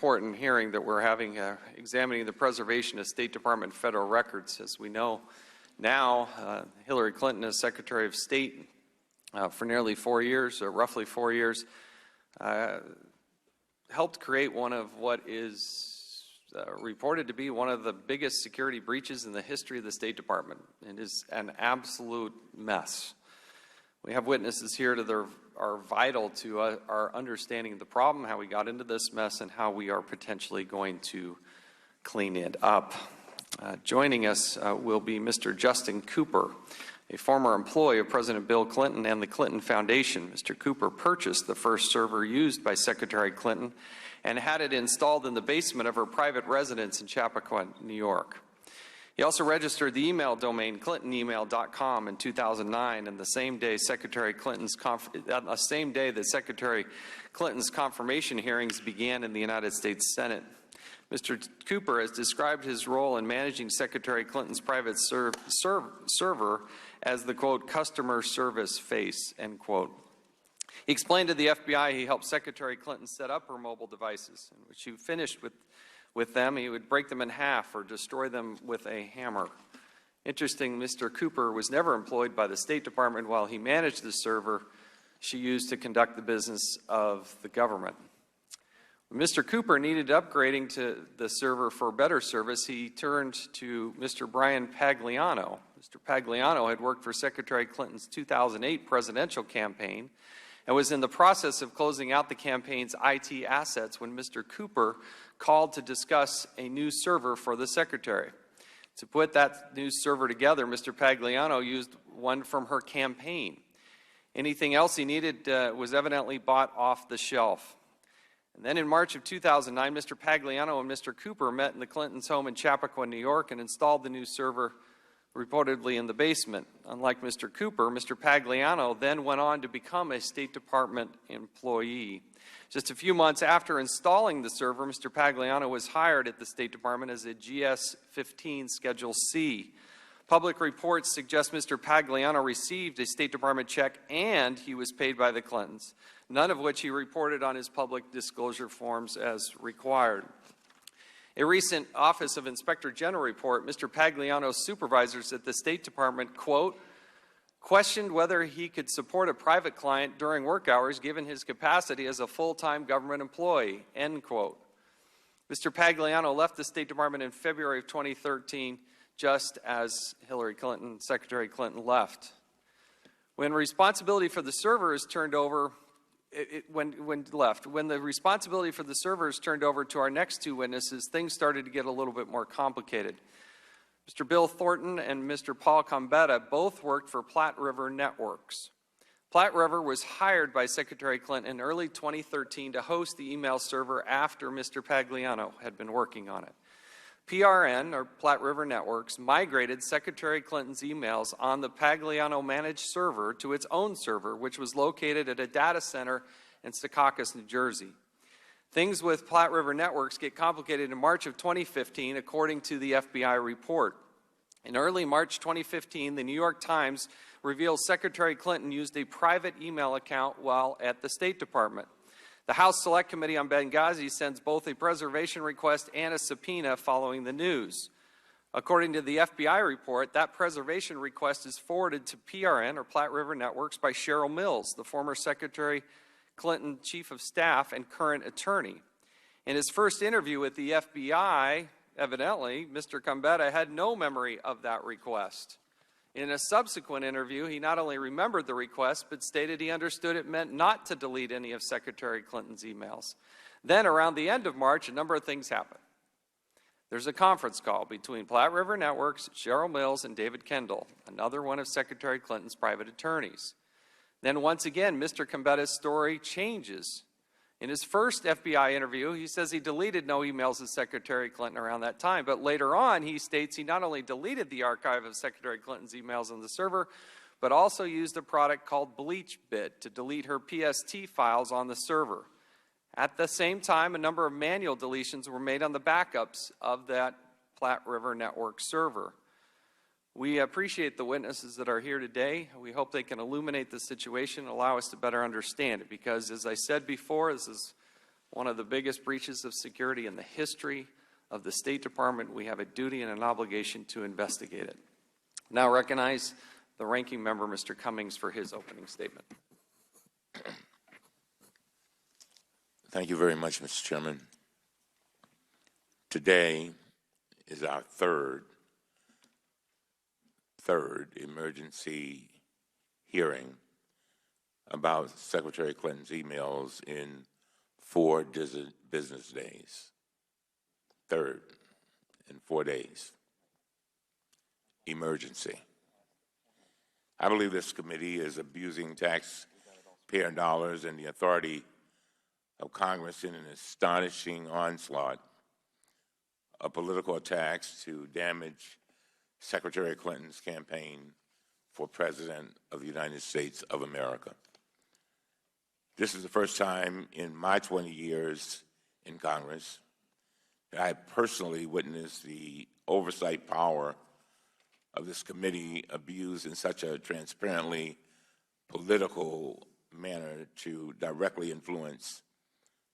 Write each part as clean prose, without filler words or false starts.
Important hearing that we're having examining the preservation of State Department federal records. As we know now, Hillary Clinton as Secretary of State for nearly 4 years, or roughly 4 years, helped create one of what is reported to be one of the biggest security breaches in the history of the State Department. It is an absolute mess. We have witnesses here that are vital to our understanding of the problem, how we got into this mess, and how we are potentially going to clean it up. Joining us will be Mr. Justin Cooper, a former employee of President Bill Clinton and the Clinton Foundation. Mr. Cooper purchased the first server used by Secretary Clinton and had it installed in the basement of her private residence in Chappaqua, New York. He also registered the email domain clintonemail.com in 2009, and the same day Secretary Clinton's confirmation hearings began in the United States Senate. Mr. Cooper has described his role in managing Secretary Clinton's private server as the, quote, customer service face, end quote. He explained to the FBI he helped Secretary Clinton set up her mobile devices, and when she finished with them, he would break them in half or destroy them with a hammer. Interesting, Mr. Cooper was never employed by the State Department while he managed the server she used to conduct the business of the government. When Mr. Cooper needed upgrading to the server for better service, he turned to Mr. Brian Pagliano. Mr. Pagliano had worked for Secretary Clinton's 2008 presidential campaign and was in the process of closing out the campaign's IT assets when Mr. Cooper called to discuss a new server for the Secretary. To put that new server together, Mr. Pagliano used one from her campaign. Anything else he needed was evidently bought off the shelf. And then in March of 2009, Mr. Pagliano and Mr. Cooper met in the Clintons' home in Chappaqua, New York, and installed the new server reportedly in the basement. Unlike Mr. Cooper, Mr. Pagliano then went on to become a State Department employee. Just a few months after installing the server, Mr. Pagliano was hired at the State Department as a GS-15 Schedule C. Public reports suggest Mr. Pagliano received a State Department check and he was paid by the Clintons, none of which he reported on his public disclosure forms as required. A recent Office of Inspector General report, Mr. Pagliano's supervisors at the State Department, quote, questioned whether he could support a private client during work hours given his capacity as a full-time government employee, end quote. Mr. Pagliano left the State Department in February of 2013, just as Secretary Clinton left. When responsibility for the server is turned over, when the responsibility for the server is turned over to our next two witnesses, things started to get a little bit more complicated. Mr. Bill Thornton and Mr. Paul Combetta both worked for Platte River Networks. Platte River was hired by Secretary Clinton in early 2013 to host the email server after Mr. Pagliano had been working on it. PRN, or Platte River Networks, migrated Secretary Clinton's emails on the Pagliano-managed server to its own server, which was located at a data center in Secaucus, New Jersey. Things with Platte River Networks get complicated in March of 2015, according to the FBI report. In early March 2015, the New York Times revealed Secretary Clinton used a private email account while at the State Department. The House Select Committee on Benghazi sends both a preservation request and a subpoena following the news. According to the FBI report, that preservation request is forwarded to PRN, or Platte River Networks, by Cheryl Mills, the former Secretary Clinton Chief of Staff and current attorney. In his first interview with the FBI, evidently, Mr. Combetta had no memory of that request. In a subsequent interview, he not only remembered the request, but stated he understood it meant not to delete any of Secretary Clinton's emails. Then, around the end of March, a number of things happened. There's a conference call between Platte River Networks, Cheryl Mills, and David Kendall, another one of Secretary Clinton's private attorneys. Then, once again, Mr. Combetta's story changes. In his first FBI interview, he says he deleted no emails of Secretary Clinton around that time, but later on he states he not only deleted the archive of Secretary Clinton's emails on the server, but also used a product called BleachBit to delete her PST files on the server. At the same time, a number of manual deletions were made on the backups of that Platte River Network server. We appreciate the witnesses that are here today. We hope they can illuminate the situation and allow us to better understand it, because as I said before, this is one of the biggest breaches of security in the history of the State Department. We have a duty and an obligation to investigate it. Now recognize the ranking member, Mr. Cummings, for his opening statement. Thank you very much, Mr. Chairman. Today is our third emergency hearing about Secretary Clinton's emails in 4 business days. Third in 4 days. Emergency. I believe this committee is abusing taxpayer dollars and the authority of Congress in an astonishing onslaught of political attacks to damage Secretary Clinton's campaign for President of the United States of America. This is the first time in my 20 years in Congress that I personally witnessed the oversight power of this committee abused in such a transparently political manner to directly influence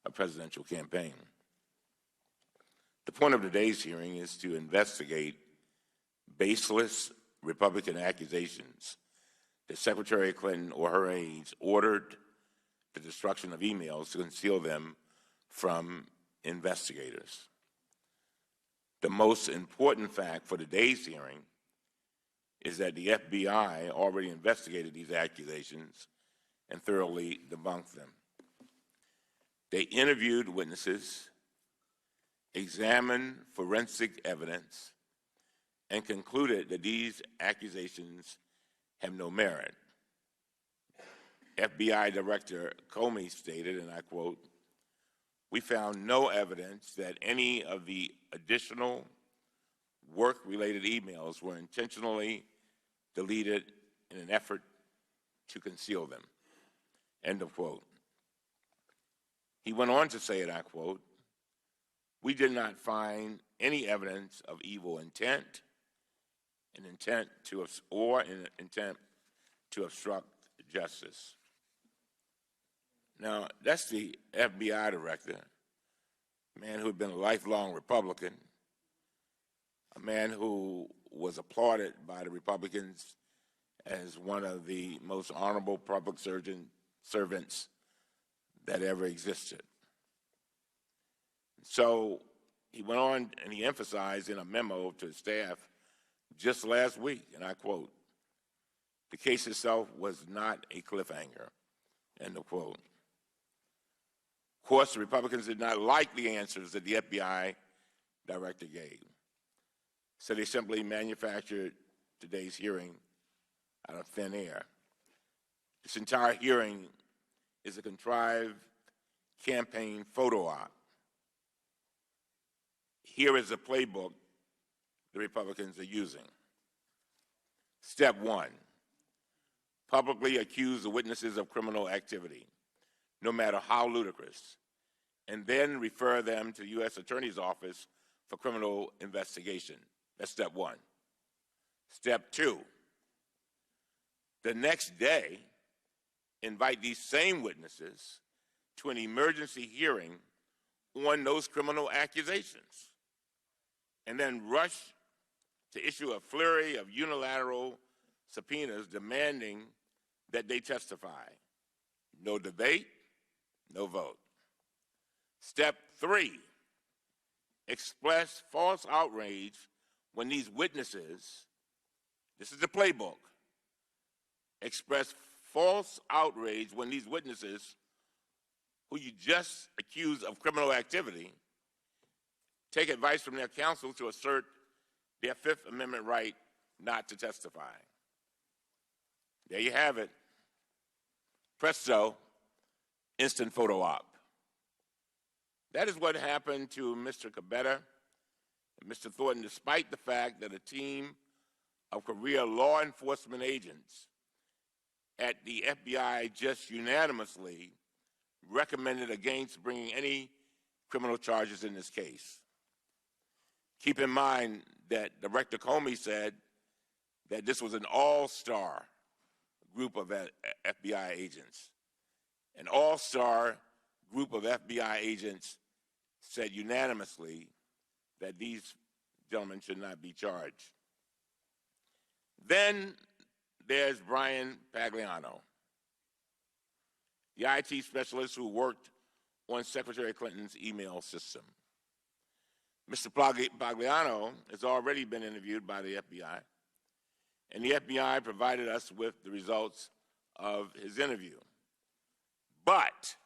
a presidential campaign. The point of today's hearing is to investigate baseless Republican accusations that Secretary Clinton or her aides ordered the destruction of emails to conceal them from investigators. The most important fact for today's hearing is that the FBI already investigated these accusations and thoroughly debunked them. They interviewed witnesses, examined forensic evidence, and concluded that these accusations have no merit. FBI Director Comey stated, and I quote, "We found no evidence that any of the additional work-related emails were intentionally deleted in an effort to conceal them." End of quote. He went on to say, and I quote, "We did not find any evidence of evil intent, an intent to obstruct justice." Now, that's the FBI director, a man who had been a lifelong Republican, a man who was applauded by the Republicans as one of the most honorable public servants that ever existed. So he went on and he emphasized in a memo to his staff just last week, and I quote, "The case itself was not a cliffhanger," end of quote. Of course, the Republicans did not like the answers that the FBI director gave, so they simply manufactured today's hearing out of thin air. This entire hearing is a contrived campaign photo op. Here is a playbook the Republicans are using. Step 1, publicly accuse the witnesses of criminal activity, no matter how ludicrous, and then refer them to the U.S. Attorney's Office for criminal investigation. That's step 1. Step 2, the next day, invite these same witnesses to an emergency hearing on those criminal accusations, and then rush to issue a flurry of unilateral subpoenas demanding that they testify. No debate, no vote. Step 3, express false outrage when these witnesses, this is the playbook, express false outrage when these witnesses, who you just accused of criminal activity, take advice from their counsel to assert their Fifth Amendment right not to testify. There you have it. Presto, instant photo op. That is what happened to Mr. Combetta and Mr. Thornton, despite the fact that a team of career law enforcement agents at the FBI just unanimously recommended against bringing any criminal charges in this case. Keep in mind that Director Comey said that this was an all-star group of FBI agents, an all-star group of FBI agents said unanimously that these gentlemen should not be charged. Then there's Brian Pagliano, the IT specialist who worked on Secretary Clinton's email system. Mr. Pagliano has already been interviewed by the FBI, and the FBI provided us with the results of his interview. But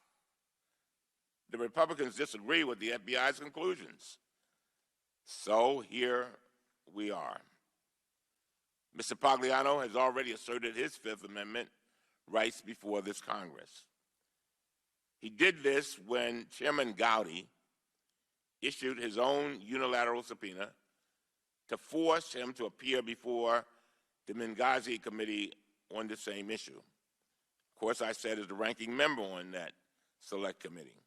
the Republicans disagree with the FBI's conclusions. So here we are. Mr. Pagliano has already asserted his Fifth Amendment rights before this Congress. He did this when Chairman Gowdy issued his own unilateral subpoena to force him to appear before the Benghazi committee on the same issue. Of course, I sat as the ranking member on that select committee.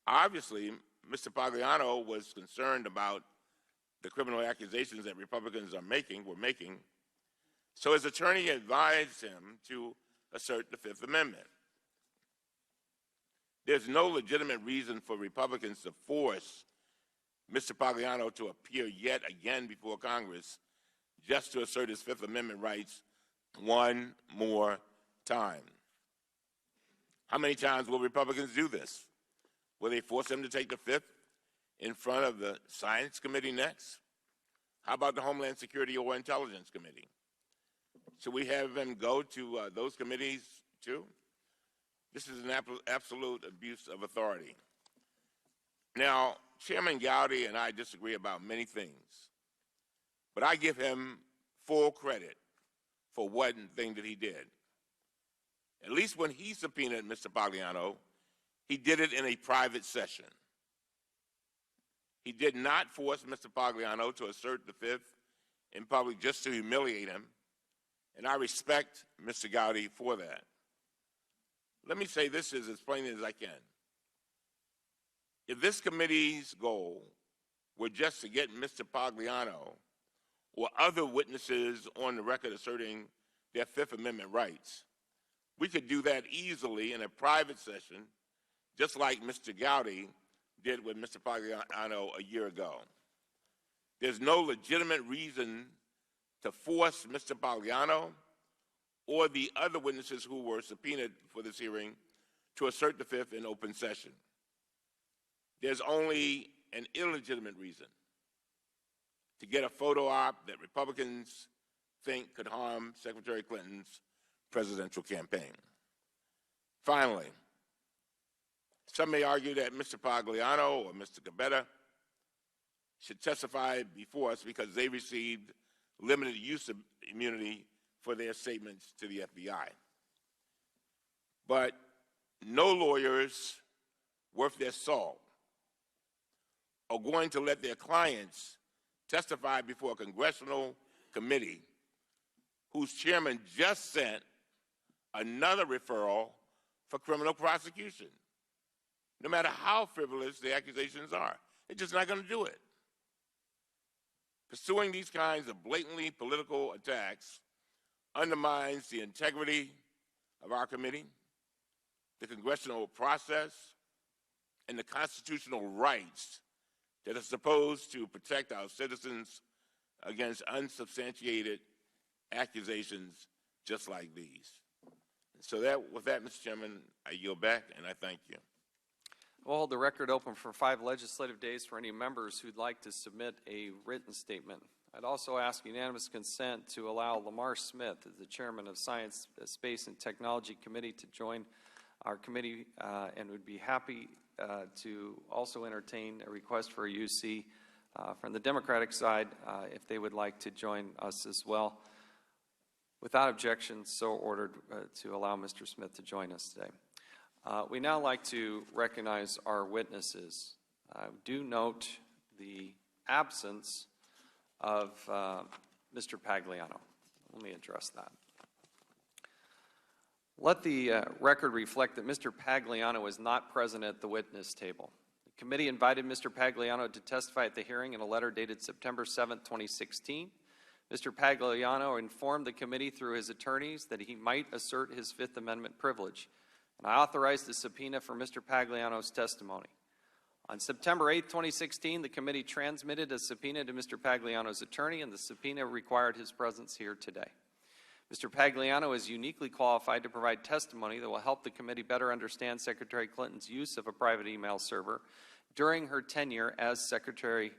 Obviously, Mr. Pagliano was concerned about the criminal accusations that Republicans were making, so his attorney advised him to assert the Fifth Amendment. There's no legitimate reason for Republicans to force Mr. Pagliano to appear yet again before Congress just to assert his Fifth Amendment rights one more time. How many times will Republicans do this? Will they force him to take the Fifth in front of the Science Committee next? How about the Homeland Security or Intelligence Committee? Should we have him go to those committees too? This is an absolute abuse of authority. Now, Chairman Gowdy and I disagree about many things, but I give him full credit for one thing that he did. At least when he subpoenaed Mr. Pagliano, he did it in a private session. He did not force Mr. Pagliano to assert the Fifth in public just to humiliate him, and I respect Mr. Gowdy for that. Let me say this as plainly as I can. If this committee's goal were just to get Mr. Pagliano or other witnesses on the record asserting their Fifth Amendment rights, we could do that easily in a private session, just like Mr. Gowdy did with Mr. Pagliano a year ago. There's no legitimate reason to force Mr. Pagliano or the other witnesses who were subpoenaed for this hearing to assert the Fifth in open session. There's only an illegitimate reason to get a photo op that Republicans think could harm Secretary Clinton's presidential campaign. Finally, some may argue that Mr. Pagliano or Mr. Combetta should testify before us because they received limited use of immunity for their statements to the FBI. But no lawyers worth their salt are going to let their clients testify before a congressional committee whose chairman just sent another referral for criminal prosecution, no matter how frivolous the accusations are. They're just not going to do it. Pursuing these kinds of blatantly political attacks undermines the integrity of our committee, the congressional process, and the constitutional rights that are supposed to protect our citizens against unsubstantiated accusations just like these. So with that, Mr. Chairman, I yield back, and I thank you. We'll hold the record open for 5 legislative days for any members who'd like to submit a written statement. I'd also ask unanimous consent to allow Lamar Smith, as the chairman of Science, Space, and Technology Committee, to join our committee and would be happy to also entertain a request for a UC from the Democratic side if they would like to join us as well. Without objection, so ordered to allow Mr. Smith to join us today. We now like to recognize our witnesses. Do note the absence of Mr. Pagliano. Let me address that. Let the record reflect that Mr. Pagliano is not present at the witness table. The committee invited Mr. Pagliano to testify at the hearing in a letter dated September 7, 2016. Mr. Pagliano informed the committee through his attorneys that he might assert his Fifth Amendment privilege. and I authorized the subpoena for Mr. Pagliano's testimony. On September 8, 2016, the committee transmitted a subpoena to Mr. Pagliano's attorney, and the subpoena required his presence here today. Mr. Pagliano is uniquely qualified to provide testimony that will help the committee better understand Secretary Clinton's use of a private email server during her tenure as Secretary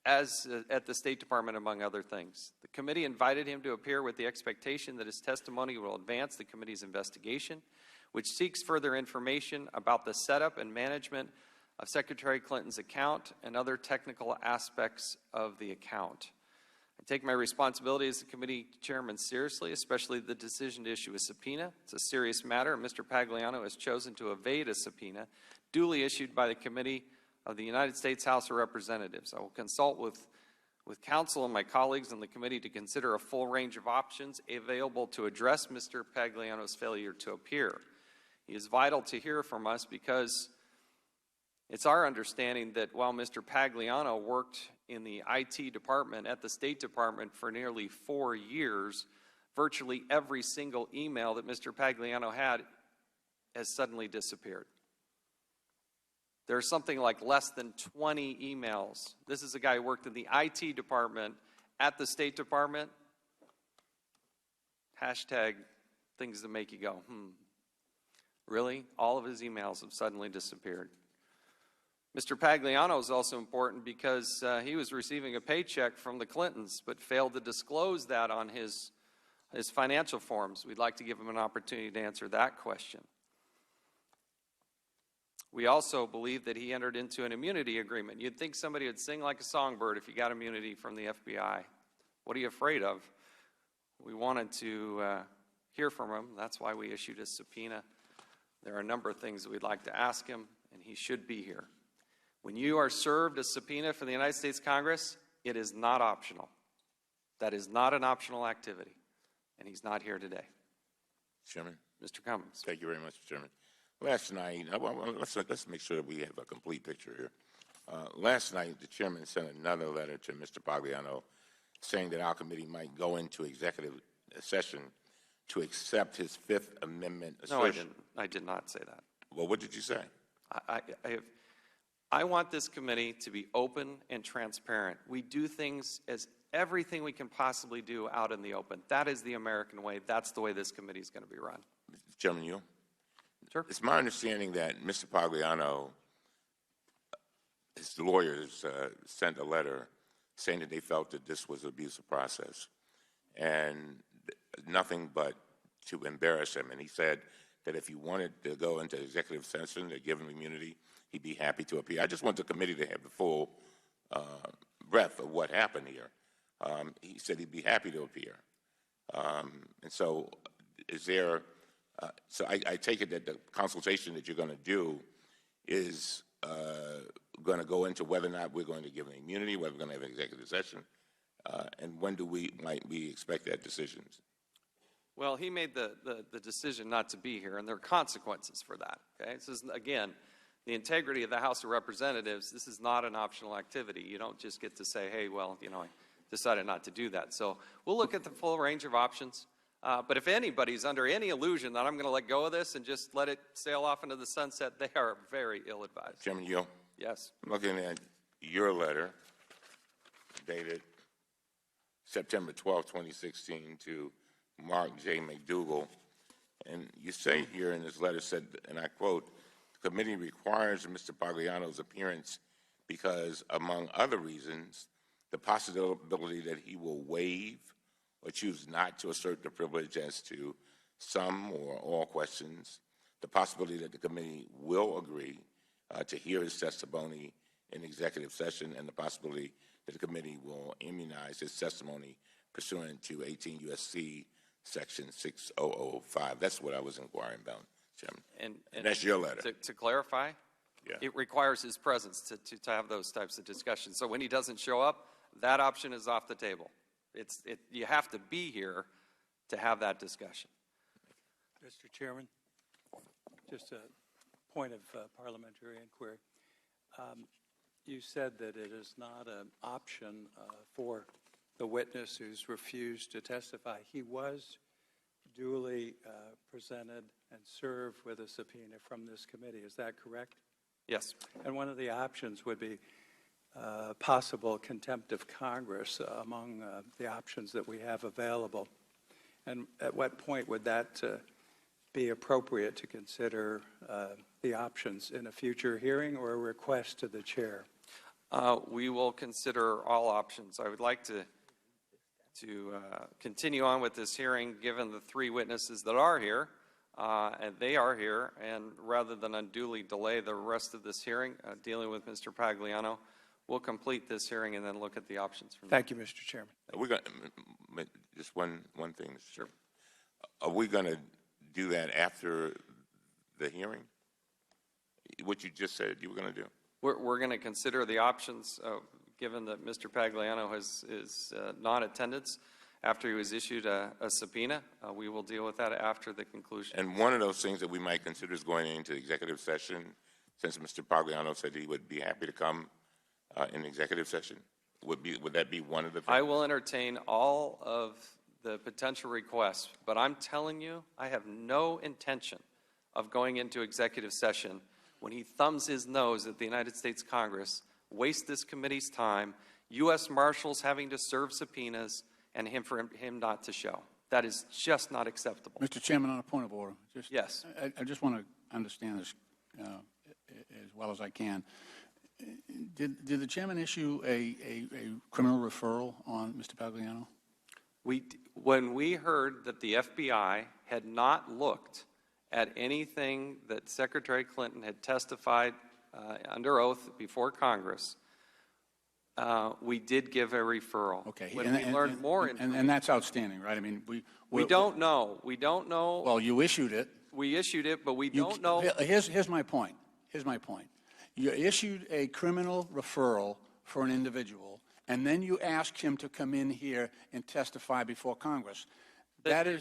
at the State Department, among other things. The committee invited him to appear with the expectation that his testimony will advance the committee's investigation, which seeks further information about the setup and management of Secretary Clinton's account and other technical aspects of the account. I take my responsibility as the committee chairman seriously, especially the decision to issue a subpoena. It's a serious matter, and Mr. Pagliano has chosen to evade a subpoena duly issued by the committee of the United States House of Representatives. I will consult with counsel and my colleagues on the committee to consider a full range of options available to address Mr. Pagliano's failure to appear. He is vital to hear from us because it's our understanding that while Mr. Pagliano worked in the IT department at the State Department for nearly 4 years, virtually every single email that Mr. Pagliano had has suddenly disappeared. There's something like less than 20 emails. This is a guy who worked in the IT department at the State Department. Hashtag things that make you go, Really? All of his emails have suddenly disappeared. Mr. Pagliano is also important because he was receiving a paycheck from the Clintons, but failed to disclose that on his financial forms. We'd like to give him an opportunity to answer that question. We also believe that he entered into an immunity agreement. You'd think somebody would sing like a songbird if you got immunity from the FBI. What are you afraid of? We wanted to hear from him. That's why we issued a subpoena. There are a number of things that we'd like to ask him, and he should be here. When you are served a subpoena for the United States Congress, it is not optional. That is not an optional activity, and he's not here today. Chairman. Mr. Cummings. Thank you very much, Chairman. Last night, let's make sure that we have a complete picture here. Last night, the chairman sent another letter to Mr. Pagliano saying that our committee might go into executive session to accept his Fifth Amendment assertion. No, I didn't. I did not say that. Well, what did you say? I want this committee to be open and transparent. We do things as everything we can possibly do out in the open. That is the American way. That's the way this committee is going to be run. Chairman, you? Sure. It's my understanding that Mr. Pagliano, his lawyers sent a letter saying that they felt that this was an abusive process and nothing but to embarrass him. And he said that if he wanted to go into executive session to give him immunity, he'd be happy to appear. I just want the committee to have the full breadth of what happened here. He said he'd be happy to appear. And so is there... So I take it that the consultation that you're going to do is going to go into whether or not we're going to give an immunity, whether we're going to have an executive session, and when might we expect that decision? Well, he made the decision not to be here, and there are consequences for that. Okay, this is, again, the integrity of the House of Representatives. This is not an optional activity. You don't just get to say, hey, well, you know, I decided not to do that. So we'll look at the full range of options. But if anybody's under any illusion that I'm going to let go of this and just let it sail off into the sunset, they are very ill-advised. Chairman Yo? Yes. I'm looking at your letter dated September 12, 2016 to Mark J. McDougall. And you say here in this letter, said, and I quote, the committee requires Mr. Pagliano's appearance because, among other reasons, the possibility that he will waive or choose not to assert the privilege as to some or all questions, the possibility that the committee will agree to hear his testimony in executive session, and the possibility that the committee will immunize his testimony pursuant to 18 U.S.C. Section 6005. That's what I was inquiring about, Chairman. And that's your letter. To clarify, yeah. It requires his presence to have those types of discussions. So when he doesn't show up, that option is off the table. You have to be here to have that discussion. Mr. Chairman, just a point of parliamentary inquiry. You said that it is not an option for the witness who's refused to testify. He was duly presented and served with a subpoena from this committee. Is that correct? Yes. And one of the options would be possible contempt of Congress among the options that we have available. And at what point would that be appropriate to consider the options in a future hearing or a request to the chair? We will consider all options. I would like to continue on with this hearing, given the three witnesses that are here, and they are here, and rather than unduly delay the rest of this hearing, dealing with Mr. Pagliano, we'll complete this hearing and then look at the options from there. Thank you, Mr. Chairman. We're going just one thing, Mr. Chairman. Are we going to do that after the hearing? What you just said you were going to do? We're going to consider the options, given that Mr. Pagliano is non-attendance after he was issued a subpoena. We will deal with that after the conclusion. And one of those things that we might consider is going into executive session, since Mr. Pagliano said he would be happy to come in executive session. Would that be one of the things? I will entertain all of the potential requests, but I'm telling you, I have no intention of going into executive session when he thumbs his nose at the United States Congress, wastes this committee's time, U.S. Marshals having to serve subpoenas, and for him not to show. That is just not acceptable. Mr. Chairman, on a point of order. Yes. I just want to understand this as well as I can. Did the chairman issue a criminal referral on Mr. Pagliano? When we heard that the FBI had not looked at anything that Secretary Clinton had testified under oath before Congress, we did give a referral. Okay. When we learned more information. And that's outstanding, right? I mean, we don't know. We don't know. Well, you issued it. We issued it, but we don't know. Here's my point. Here's my point. You issued a criminal referral for an individual, and then you asked him to come in here and testify before Congress. Let me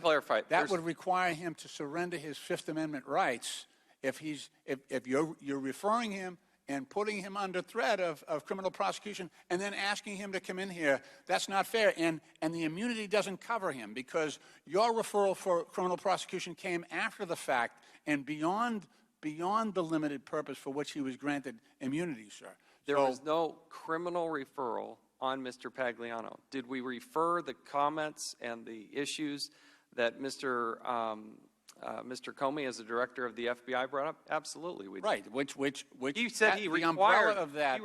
clarify. That would require him to surrender his Fifth Amendment rights if you're referring him and putting him under threat of criminal prosecution and then asking him to come in here. That's not fair, and the immunity doesn't cover him because your referral for criminal prosecution came after the fact and beyond the limited purpose for which he was granted immunity, sir. There was no criminal referral on Mr. Pagliano. Did we refer the comments and the issues that Mr. Comey, as the director of the FBI, brought up? Absolutely, we did. Right, which he said he required of that.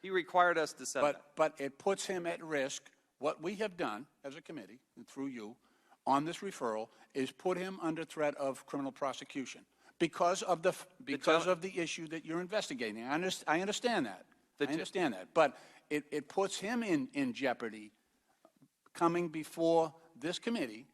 He required us to send that. But it puts him at risk. What we have done as a committee, and through you, on this referral, is put him under threat of criminal prosecution because of the issue that you're investigating. I understand that. I understand that. But it puts him in jeopardy coming before this committee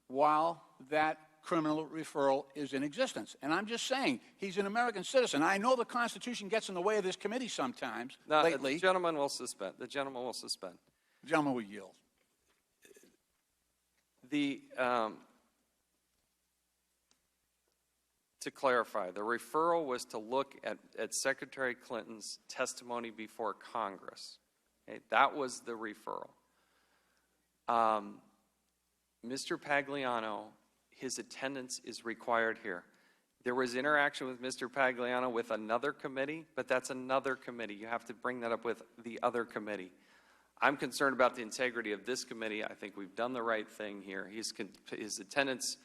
while that criminal referral is in existence. And I'm just saying, he's an American citizen. I know the Constitution gets in the way of this committee sometimes, lately. The gentleman will suspend. The gentleman will suspend. The gentleman will yield. To clarify, the referral was to look at Secretary Clinton's testimony before Congress. Okay? That was the referral. Mr. Pagliano, his attendance is required here. There was interaction with Mr. Pagliano with another committee, but that's another committee. You have to bring that up with the other committee. I'm concerned about the integrity of this committee. I think we've done the right thing here. His attendance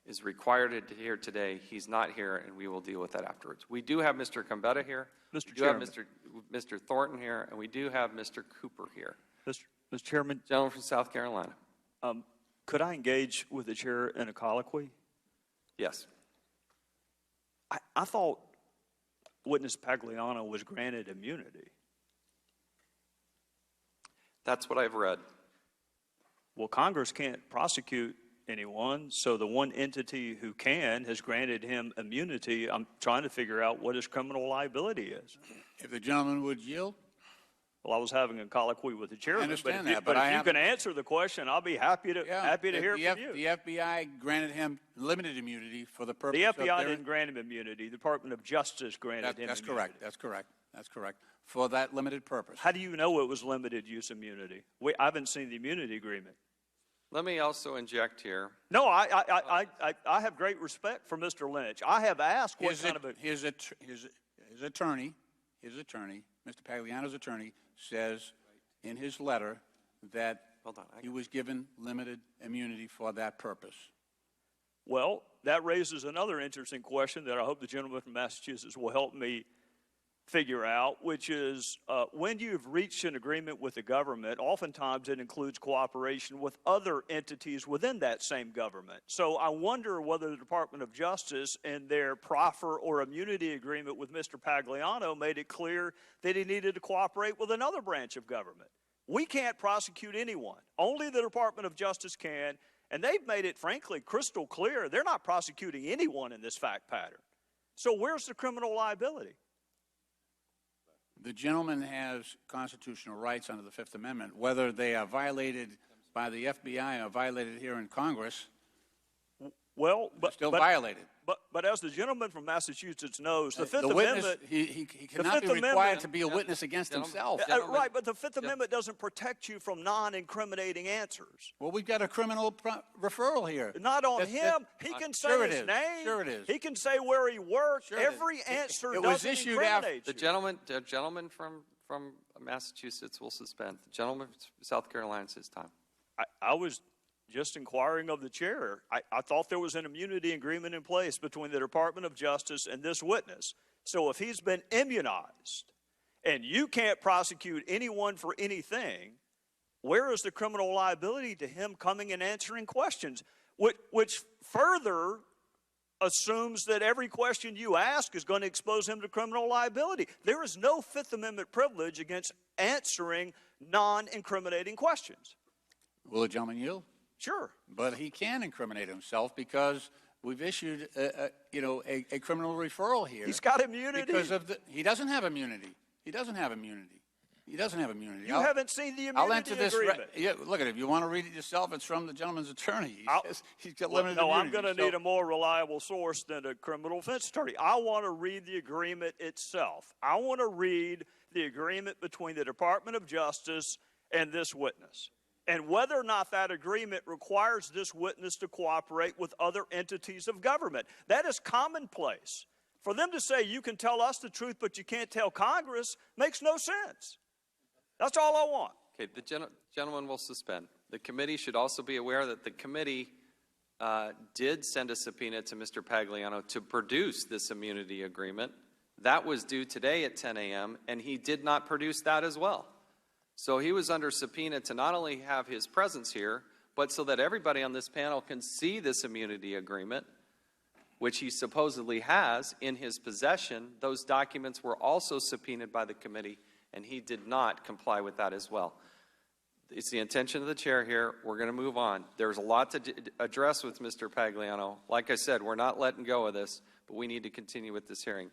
is required here today. He's not here, and we will deal with that afterwards. We do have Mr. Combetta here. Mr. We do have Chairman. Mr. Thornton here, and we do have Mr. Cooper here. Mr. Chairman, Gentleman from South Carolina. could I engage with the chair in a colloquy? Yes. I thought witness Pagliano was granted immunity. That's what I've read. Well, Congress can't prosecute anyone, so the one entity who can has granted him immunity. I'm trying to figure out what his criminal liability is. If the gentleman would yield. Well, I was having a colloquy with the chairman. I understand but that, but if you can answer the question, I'll be happy to hear from you. The FBI granted him limited immunity for the purpose The of FBI didn't grant him immunity. The Department of Justice granted him That's immunity. correct. That's correct. For that limited purpose. How do you know it was limited use immunity? I haven't seen the immunity agreement. Let me also inject here. No, I have great respect for Mr. Lynch. I have asked what His, kind of a... his attorney, Mr. Pagliano's attorney, says in his letter that Hold on, he was given limited immunity for that purpose. Well, that raises another interesting question that I hope the gentleman from Massachusetts will help me figure out, which is when you've reached an agreement with the government, oftentimes it includes cooperation with other entities within that same government. So I wonder whether the Department of Justice in their proffer or immunity agreement with Mr. Pagliano made it clear that he needed to cooperate with another branch of government. We can't prosecute anyone. Only the Department of Justice can, and they've made it, frankly, crystal clear they're not prosecuting anyone in this fact pattern. So where's the criminal liability? The gentleman has constitutional rights under the Fifth Amendment. Whether they are violated by the FBI or violated here in Congress, Well, they're still violated. But as the gentleman from Massachusetts knows, the Fifth The witness, Amendment... he cannot be Fifth required Amendment- to be a witness against himself. right, but the Fifth Amendment doesn't protect you from non-incriminating answers. Well, we've got a criminal referral here. Not on That's- him. He can say sure it his is. name. Sure it is. He can say where he worked. Sure it is. Every answer It was doesn't issued incriminate The gentleman from Massachusetts will suspend. The gentleman from South Carolina, it's his time. I was just inquiring of the chair. I thought there was an immunity agreement in place between the Department of Justice and this witness. So if he's been immunized and you can't prosecute anyone for anything, where is the criminal liability to him coming and answering questions? Which further assumes that every question you ask is going to expose him to criminal liability. There is no Fifth Amendment privilege against answering non-incriminating questions. Will the gentleman yield? Sure. But he can incriminate himself because we've issued, a criminal referral here. He's got immunity. Because of he doesn't have immunity. He doesn't have immunity. He doesn't have immunity. You haven't seen the I'll immunity enter this. agreement. Look at it. If you want to read it yourself, it's from the gentleman's attorney. He says he's got Well, limited no, I'm immunity. going to need a more reliable source than a criminal defense attorney. I want to read the agreement itself. I want to read the agreement between the Department of Justice and this witness, and whether or not that agreement requires this witness to cooperate with other entities of government. That is commonplace. For them to say you can tell us the truth but you can't tell Congress makes no sense. That's all I want. Okay, the gentleman will suspend. The committee should also be aware that the committee did send a subpoena to Mr. Pagliano to produce this immunity agreement. That was due today at 10 a.m., and he did not produce that as well. So he was under subpoena to not only have his presence here, but so that everybody on this panel can see this immunity agreement, which he supposedly has in his possession. Those documents were also subpoenaed by the committee, and he did not comply with that as well. It's the intention of the chair here. We're going to move on. There's a lot to address with Mr. Pagliano. Like I said, we're not letting go of this, but we need to continue with this hearing.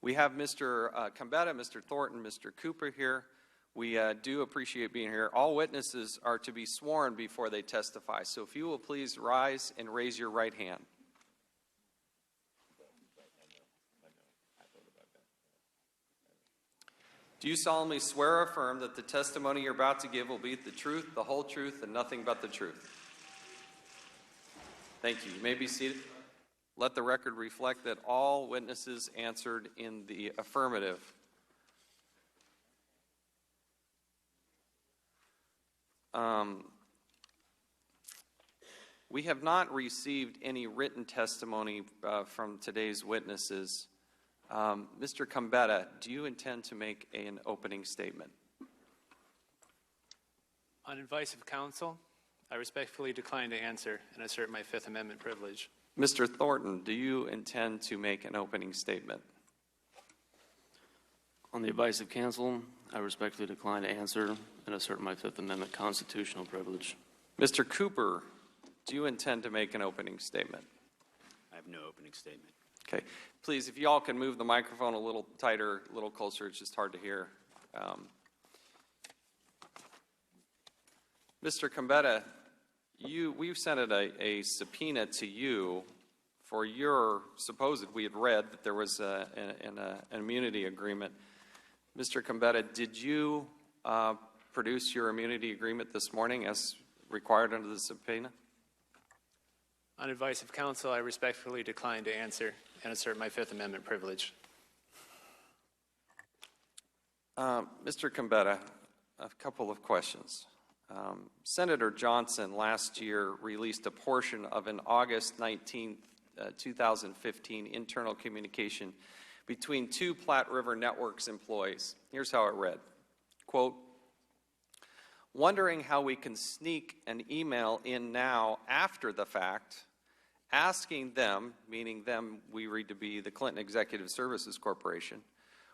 We have Mr. Combetta, Mr. Thornton, Mr. Cooper here. We do appreciate being here. All witnesses are to be sworn before they testify. So if you will please rise and raise your right hand. Do you solemnly swear or affirm that the testimony you're about to give will be the truth, the whole truth, and nothing but the truth? Thank you. You may be seated. Let the record reflect that all witnesses answered in the affirmative. We have not received any written testimony from today's witnesses. Mr. Combetta, do you intend to make an opening statement? On advice of counsel, I respectfully decline to answer and assert my Fifth Amendment privilege. Mr. Thornton, do you intend to make an opening statement? On the advice of counsel, I respectfully decline to answer and assert my Fifth Amendment constitutional privilege. Mr. Cooper, do you intend to make an opening statement? I have no opening statement. Okay. Please, if you all can move the microphone a little tighter, a little closer, it's just hard to hear. Mr. Combetta, we've sent a subpoena to you for your we had read that there was an immunity agreement. Mr. Combetta, did you produce your immunity agreement this morning as required under the subpoena? On advice of counsel, I respectfully decline to answer and assert my Fifth Amendment privilege. Mr. Combetta, a couple of questions. Senator Johnson last year released a portion of an August 19, 2015 internal communication between two Platte River Networks employees. Here's how it read, quote, "Wondering how we can sneak an email in now after the fact, asking them," meaning them we read to be the Clinton Executive Services Corporation,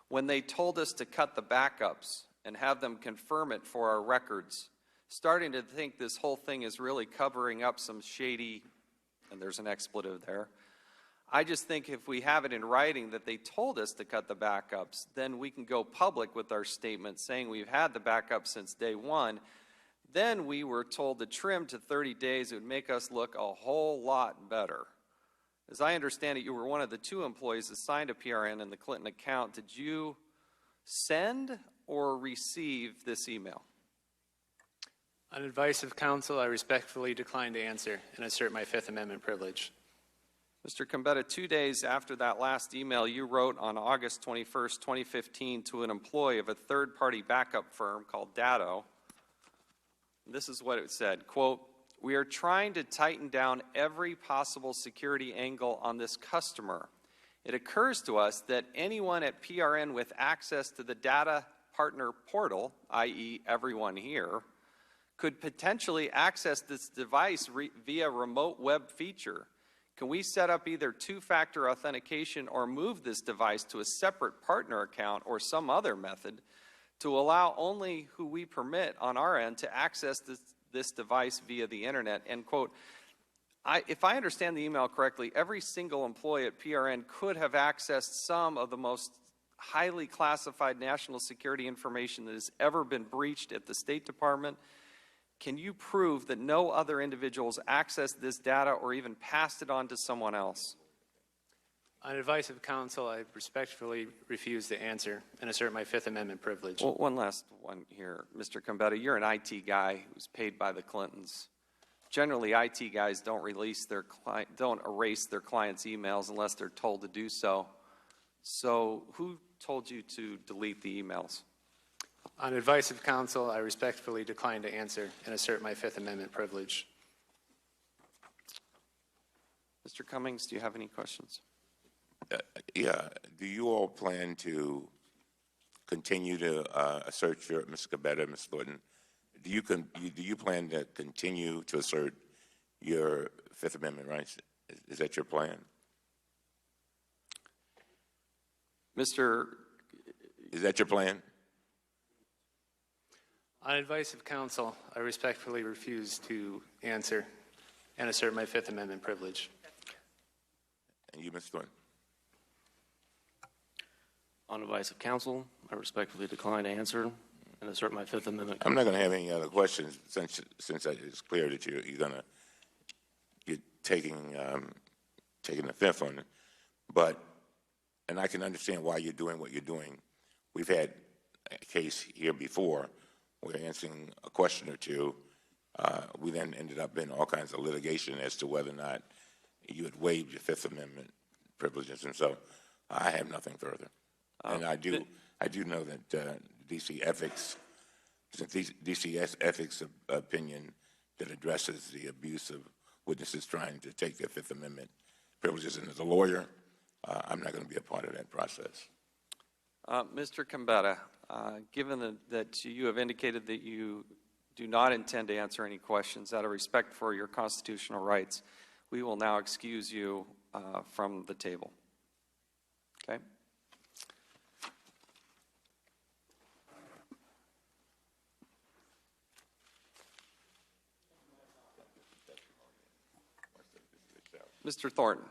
"when they told us to cut the backups and have them confirm it for our records, starting to think this whole thing is really covering up some shady," and there's an expletive there. "I just think if we have it in writing that they told us to cut the backups, then we can go public with our statement saying we've had the backup since day one. Then we were told to trim to 30 days. It would make us look a whole lot better." As I understand it, you were one of the two employees assigned to PRN in the Clinton account. Did you send or receive this email? On advice of counsel, I respectfully decline to answer and assert my Fifth Amendment privilege. Mr. Combetta, 2 days after that last email, you wrote on August 21st, 2015 to an employee of a third-party backup firm called Datto. This is what it said, quote, "We are trying to tighten down every possible security angle on this customer. It occurs to us that anyone at PRN with access to the data partner portal, i.e. everyone here, could potentially access this device via remote web feature. Can we set up either two-factor authentication or move this device to a separate partner account or some other method to allow only who we permit on our end to access this device via the internet?" End quote. If I understand the email correctly, every single employee at PRN could have accessed some of the most highly classified national security information that has ever been breached at the State Department. Can you prove that no other individuals accessed this data or even passed it on to someone else? On advice of counsel, I respectfully refuse to answer and assert my Fifth Amendment privilege. Well, one last one here. Mr. Combetta, you're an IT guy who's paid by the Clintons. Generally, IT guys don't erase their clients' emails unless they're told to do so. So who told you to delete the emails? On advice of counsel, I respectfully decline to answer and assert my Fifth Amendment privilege. Mr. Cummings, do you have any questions? Yeah. Do you all plan to continue to assert your, Mr. Combetta, Ms. Thornton, do you plan to continue to assert your Fifth Amendment rights? Is that your plan? Is that your plan? On advice of counsel, I respectfully refuse to answer and assert my Fifth Amendment privilege. And you, Ms. Thornton? On advice of counsel, I respectfully decline to answer and assert my Fifth Amendment. I'm not going to have any other questions since it's clear that you're taking the fifth on it. And I can understand why you're doing what you're doing. We've had a case here before. We're answering a question or two. We then ended up in all kinds of litigation as to whether or not you had waived your Fifth Amendment privileges, and so I have nothing further. And I do know that DC Ethics, DC Ethics opinion that addresses the abuse of witnesses trying to take their Fifth Amendment privileges, and as a lawyer, I'm not going to be a part of that process. Mr. Combetta, given that you have indicated that you do not intend to answer any questions out of respect for your constitutional rights, we will now excuse you from the table. Okay? Mr. Thornton.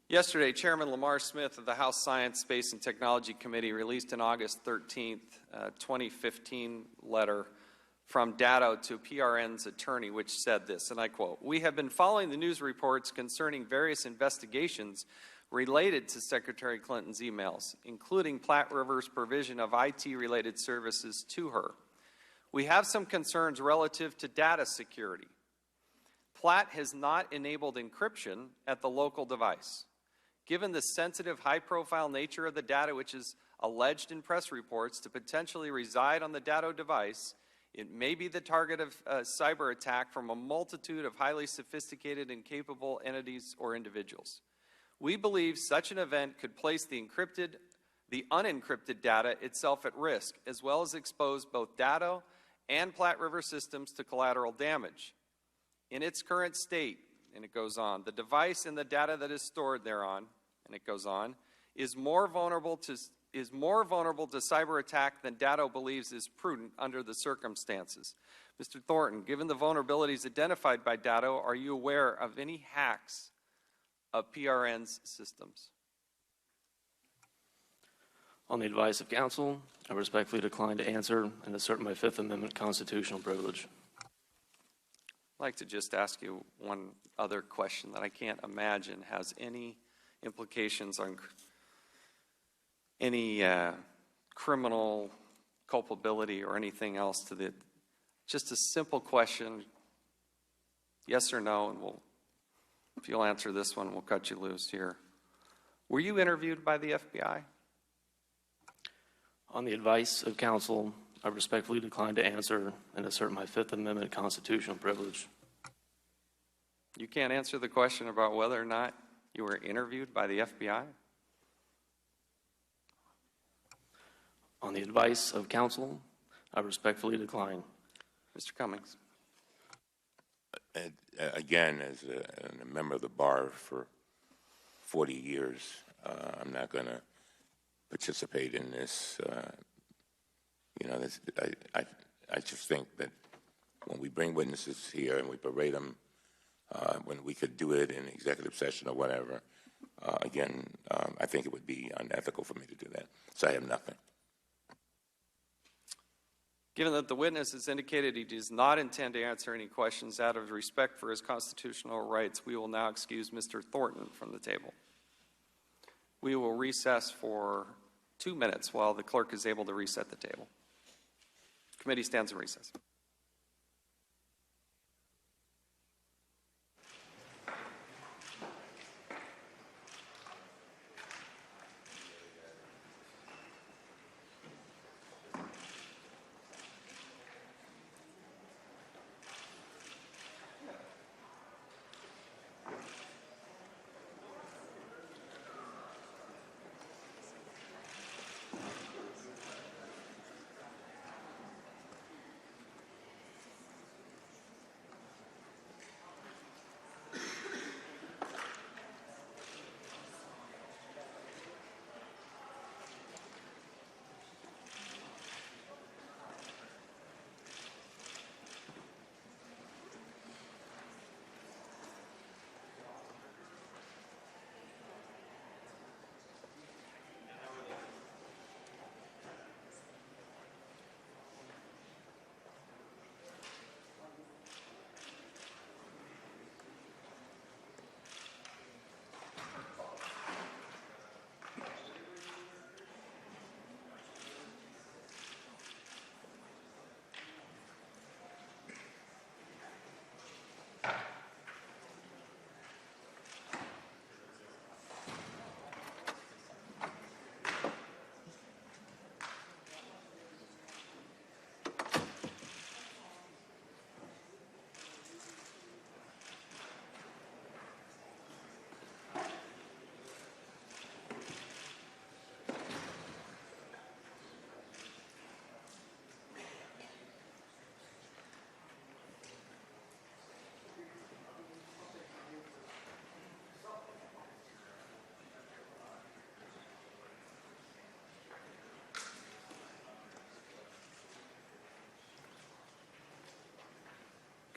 Yesterday, Chairman Lamar Smith of the House Science, Space, and Technology Committee released an August 13th, 2015 letter from Datto to PRN's attorney, which said this, and I quote, "We have been following the news reports concerning various investigations related to Secretary Clinton's emails, including Platte River's provision of IT-related services to her. We have some concerns relative to data security. Platt has not enabled encryption at the local device. Given the sensitive, high-profile nature of the data which is alleged in press reports to potentially reside on the data device, it may be the target of a cyber attack from a multitude of highly sophisticated and capable entities or individuals. We believe such an event could place the unencrypted data itself at risk, as well as expose both data and Platte River systems to collateral damage. In its current state, and it goes on, the device and the data that is stored thereon, and it goes on, is more vulnerable to cyber attack than Datto believes is prudent under the circumstances. Mr. Thornton, given the vulnerabilities identified by Datto, are you aware of any hacks of PRN's systems? On the advice of counsel, I respectfully decline to answer and assert my Fifth Amendment constitutional privilege. I'd like to just ask you one other question that I can't imagine has any implications on any criminal culpability or anything else to the, just a simple question, yes or no, and if you'll answer this one, we'll cut you loose here. Were you interviewed by the FBI? On the advice of counsel, I respectfully decline to answer and assert my Fifth Amendment constitutional privilege. You can't answer the question about whether or not you were interviewed by the FBI? On the advice of counsel, I respectfully decline. Mr. Cummings. Again, as a member of the bar for 40 years, I'm not going to participate in this. I just think that when we bring witnesses here and we berate them, when we could do it in executive session or whatever, I think it would be unethical for me to do that. So I have nothing. Given that the witness has indicated he does not intend to answer any questions out of respect for his constitutional rights, we will now excuse Mr. Thornton from the table. We will recess for 2 minutes while the clerk is able to reset the table. Committee stands in recess.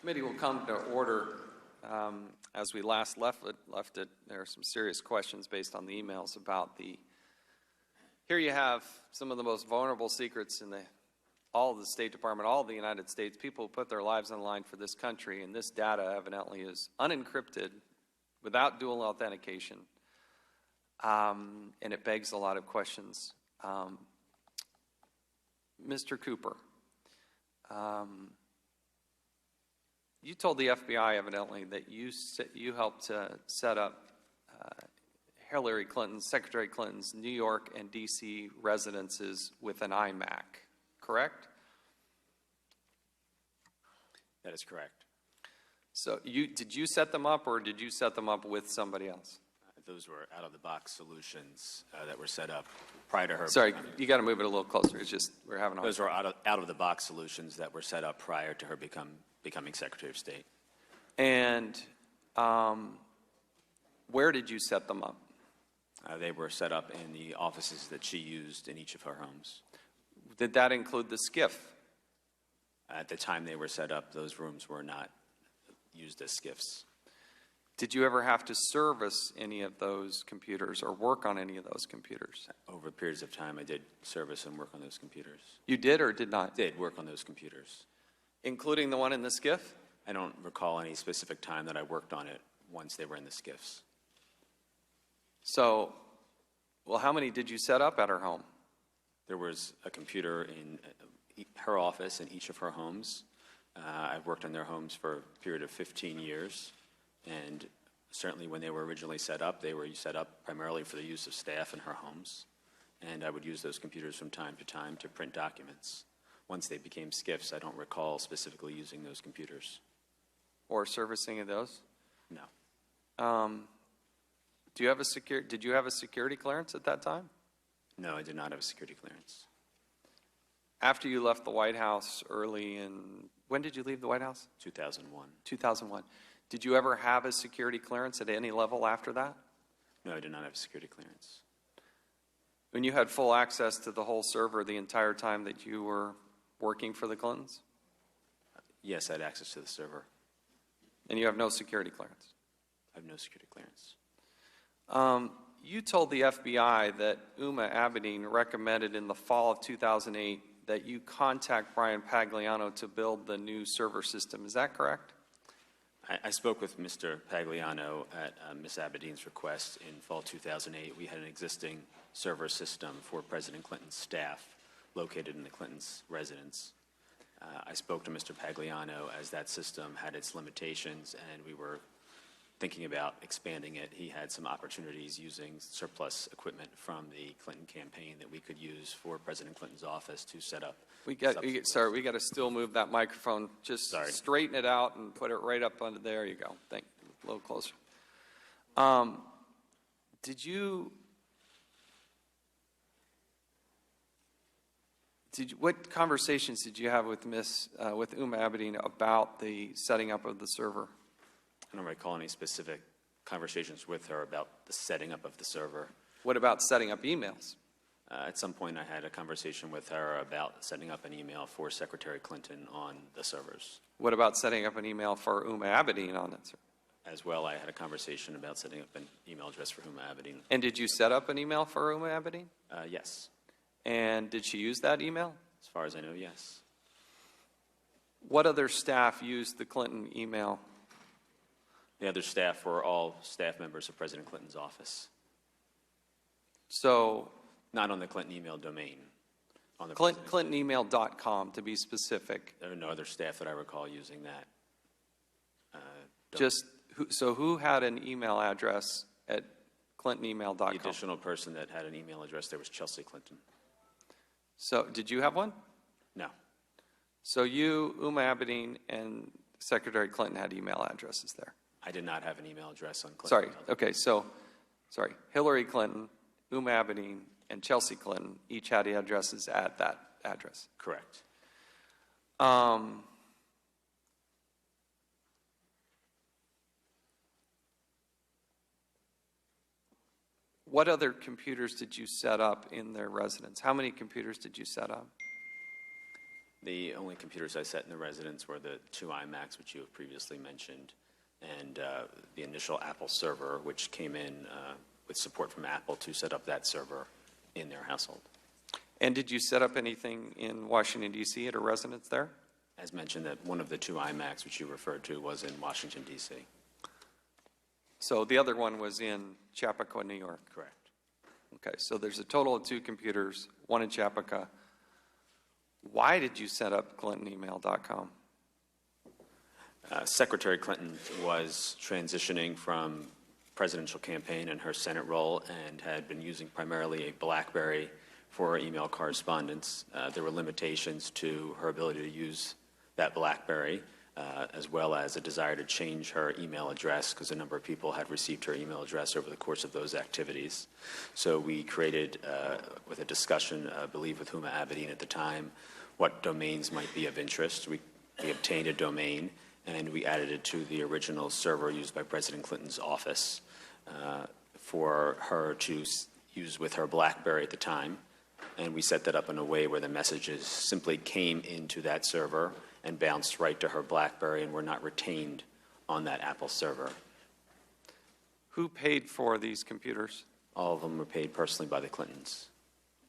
Committee will come to order. As we last left it, there are some serious questions based on the emails about here you have some of the most vulnerable secrets in all of the State Department, all of the United States. People put their lives on the line for this country, and this data evidently is unencrypted without dual authentication, and it begs a lot of questions. Mr. Cooper, You told the FBI evidently that you helped to set up Hillary Clinton's, Secretary Clinton's New York and D.C. residences with an iMac, correct? That is correct. So did you set them up, or did you set them up with somebody else? Those were out-of-the-box solutions that were set up prior to her. Sorry, you got to move it a little closer. It's just we're having a hard Those were out-of-the-box solutions that were set up prior to her becoming Secretary of State. And where did you set them up? They were set up in the offices that she used in each of her homes. Did that include the SCIF? At the time they were set up, those rooms were not used as SCIFs. Did you ever have to service any of those computers or work on any of those computers? Over periods of time, I did service and work on those computers. You did or did not? Did work on those computers. Including the one in the SCIF? I don't recall any specific time that I worked on it once they were in the SCIFs. So, well, how many did you set up at her home? There was a computer in her office in each of her homes. I've worked on their homes for a period of 15 years, and certainly when they were originally set up, they were set up primarily for the use of staff in her homes, and I would use those computers from time to time to print documents. Once they became SCIFs, I don't recall specifically using those computers. Or servicing of those? No. Did you have a security clearance at that time? No, I did not have a security clearance. After you left the White House when did you leave the White House? 2001. 2001. Did you ever have a security clearance at any level after that? No, I did not have a security clearance. When you had full access to the whole server the entire time that you were working for the Clintons? Yes, I had access to the server. And you have no security clearance? I have no security clearance. You told the FBI that Uma Abedin recommended in the fall of 2008 that you contact Brian Pagliano to build the new server system. Is that correct? I spoke with Mr. Pagliano at Ms. Abedin's request in fall 2008. We had an existing server system for President Clinton's staff located in the Clintons' residence. I spoke to Mr. Pagliano as that system had its limitations and we were thinking about expanding it. He had some opportunities using surplus equipment from the Clinton campaign that we could use for President Clinton's office to set up. We got to still move that microphone. Just straighten it out and put it right up under there. You go. Thank you. A little closer. What conversations did you have with Uma Abedin about the setting up of the server? I don't recall any specific conversations with her about the setting up of the server. What about setting up emails? At some point, I had a conversation with her about setting up an email for Secretary Clinton on the servers. What about setting up an email for Uma Abedin on it, sir? As well, I had a conversation about setting up an email address for Uma Abedin. And did you set up an email for Uma Abedin? Yes. And did she use that email? As far as I know, yes. What other staff used the Clinton email? The other staff were all staff members of President Clinton's office. So, not on the Clinton email domain. On the ClintonEmail.com, to be specific. There are no other staff that I recall using that. Who had an email address at ClintonEmail.com? The additional person that had an email address there was Chelsea Clinton. So, did you have one? No. So you, Uma Abedin, and Secretary Clinton had email addresses there? I did not have an email address on Clinton. Hillary Clinton, Uma Abedin, and Chelsea Clinton each had addresses at that address. Correct. What other computers did you set up in their residence? How many computers did you set up? The only computers I set in the residence were the 2 iMacs, which you have previously mentioned, and the initial Apple server, which came in with support from Apple to set up that server in their household. And did you set up anything in Washington, D.C. at a residence there? As mentioned, that one of the 2 iMacs, which you referred to, was in Washington, D.C. So the other one was in Chappaqua, New York? Correct. Okay, so there's a total of 2 computers, one in Chappaqua, Why did you set up ClintonEmail.com? Secretary Clinton was transitioning from presidential campaign and her Senate role and had been using primarily a BlackBerry for her email correspondence. There were limitations to her ability to use that BlackBerry, as well as a desire to change her email address because a number of people had received her email address over the course of those activities. So we created, with a discussion, I believe with Huma Abedin at the time, what domains might be of interest. We obtained a domain, and we added it to the original server used by President Clinton's office for her to use with her BlackBerry at the time. And we set that up in a way where the messages simply came into that server and bounced right to her BlackBerry and were not retained on that Apple server. Who paid for these computers? All of them were paid personally by the Clintons.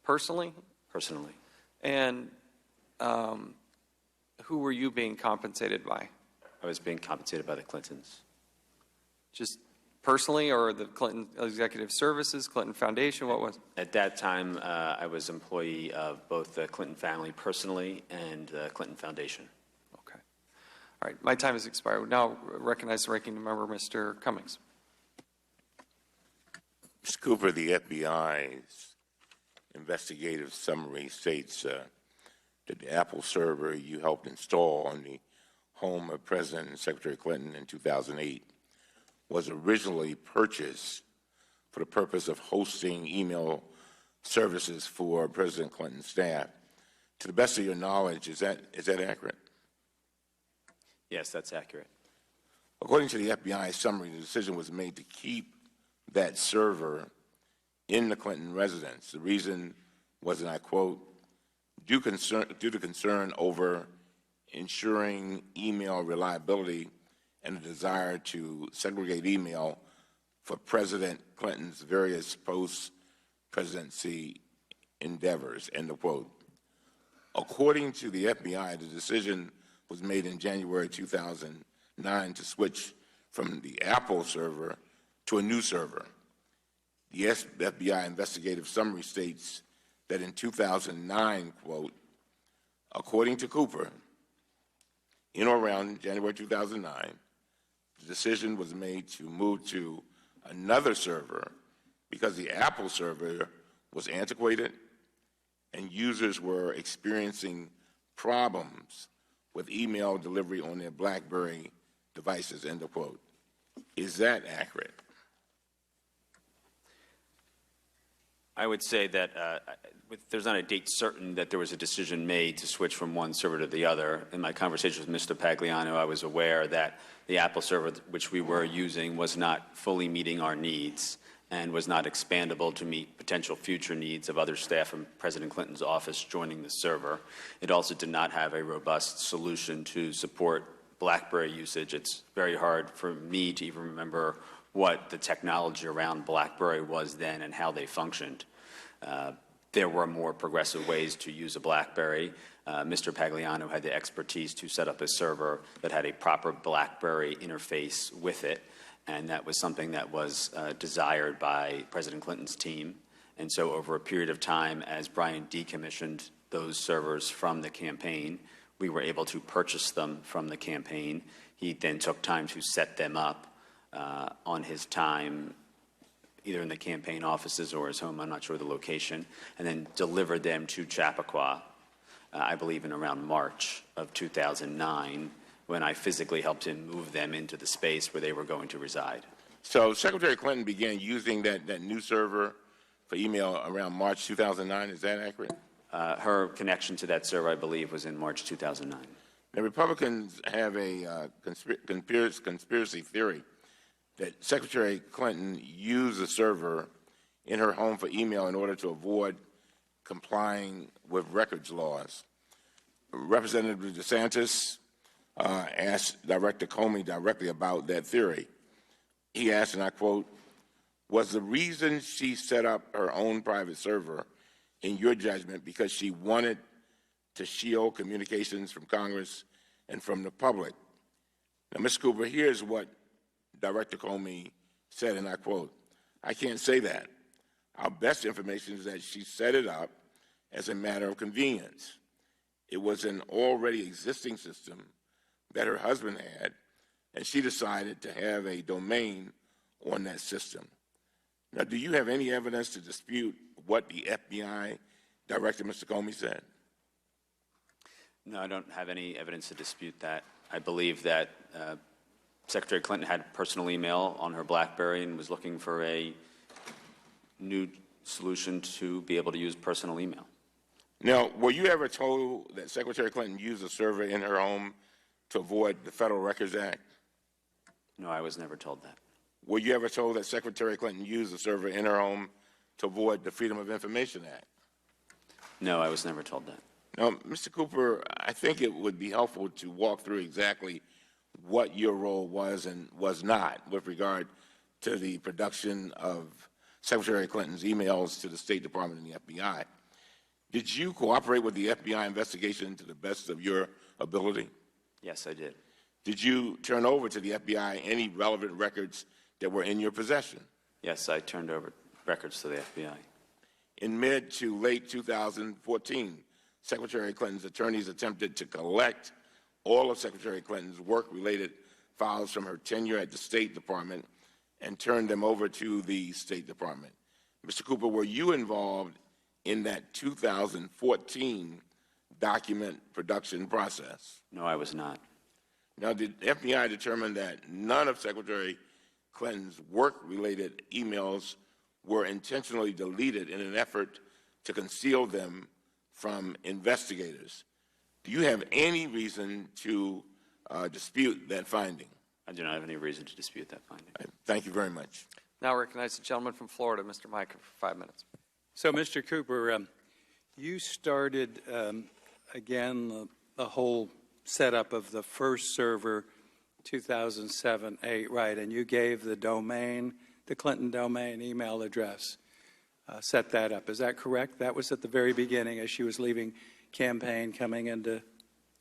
Personally? Personally. And who were you being compensated by? I was being compensated by the Clintons. Just personally, or the Clinton Executive Services, Clinton Foundation? What was? At that time, I was employee of both the Clinton family personally and the Clinton Foundation. Okay. All right. My time has expired. We now recognize the ranking member, Mr. Cummings. Mr. Cooper, the FBI's investigative summary states that the Apple server you helped install on the home of President and Secretary Clinton in 2008 was originally purchased for the purpose of hosting email services for President Clinton's staff. To the best of your knowledge, is that accurate? Yes, that's accurate. According to the FBI summary, the decision was made to keep that server in the Clinton residence. The reason was, and I quote, due to concern over ensuring email reliability and a desire to segregate email for President Clinton's various post-presidency endeavors, end of quote. According to the FBI, the decision was made in January 2009 to switch from the Apple server to a new server. The FBI investigative summary states that in 2009, quote, according to Cooper, in or around January 2009, the decision was made to move to another server because the Apple server was antiquated and users were experiencing problems with email delivery on their BlackBerry devices, end of quote. Is that accurate? I would say that there's not a date certain that there was a decision made to switch from one server to the other. In my conversation with Mr. Pagliano, I was aware that the Apple server which we were using was not fully meeting our needs and was not expandable to meet potential future needs of other staff from President Clinton's office joining the server. It also did not have a robust solution to support BlackBerry usage. It's very hard for me to even remember what the technology around BlackBerry was then and how they functioned. There were more progressive ways to use a BlackBerry. Mr. Pagliano had the expertise to set up a server that had a proper BlackBerry interface with it, and that was something that was desired by President Clinton's team. And so over a period of time, as Brian decommissioned those servers from the campaign, we were able to purchase them from the campaign. He then took time to set them up on his time, either in the campaign offices or his home, I'm not sure the location, and then delivered them to Chappaqua, I believe in around March of 2009, when I physically helped him move them into the space where they were going to reside. So Secretary Clinton began using that new server for email around March 2009, is that accurate? Her connection to that server, I believe, was in March 2009. Now, Republicans have a conspiracy theory that Secretary Clinton used the server in her home for email in order to avoid complying with records laws. Representative DeSantis asked Director Comey directly about that theory. He asked, and I quote, was the reason she set up her own private server, in your judgment, because she wanted to shield communications from Congress and from the public? Now, Ms. Cooper, here's what Director Comey said, and I quote, I can't say that. Our best information is that she set it up as a matter of convenience. It was an already existing system that her husband had, and she decided to have a domain on that system. Now, do you have any evidence to dispute what the FBI Director, Mr. Comey, said? No, I don't have any evidence to dispute that. I believe that Secretary Clinton had personal email on her BlackBerry and was looking for a new solution to be able to use personal email. Now, were you ever told that Secretary Clinton used a server in her home to avoid the Federal Records Act? No, I was never told that. Were you ever told that Secretary Clinton used a server in her home to avoid the Freedom of Information Act? No, I was never told that. Now, Mr. Cooper, I think it would be helpful to walk through exactly what your role was and was not with regard to the production of Secretary Clinton's emails to the State Department and the FBI. Did you cooperate with the FBI investigation to the best of your ability? Yes, I did. Did you turn over to the FBI any relevant records that were in your possession? Yes, I turned over records to the FBI. In mid to late 2014, Secretary Clinton's attorneys attempted to collect all of Secretary Clinton's work-related files from her tenure at the State Department and turned them over to the State Department. Mr. Cooper, were you involved in that 2014 document production process? No, I was not. Now, did the FBI determine that none of Secretary Clinton's work-related emails were intentionally deleted in an effort to conceal them from investigators? Do you have any reason to dispute that finding? I do not have any reason to dispute that finding. Thank you very much. Now recognize the gentleman from Florida, Mr. Micah, for 5 minutes. So, Mr. Cooper, you started, again, the whole setup of the first server, 2007-8, right? And you gave the domain, the Clinton domain email address, set that up. Is that correct? That was at the very beginning as she was leaving campaign, coming into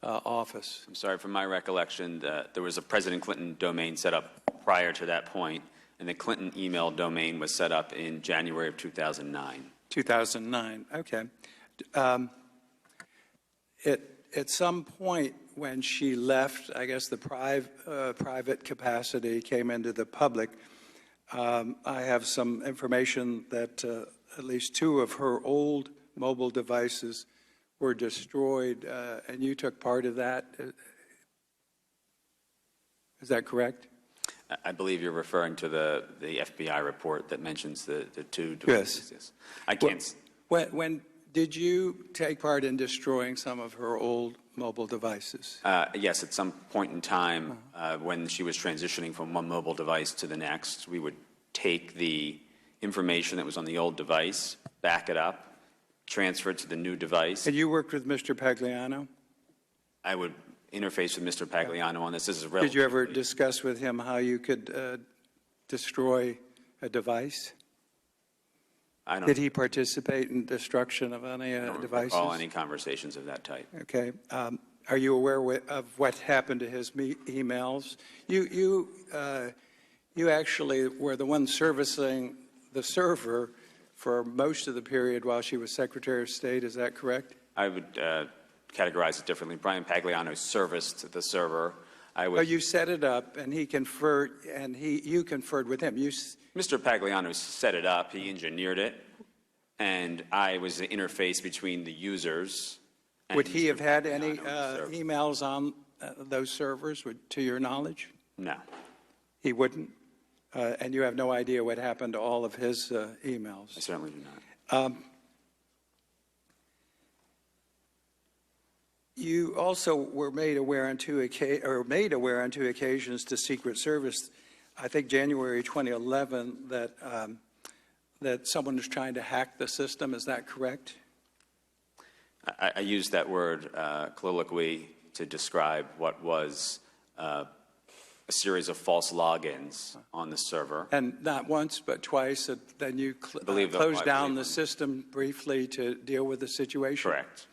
office. I'm sorry, from my recollection, there was a President Clinton domain set up prior to that point, and the Clinton email domain was set up in January of 2009. 2009, okay. At some point when she left, I guess the private capacity came into the public, I have some information that at least 2 of her old mobile devices were destroyed, and you took part of that. Is that correct? I believe you're referring to the FBI report that mentions the 2 devices. Yes. I can't. When did you take part in destroying some of her old mobile devices? Yes, at some point in time, when she was transitioning from one mobile device to the next, we would take the information that was on the old device, back it up, transfer it to the new device. And you worked with Mr. Pagliano? I would interface with Mr. Pagliano on this. This is Did you ever discuss with him how you could destroy a device? I don't Did he participate in destruction of any devices? recall any conversations of that type. Okay. Are you aware of what happened to his emails? You actually were the one servicing the server for most of the period while she was Secretary of State. Is that correct? I would categorize it differently. Brian Pagliano serviced the server. You set it up, and he conferred, and you conferred with him. Mr. Pagliano set it up. He engineered it, and I was the interface between the users. And Would he Mr. have had Pagliano any and the server. emails on those servers, to your knowledge? No. He wouldn't? And you have no idea what happened to all of his emails? I certainly do not. You also were made aware on 2 occasions to Secret Service, I think January 2011, that someone was trying to hack the system. Is that correct? I used that word colloquially to describe what was a series of false logins on the server. And not once, but twice. Then you believe closed down the system briefly to deal with the situation? Correct.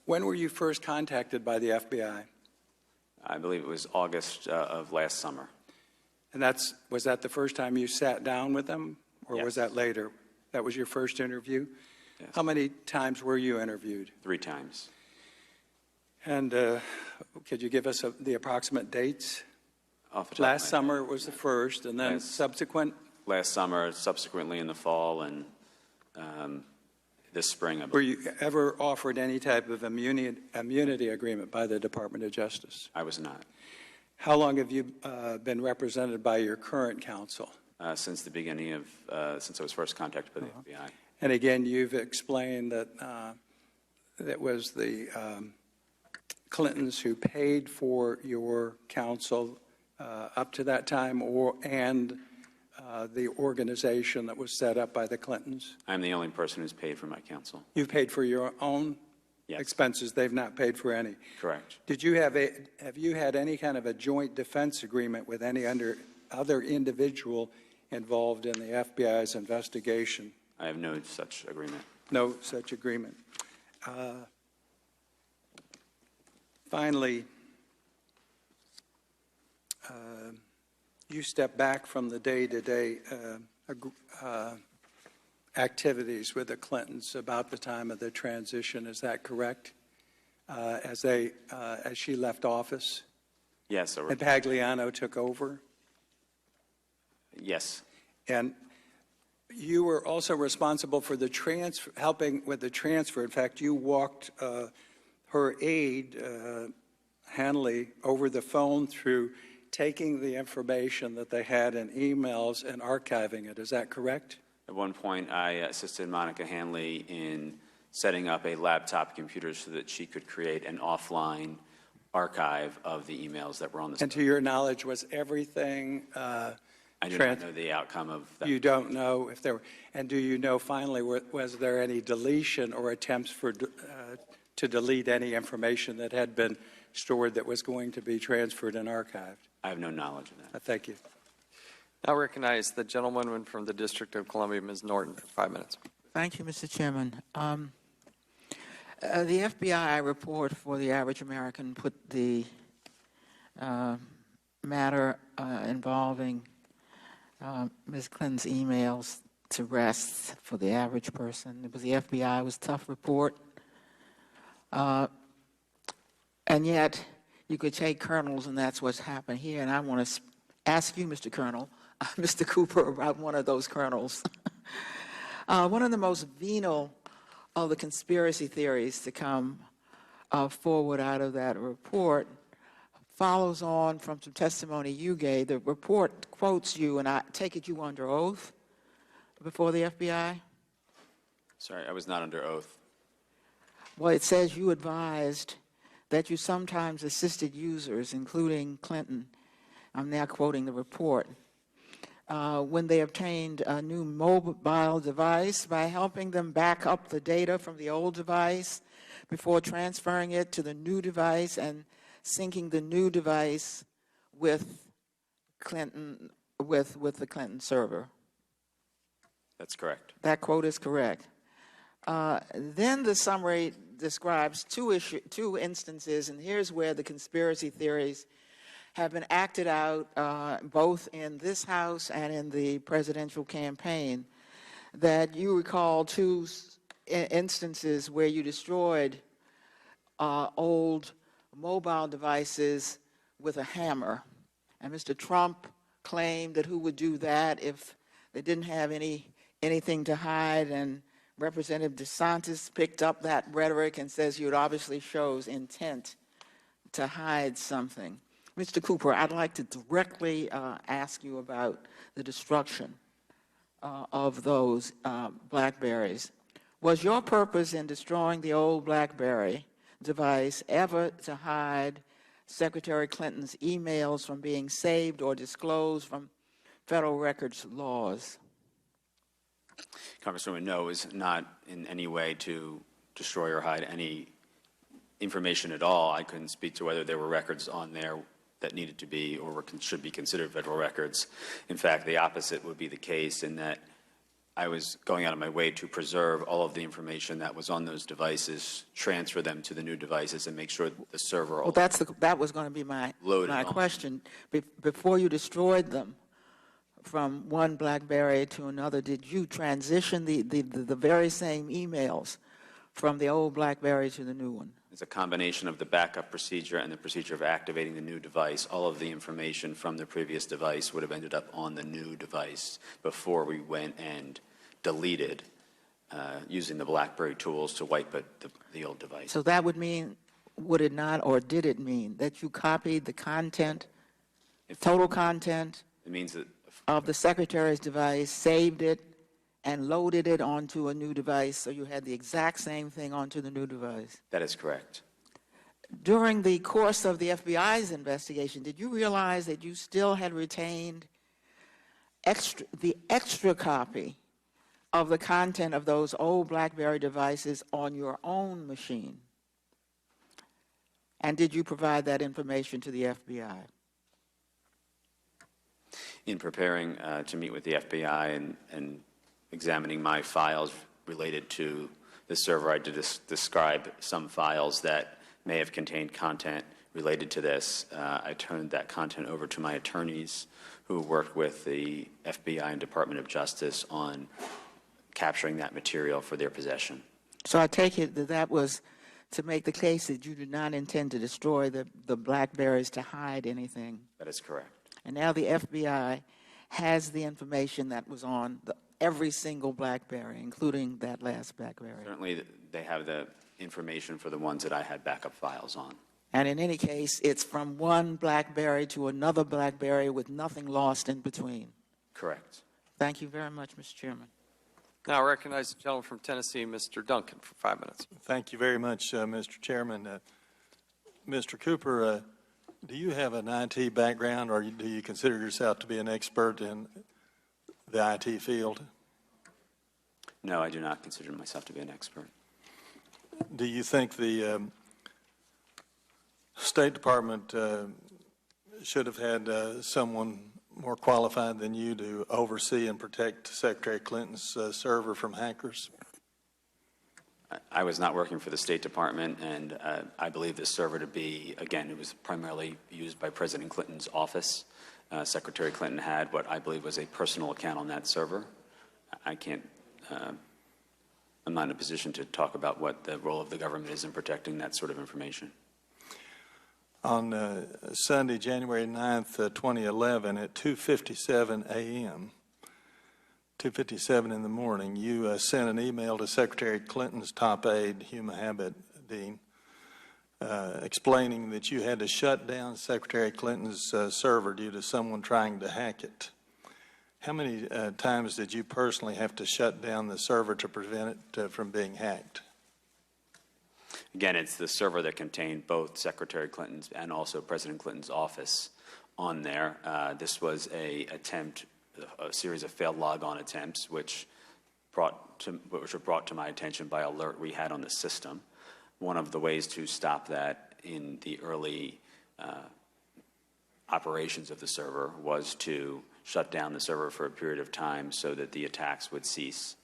When were you first contacted by the FBI? I believe it was August of last summer. And was that the first time you sat down with them, or Yes. was that later? That was your first interview? Yes. How many times were you interviewed? 3 times. And could you give us the approximate dates? Off the top of Last my summer head. was the first, and then Last- subsequent? Last summer, subsequently in the fall, and this spring. I Were believe. you ever offered any type of immunity agreement by the Department of Justice? I was not. How long have you been represented by your current counsel? Since the beginning of, since I was first contacted by the FBI. And again, you've explained that it was the Clintons who paid for your counsel up to that time, and the organization that was set up by the Clintons? I'm the only person who's paid for my counsel. You've paid for your own Yes. expenses. They've not paid for any. Correct. Did you have you had any kind of a joint defense agreement with any other individual involved in the FBI's investigation? I have no such agreement. No such agreement. Finally, you step back from the day-to-day activities with the Clintons about the time of the transition. Is that correct? As she left office Yes. and Pagliano took over? Yes. And you were also responsible for the helping with the transfer. In fact, you walked her aide, Hanley, over the phone through taking the information that they had in emails and archiving it. Is that correct? At one point, I assisted Monica Hanley in setting up a laptop computer so that she could create an offline archive of the emails that were on the And to your knowledge, was everything I do not know the outcome of that. You don't know if there were, and do you know finally, was there any deletion or attempts to delete any information that had been stored that was going to be transferred and archived? I have no knowledge of that. Thank you. Now recognize the gentlewoman from the District of Columbia, Ms. Norton, for 5 minutes. Thank you, Mr. Chairman. The FBI report for the average American put the matter involving Ms. Clinton's emails to rest for the average person. It was the FBI. It was a tough report. And yet, you could take kernels, and that's what's happened here. And I want to ask you, Mr. Colonel, Mr. Cooper, about one of those kernels. One of the most venal of the conspiracy theories to come forward out of that report follows on from some testimony you gave. The report quotes you, and I take it you were under oath before the FBI? Sorry, I was not under oath. Well, it says you advised that you sometimes assisted users, including Clinton, I'm now quoting the report, when they obtained a new mobile device by helping them back up the data from the old device before transferring it to the new device and syncing the new device with Clinton, with the Clinton server. That's correct. That quote is correct. Then the summary describes two instances, and here's where the conspiracy theories have been acted out, both in this House and in the presidential campaign, that you recall two instances where you destroyed old mobile devices with a hammer. And Mr. Trump claimed that who would do that if they didn't have anything to hide, and Representative DeSantis picked up that rhetoric and says it obviously shows intent to hide something. Mr. Cooper, I'd like to directly ask you about the destruction of those BlackBerries. Was your purpose in destroying the old BlackBerry device ever to hide Secretary Clinton's emails from being saved or disclosed from federal records laws? Congresswoman, no, it was not in any way to destroy or hide any information at all. I couldn't speak to whether there were records on there that needed to be or should be considered federal records. In fact, the opposite would be the case, in that I was going out of my way to preserve all of the information that was on those devices, transfer them to the new devices, and make sure that the server. Well, that was going to be my question. Before you destroyed them, from one BlackBerry to another, did you transition the very same emails from the old BlackBerry to the new one? It's a combination of the backup procedure and the procedure of activating the new device. All of the information from the previous device would have ended up on the new device before we went and deleted using the BlackBerry tools to wipe the old device. So that would mean, would it not, or did it mean that you copied the content, total content It means that of the Secretary's device, saved it, and loaded it onto a new device, so you had the exact same thing onto the new device? that is correct. During the course of the FBI's investigation, did you realize that you still had retained the extra copy of the content of those old BlackBerry devices on your own machine? And did you provide that information to the FBI? In preparing to meet with the FBI and examining my files related to the server, I did describe some files that may have contained content related to this. I turned that content over to my attorneys who worked with the FBI and Department of Justice on capturing that material for their possession. So I take it that that was to make the case that you did not intend to destroy the BlackBerries to hide anything. That is correct. And now the FBI has the information that was on every single BlackBerry, including that last BlackBerry. Certainly, they have the information for the ones that I had backup files on. And in any case, it's from one BlackBerry to another BlackBerry with nothing lost in between. Correct. Thank you very much, Mr. Chairman. Now I recognize the gentleman from Tennessee, Mr. Duncan, for 5 minutes. Thank you very much, Mr. Chairman. Mr. Cooper, do you have an IT background, or do you consider yourself to be an expert in the IT field? No, I do not consider myself to be an expert. Do you think the State Department should have had someone more qualified than you to oversee and protect Secretary Clinton's server from hackers? I was not working for the State Department, and I believe this server to be, again, it was primarily used by President Clinton's office. Secretary Clinton had what I believe was a personal account on that server. I can't, I'm not in a position to talk about what the role of the government is in protecting that sort of information. On Sunday, January 9th, 2011, at 2:57 a.m., 2:57 in the morning, you sent an email to Secretary Clinton's top aide, Huma Abedin, explaining that you had to shut down Secretary Clinton's server due to someone trying to hack it. How many times did you personally have to shut down the server to prevent it from being hacked? Again, it's the server that contained both Secretary Clinton's and also President Clinton's office on there. This was a series of failed logon attempts, which were brought to my attention by alert we had on the system. One of the ways to stop that in the early operations of the server was to shut down the server for a period of time so that the attacks would cease.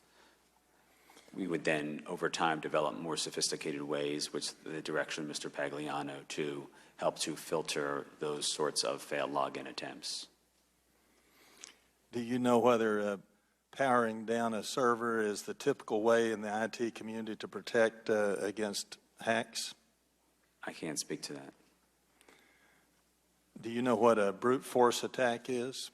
We would then, over time, develop more sophisticated ways, which the direction of Mr. Pagliano, to help to filter those sorts of failed login attempts. Do you know whether powering down a server is the typical way in the IT community to protect against hacks? I can't speak to that. Do you know what a brute force attack is?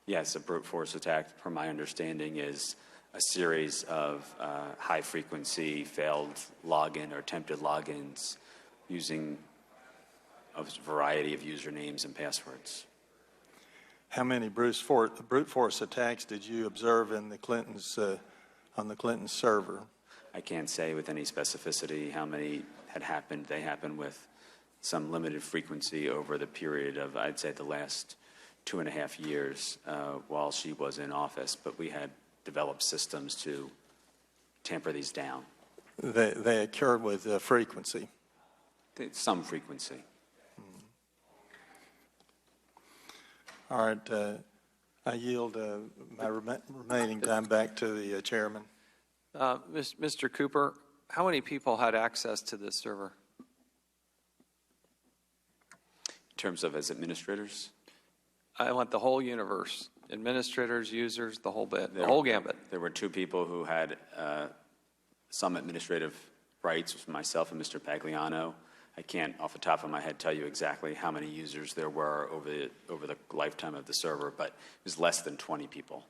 Yes, a brute force attack, from my understanding, is a series of high-frequency failed login or attempted logins using a variety of usernames and passwords. How many brute force attacks did you observe in the Clintons on the Clinton server? I can't say with any specificity how many had happened. They happened with some limited frequency over the period of, I'd say, the last 2.5 years while she was in office, but we had developed systems to tamper these down. They occurred with frequency? Some frequency. All right. I yield my remaining time back to the chairman. Mr. Cooper, how many people had access to this server? In terms of as administrators? I want the whole universe, administrators, users, the whole bit, the There- whole gambit. There were two people who had some administrative rights, myself and Mr. Pagliano. I can't, off the top of my head, tell you exactly how many users there were over the lifetime of the server, but it was less than 20 people.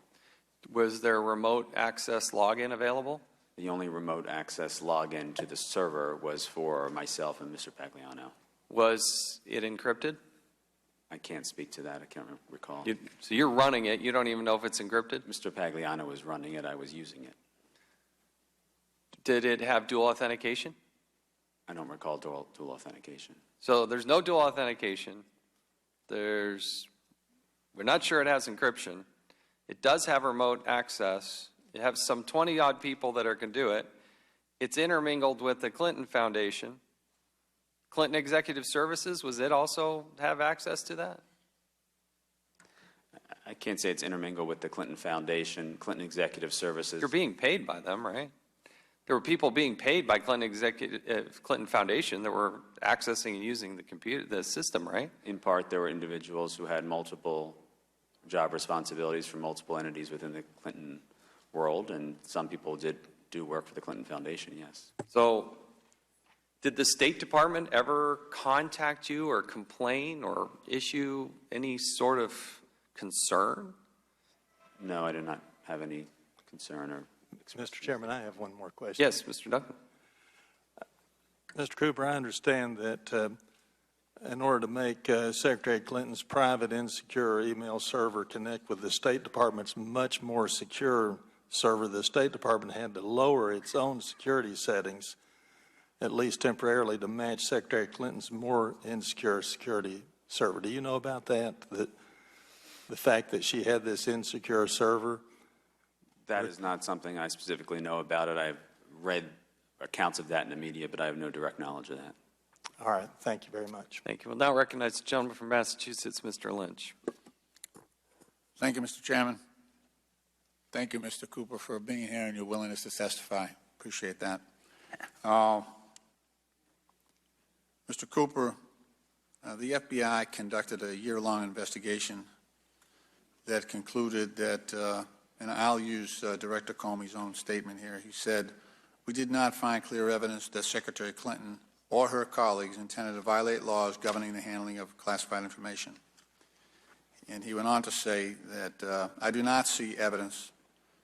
Was there remote access login available? The only remote access login to the server was for myself and Mr. Pagliano. Was it encrypted? I can't speak to that. I can't recall. So you're running it. You don't even know if it's encrypted? Mr. Pagliano was running it. I was using it. Did it have dual authentication? I don't recall dual authentication. So there's no dual authentication. We're not sure it has encryption. It does have remote access. You have some 20-odd people that can do it. It's intermingled with the Clinton Foundation. Clinton Executive Services, was it also have access to that? I can't say it's intermingled with the Clinton Foundation, Clinton Executive Services. You're being paid by them, right? There were people being paid by Clinton Foundation that were accessing and using the system, right? In part, there were individuals who had multiple job responsibilities for multiple entities within the Clinton world, and some people did do work for the Clinton Foundation, yes. So did the State Department ever contact you or complain or issue any sort of concern? No, I do not have any concern or Mr. Chairman, I have one more question. Yes, Mr. Duncan. Mr. Cooper, I understand that in order to make Secretary Clinton's private insecure email server connect with the State Department's much more secure server, the State Department had to lower its own security settings, at least temporarily, to match Secretary Clinton's more insecure security server. Do you know about that? The fact that she had this insecure server? that is not something I specifically know about it. I've read accounts of that in the media, but I have no direct knowledge of that. All right. Thank you very much. Thank you. We'll now recognize the gentleman from Massachusetts, Mr. Lynch. Thank you, Mr. Chairman. Thank you, Mr. Cooper, for being here and your willingness to testify. Appreciate that. Mr. Cooper, the FBI conducted a year-long investigation that concluded that, and I'll use Director Comey's own statement here. He said, "We did not find clear evidence that Secretary Clinton or her colleagues intended to violate laws governing the handling of classified information." And he went on to say that, "I do not see evidence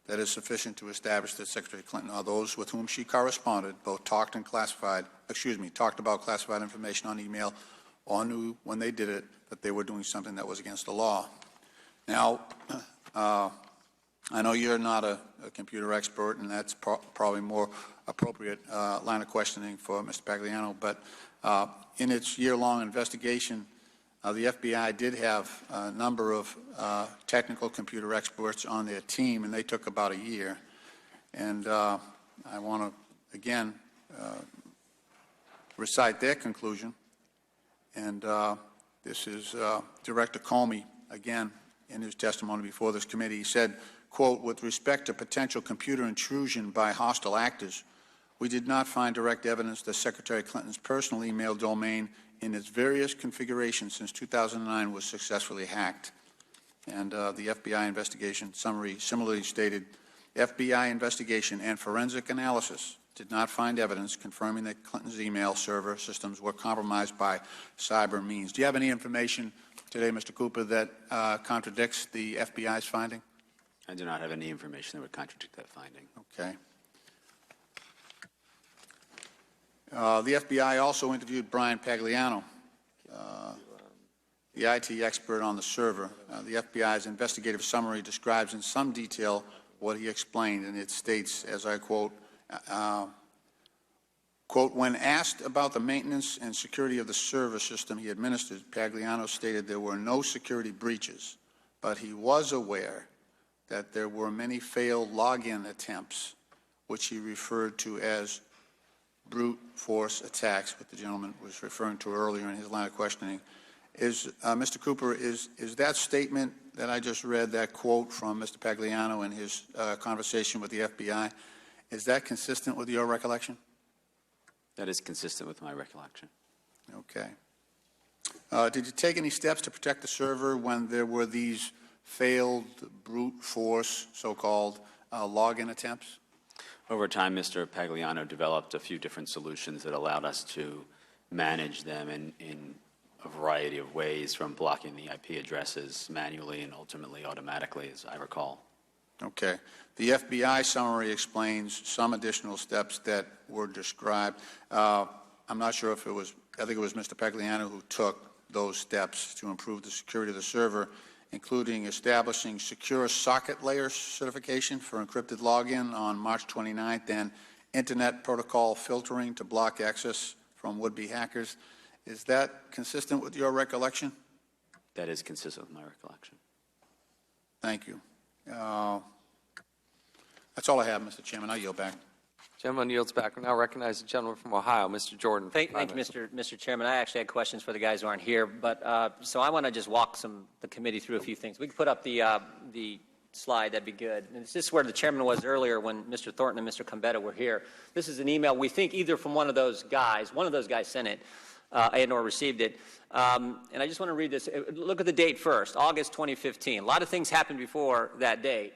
that is sufficient to establish that Secretary Clinton or those with whom she corresponded both talked about classified information on email or knew when they did it that they were doing something that was against the law." Now, I know you're not a computer expert, and that's probably more appropriate line of questioning for Mr. Pagliano, but in its year-long investigation, the FBI did have a number of technical computer experts on their team, and they took about a year. And I want to, again, recite their conclusion. And this is Director Comey, again, in his testimony before this committee. He said, quote, "With respect to potential computer intrusion by hostile actors, we did not find direct evidence that Secretary Clinton's personal email domain in its various configurations since 2009 was successfully hacked." And the FBI investigation summary similarly stated, "FBI investigation and forensic analysis did not find evidence confirming that Clinton's email server systems were compromised by cyber means." Do you have any information today, Mr. Cooper, that contradicts the FBI's finding? I do not have any information that would contradict that finding. Okay. The FBI also interviewed Brian Pagliano, the IT expert on the server. The FBI's investigative summary describes in some detail what he explained, and it states, as I quote, quote, "When asked about the maintenance and security of the server system he administered, Pagliano stated there were no security breaches, but he was aware that there were many failed login attempts, which he referred to as brute force attacks," what the gentleman was referring to earlier in his line of questioning. Mr. Cooper, is that statement that I just read, that quote from Mr. Pagliano in his conversation with the FBI, is that consistent with your recollection? That is consistent with my recollection. Okay. Did you take any steps to protect the server when there were these failed brute force, so-called, login attempts? Over time, Mr. Pagliano developed a few different solutions that allowed us to manage them in a variety of ways, from blocking the IP addresses manually and ultimately automatically, as I recall. Okay. The FBI summary explains some additional steps that were described. I'm not sure if it was, I think it was Mr. Pagliano who took those steps to improve the security of the server, including establishing secure socket layer certification for encrypted login on March 29th and internet protocol filtering to block access from would-be hackers. Is that consistent with your recollection? That is consistent with my recollection. Thank you. That's all I have, Mr. Chairman. I yield back. Gentleman yields back. We now recognize the gentleman from Ohio, Mr. Jordan. Thank you, Mr. Chairman. I actually had questions for the guys who aren't here, but so I want to just walk the committee through a few things. We can put up the slide. That'd be good. And this is where the chairman was earlier when Mr. Thornton and Mr. Combetta were here. This is an email we think either from one of those guys sent it and/or received it. And I just want to read this. Look at the date first, August 2015. A lot of things happened before that date.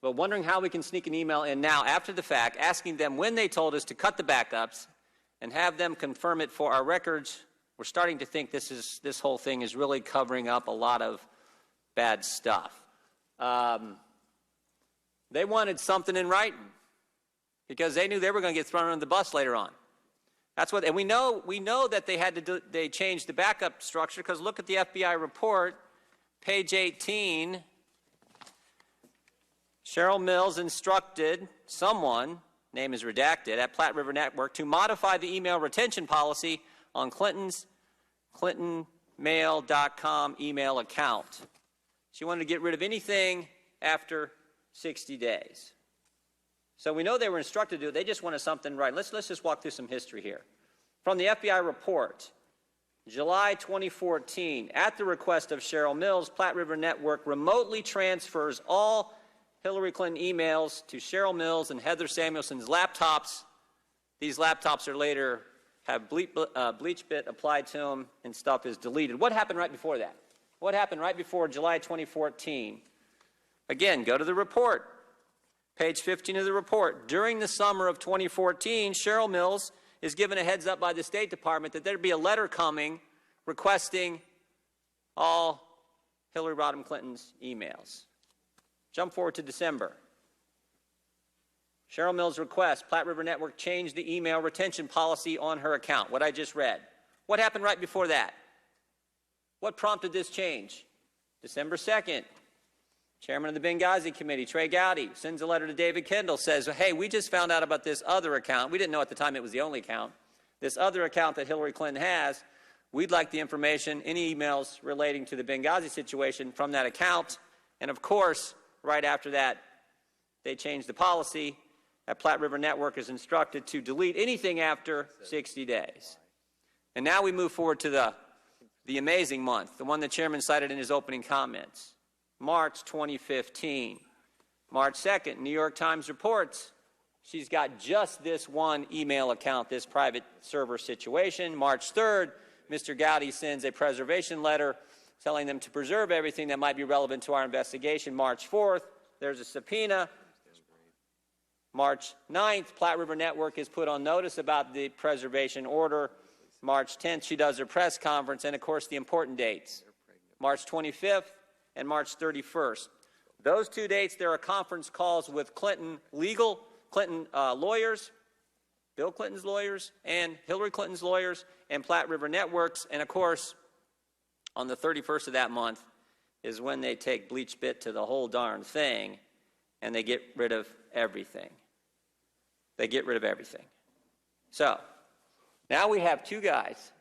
But wondering how we can sneak an email in now after the fact, asking them when they told us to cut the backups and have them confirm it for our records. We're starting to think this whole thing is really covering up a lot of bad stuff. They wanted something in writing because they knew they were going to get thrown under the bus later on. That's what, and we know that they changed the backup structure because look at the FBI report, page 18. Cheryl Mills instructed someone, name is redacted, at Platte River Network to modify the email retention policy on Clinton's ClintonMail.com email account. She wanted to get rid of anything after 60 days. So we know they were instructed to do it. They just wanted something right. Let's just walk through some history here. From the FBI report, July 2014, at the request of Cheryl Mills, Platte River Network remotely transfers all Hillary Clinton emails to Cheryl Mills and Heather Samuelson's laptops. These laptops are later have BleachBit applied to them and stuff is deleted. What happened right before that? What happened right before July 2014? Again, go to the report. Page 15 of the report. During the summer of 2014, Cheryl Mills is given a heads up by the State Department that there'd be a letter coming requesting all Hillary Rodham Clinton's emails. Jump forward to December. Cheryl Mills' request, Platte River Network changed the email retention policy on her account, what I just read. What happened right before that? What prompted this change? December 2nd, Chairman of the Benghazi Committee, Trey Gowdy, sends a letter to David Kendall, says, hey, we just found out about this other account. We didn't know at the time it was the only account. This other account that Hillary Clinton has, we'd like the information, any emails relating to the Benghazi situation from that account. And of course, right after that, they changed the policy that Platte River Network is instructed to delete anything after 60 days. And now we move forward to the amazing month, the one the chairman cited in his opening comments, March 2015. March 2nd, New York Times reports she's got just this one email account, this private server situation. March 3rd, Mr. Gowdy sends a preservation letter telling them to preserve everything that might be relevant to our investigation. March 4th, there's a subpoena. March 9th, Platte River Network is put on notice about the preservation order. March 10th, she does her press conference, and of course the important dates, March 25th and March 31st. Those 2 dates, there are conference calls with Clinton lawyers, Bill Clinton's lawyers, and Hillary Clinton's lawyers, and Platte River Networks, and of course, on the 31st of that month is when they take BleachBit to the whole darn thing, and they get rid of everything. They get rid of everything. So, now we have three guys.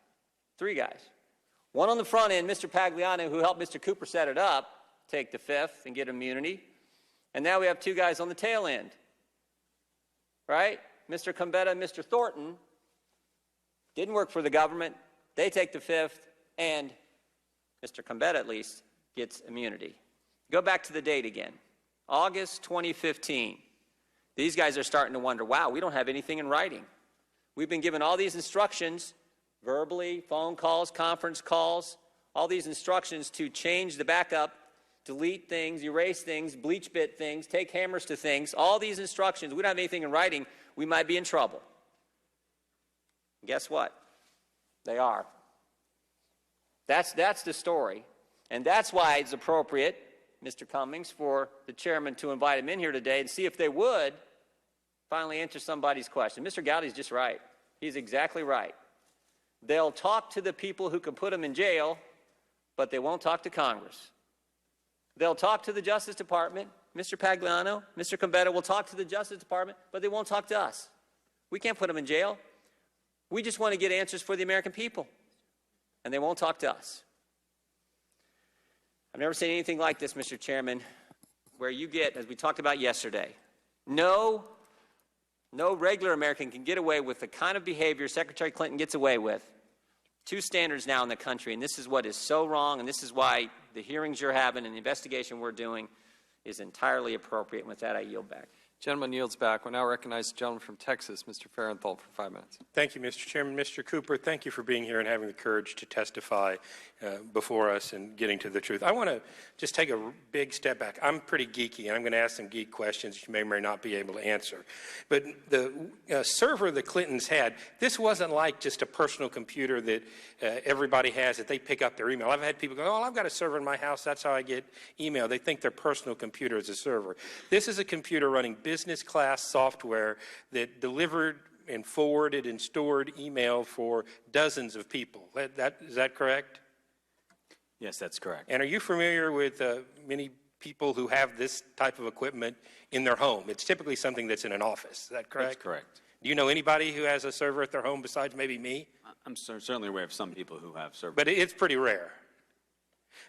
One on the front end, Mr. Pagliano, who helped Mr. Cooper set it up, take the fifth and get immunity. And now we have 2 guys on the tail end, right? Mr. Combetta and Mr. Thornton didn't work for the government. They take the fifth, and Mr. Combetta, at least, gets immunity. Go back to the date again, August 2015. These guys are starting to wonder, wow, we don't have anything in writing. We've been given all these instructions, verbally, phone calls, conference calls, all these instructions to change the backup, delete things, erase things, BleachBit things, take hammers to things, all these instructions, we don't have anything in writing, we might be in trouble. And guess what? They are. That's the story. And that's why it's appropriate, Mr. Cummings, for the chairman to invite him in here today and see if they would finally answer somebody's question. Mr. Gowdy's just right. He's exactly right. They'll talk to the people who can put them in jail, but they won't talk to Congress. They'll talk to the Justice Department. Mr. Pagliano, Mr. Combetta will talk to the Justice Department, but they won't talk to us. We can't put them in jail. We just want to get answers for the American people, and they won't talk to us. I've never seen anything like this, Mr. Chairman, where you get, as we talked about yesterday, no regular American can get away with the kind of behavior Secretary Clinton gets away with. Two standards now in the country, and this is what is so wrong, and this is why the hearings you're having and the investigation we're doing is entirely appropriate. And with that, I yield back. Gentleman yields back. We'll now recognize the gentleman from Texas, Mr. Farenthold, for 5 minutes. Thank you, Mr. Chairman. Mr. Cooper, thank you for being here and having the courage to testify before us and getting to the truth. I want to just take a big step back. I'm pretty geeky, and I'm going to ask some geek questions you may or may not be able to answer. But the server the Clintons had, this wasn't like just a personal computer that everybody has that they pick up their email. I've had people go, oh, I've got a server in my house. That's how I get email. They think their personal computer is a server. This is a computer running business class software that delivered and forwarded and stored email for dozens of people. Is that correct? Yes, that's correct. And are you familiar with many people who have this type of equipment in their home? It's typically something that's in an office. Is that correct? That's correct. Do you know anybody who has a server at their home besides maybe me? I'm certainly aware of some people who have servers. But it's pretty rare.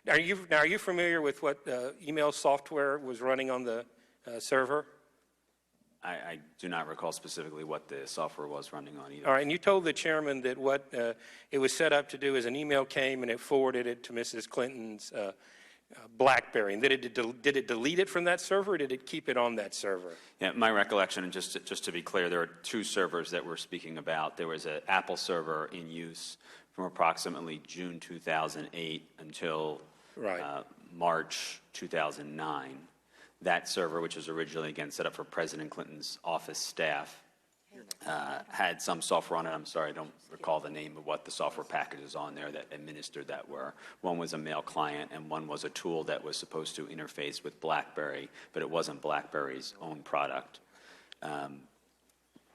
Are you familiar with what email software was running on the server? I do not recall specifically what the software was running on either. All right, and you told the chairman that what it was set up to do is an email came and it forwarded it to Mrs. Clinton's BlackBerry. And did it delete it from that server, or did it keep it on that server? Yeah, my recollection, and just to be clear, there are two servers that we're speaking about. There was an Apple server in use from approximately June 2008 until March 2009. That server, which was originally, again, set up for President Clinton's office staff, had some software on it. I'm sorry, I don't recall the name of what the software packages on there that administered that were. One was a mail client, and one was a tool that was supposed to interface with BlackBerry, but it wasn't BlackBerry's own product.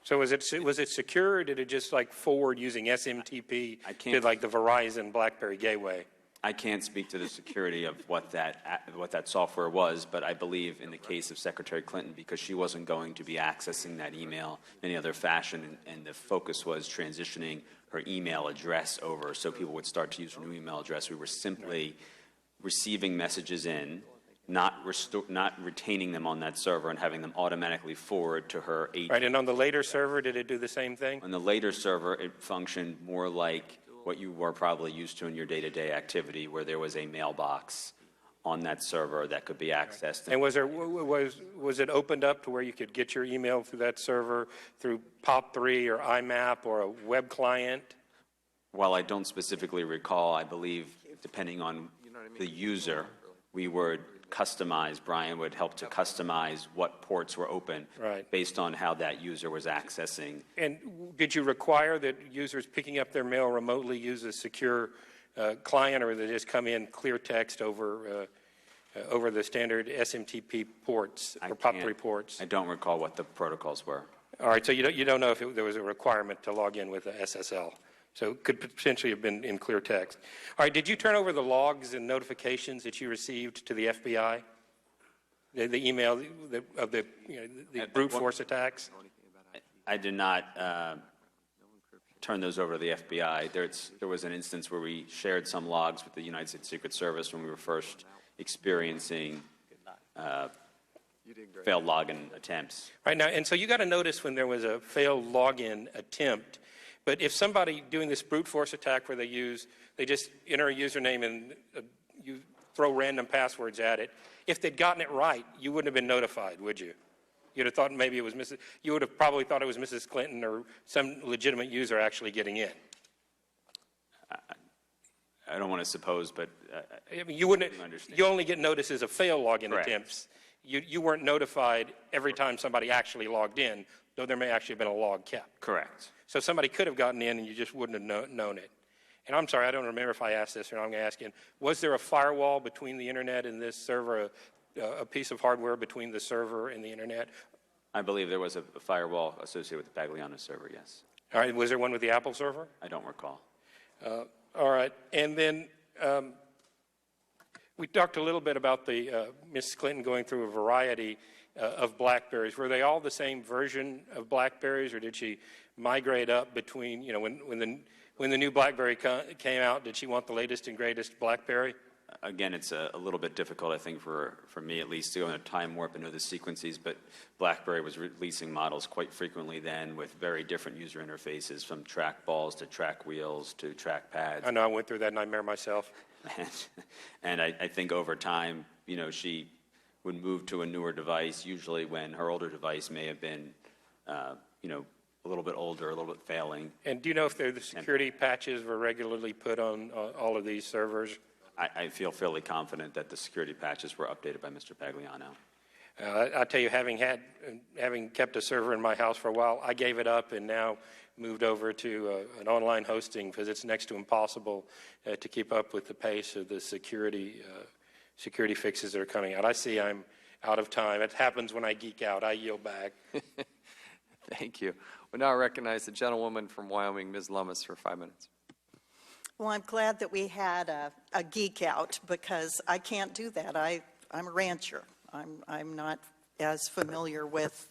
So was it secure, or did it just like forward using SMTP to like the Verizon BlackBerry gateway? I can't speak to the security of what that software was, but I believe in the case of Secretary Clinton, because she wasn't going to be accessing that email in any other fashion, and the focus was transitioning her email address over so people would start to use her new email address. We were simply receiving messages in, not retaining them on that server and having them automatically forward to her agent. Right, and on the later server, did it do the same thing? On the later server, it functioned more like what you were probably used to in your day-to-day activity, where there was a mailbox on that server that could be accessed. And was it opened up to where you could get your email through that server through POP3 or IMAP or a web client? While I don't specifically recall, I believe, depending on the user, we would customize, Brian would help to customize what ports were open based on how that user was accessing. And did you require that users picking up their mail remotely use a secure client, or did they just come in clear text over the standard SMTP ports or POP3 ports? I don't recall what the protocols were. All right, so you don't know if there was a requirement to log in with a SSL. So it could potentially have been in clear text. All right, did you turn over the logs and notifications that you received to the FBI? The email of the brute force attacks? I did not turn those over to the FBI. There was an instance where we shared some logs with the United States Secret Service when we were first experiencing failed login attempts. Right now, and so you got a notice when there was a failed login attempt. But if somebody doing this brute force attack where they just enter a username and you throw random passwords at it, if they'd gotten it right, you wouldn't have been notified, would you? You'd have thought maybe it was you would have probably thought it was Mrs. Clinton or some legitimate user actually getting in. I don't want to suppose, but I mean, you wouldn't, understand. you only get notices of failed login Correct. attempts. You weren't notified every time somebody actually logged in, though there may actually have been a log kept. Correct. So somebody could have gotten in and you just wouldn't have known it. And I'm sorry, I don't remember if I asked this or not. I'm going to ask again. Was there a firewall between the internet and this server, a piece of hardware between the server and the internet? I believe there was a firewall associated with the Pagliano server, yes. All right, was there one with the Apple server? I don't recall. All right, and then we talked a little bit about the Ms. Clinton going through a variety of BlackBerries. Were they all the same version of BlackBerries, or did she migrate up between, you know, when the new BlackBerry came out, did she want the latest and greatest BlackBerry? Again, it's a little bit difficult, I think, for me at least, to go in a time warp and know the sequences, but BlackBerry was releasing models quite frequently then with very different user interfaces, from track balls to track wheels to track pads. I know, I went through that nightmare myself. And I think over time, you know, she would move to a newer device, usually when her older device may have been, you know, a little bit older, a little bit failing. And do you know if the security patches were regularly put on all of these servers? I feel fairly confident that the security patches were updated by Mr. Pagliano. I tell you, having kept a server in my house for a while, I gave it up and now moved over to an online hosting because it's next to impossible to keep up with the pace of the security fixes that are coming out. I see I'm out of time. It happens when I geek out. I yield back. Thank you. We now recognize the gentlewoman from Wyoming, Ms. Lummis, for 5 minutes. Well, I'm glad that we had a geek out, because I can't do that. I'm a rancher. I'm not as familiar with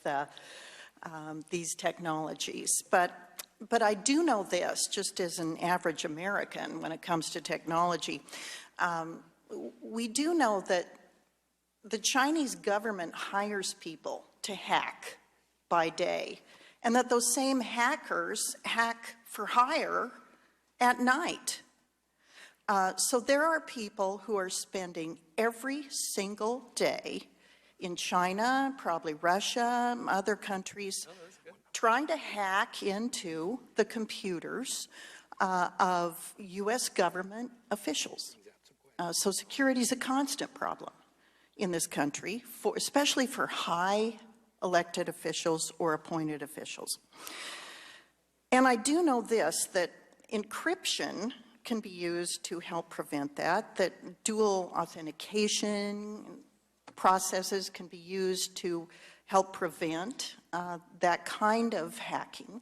these technologies. But I do know this, just as an average American, when it comes to technology. We do know that the Chinese government hires people to hack by day, and that those same hackers hack for hire at night. So there are people who are spending every single day in China, probably Russia, other countries, trying to hack into the computers of U.S. government officials. So security is a constant problem in this country, especially for high elected officials or appointed officials. And I do know this, that encryption can be used to help prevent that dual authentication processes can be used to help prevent that kind of hacking.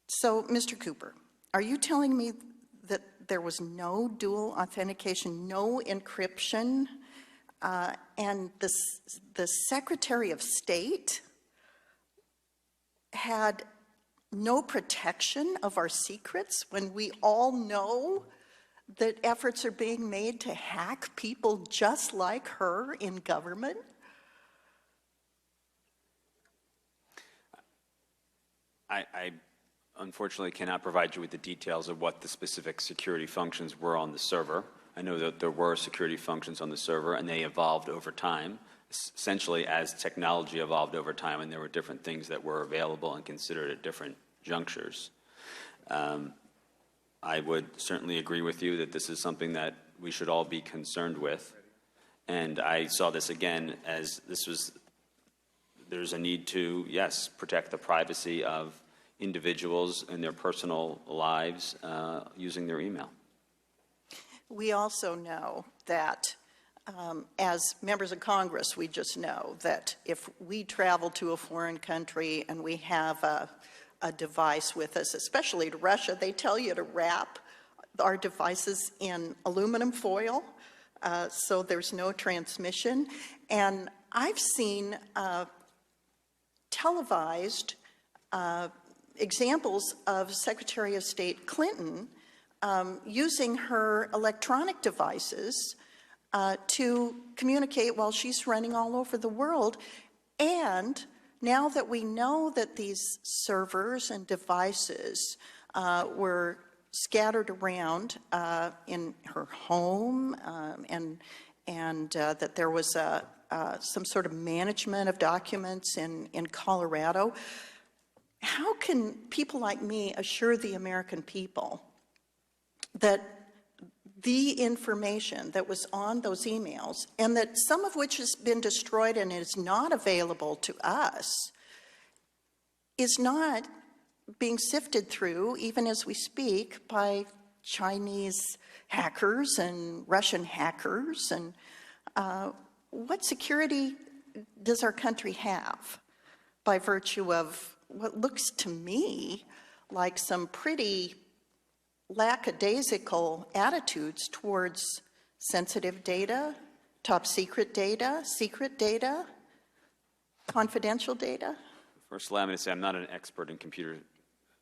So, Mr. Cooper, are you telling me that there was no dual authentication, no encryption, and the Secretary of State had no protection of our secrets when we all know that efforts are being made to hack people just like her in government? I unfortunately cannot provide you with the details of what the specific security functions were on the server. I know that there were security functions on the server, and they evolved over time, essentially as technology evolved over time, and there were different things that were available and considered at different junctures. I would certainly agree with you that this is something that we should all be concerned with. And I saw this again as there's a need to, yes, protect the privacy of individuals and their personal lives using their email. We also know that as members of Congress, we just know that if we travel to a foreign country and we have a device with us, especially to Russia, they tell you to wrap our devices in aluminum foil so there's no transmission. And I've seen televised examples of Secretary of State Clinton using her electronic devices to communicate while she's running all over the world. And now that we know that these servers and devices were scattered around in her home and that there was some sort of management of documents in Colorado, how can people like me assure the American people that the information that was on those emails, and that some of which has been destroyed and is not available to us, is not being sifted through, even as we speak, by Chinese hackers and Russian hackers. And what security does our country have by virtue of what looks to me like some pretty lackadaisical attitudes towards sensitive data, top secret data, confidential data? First, allow me to say I'm not an expert in computer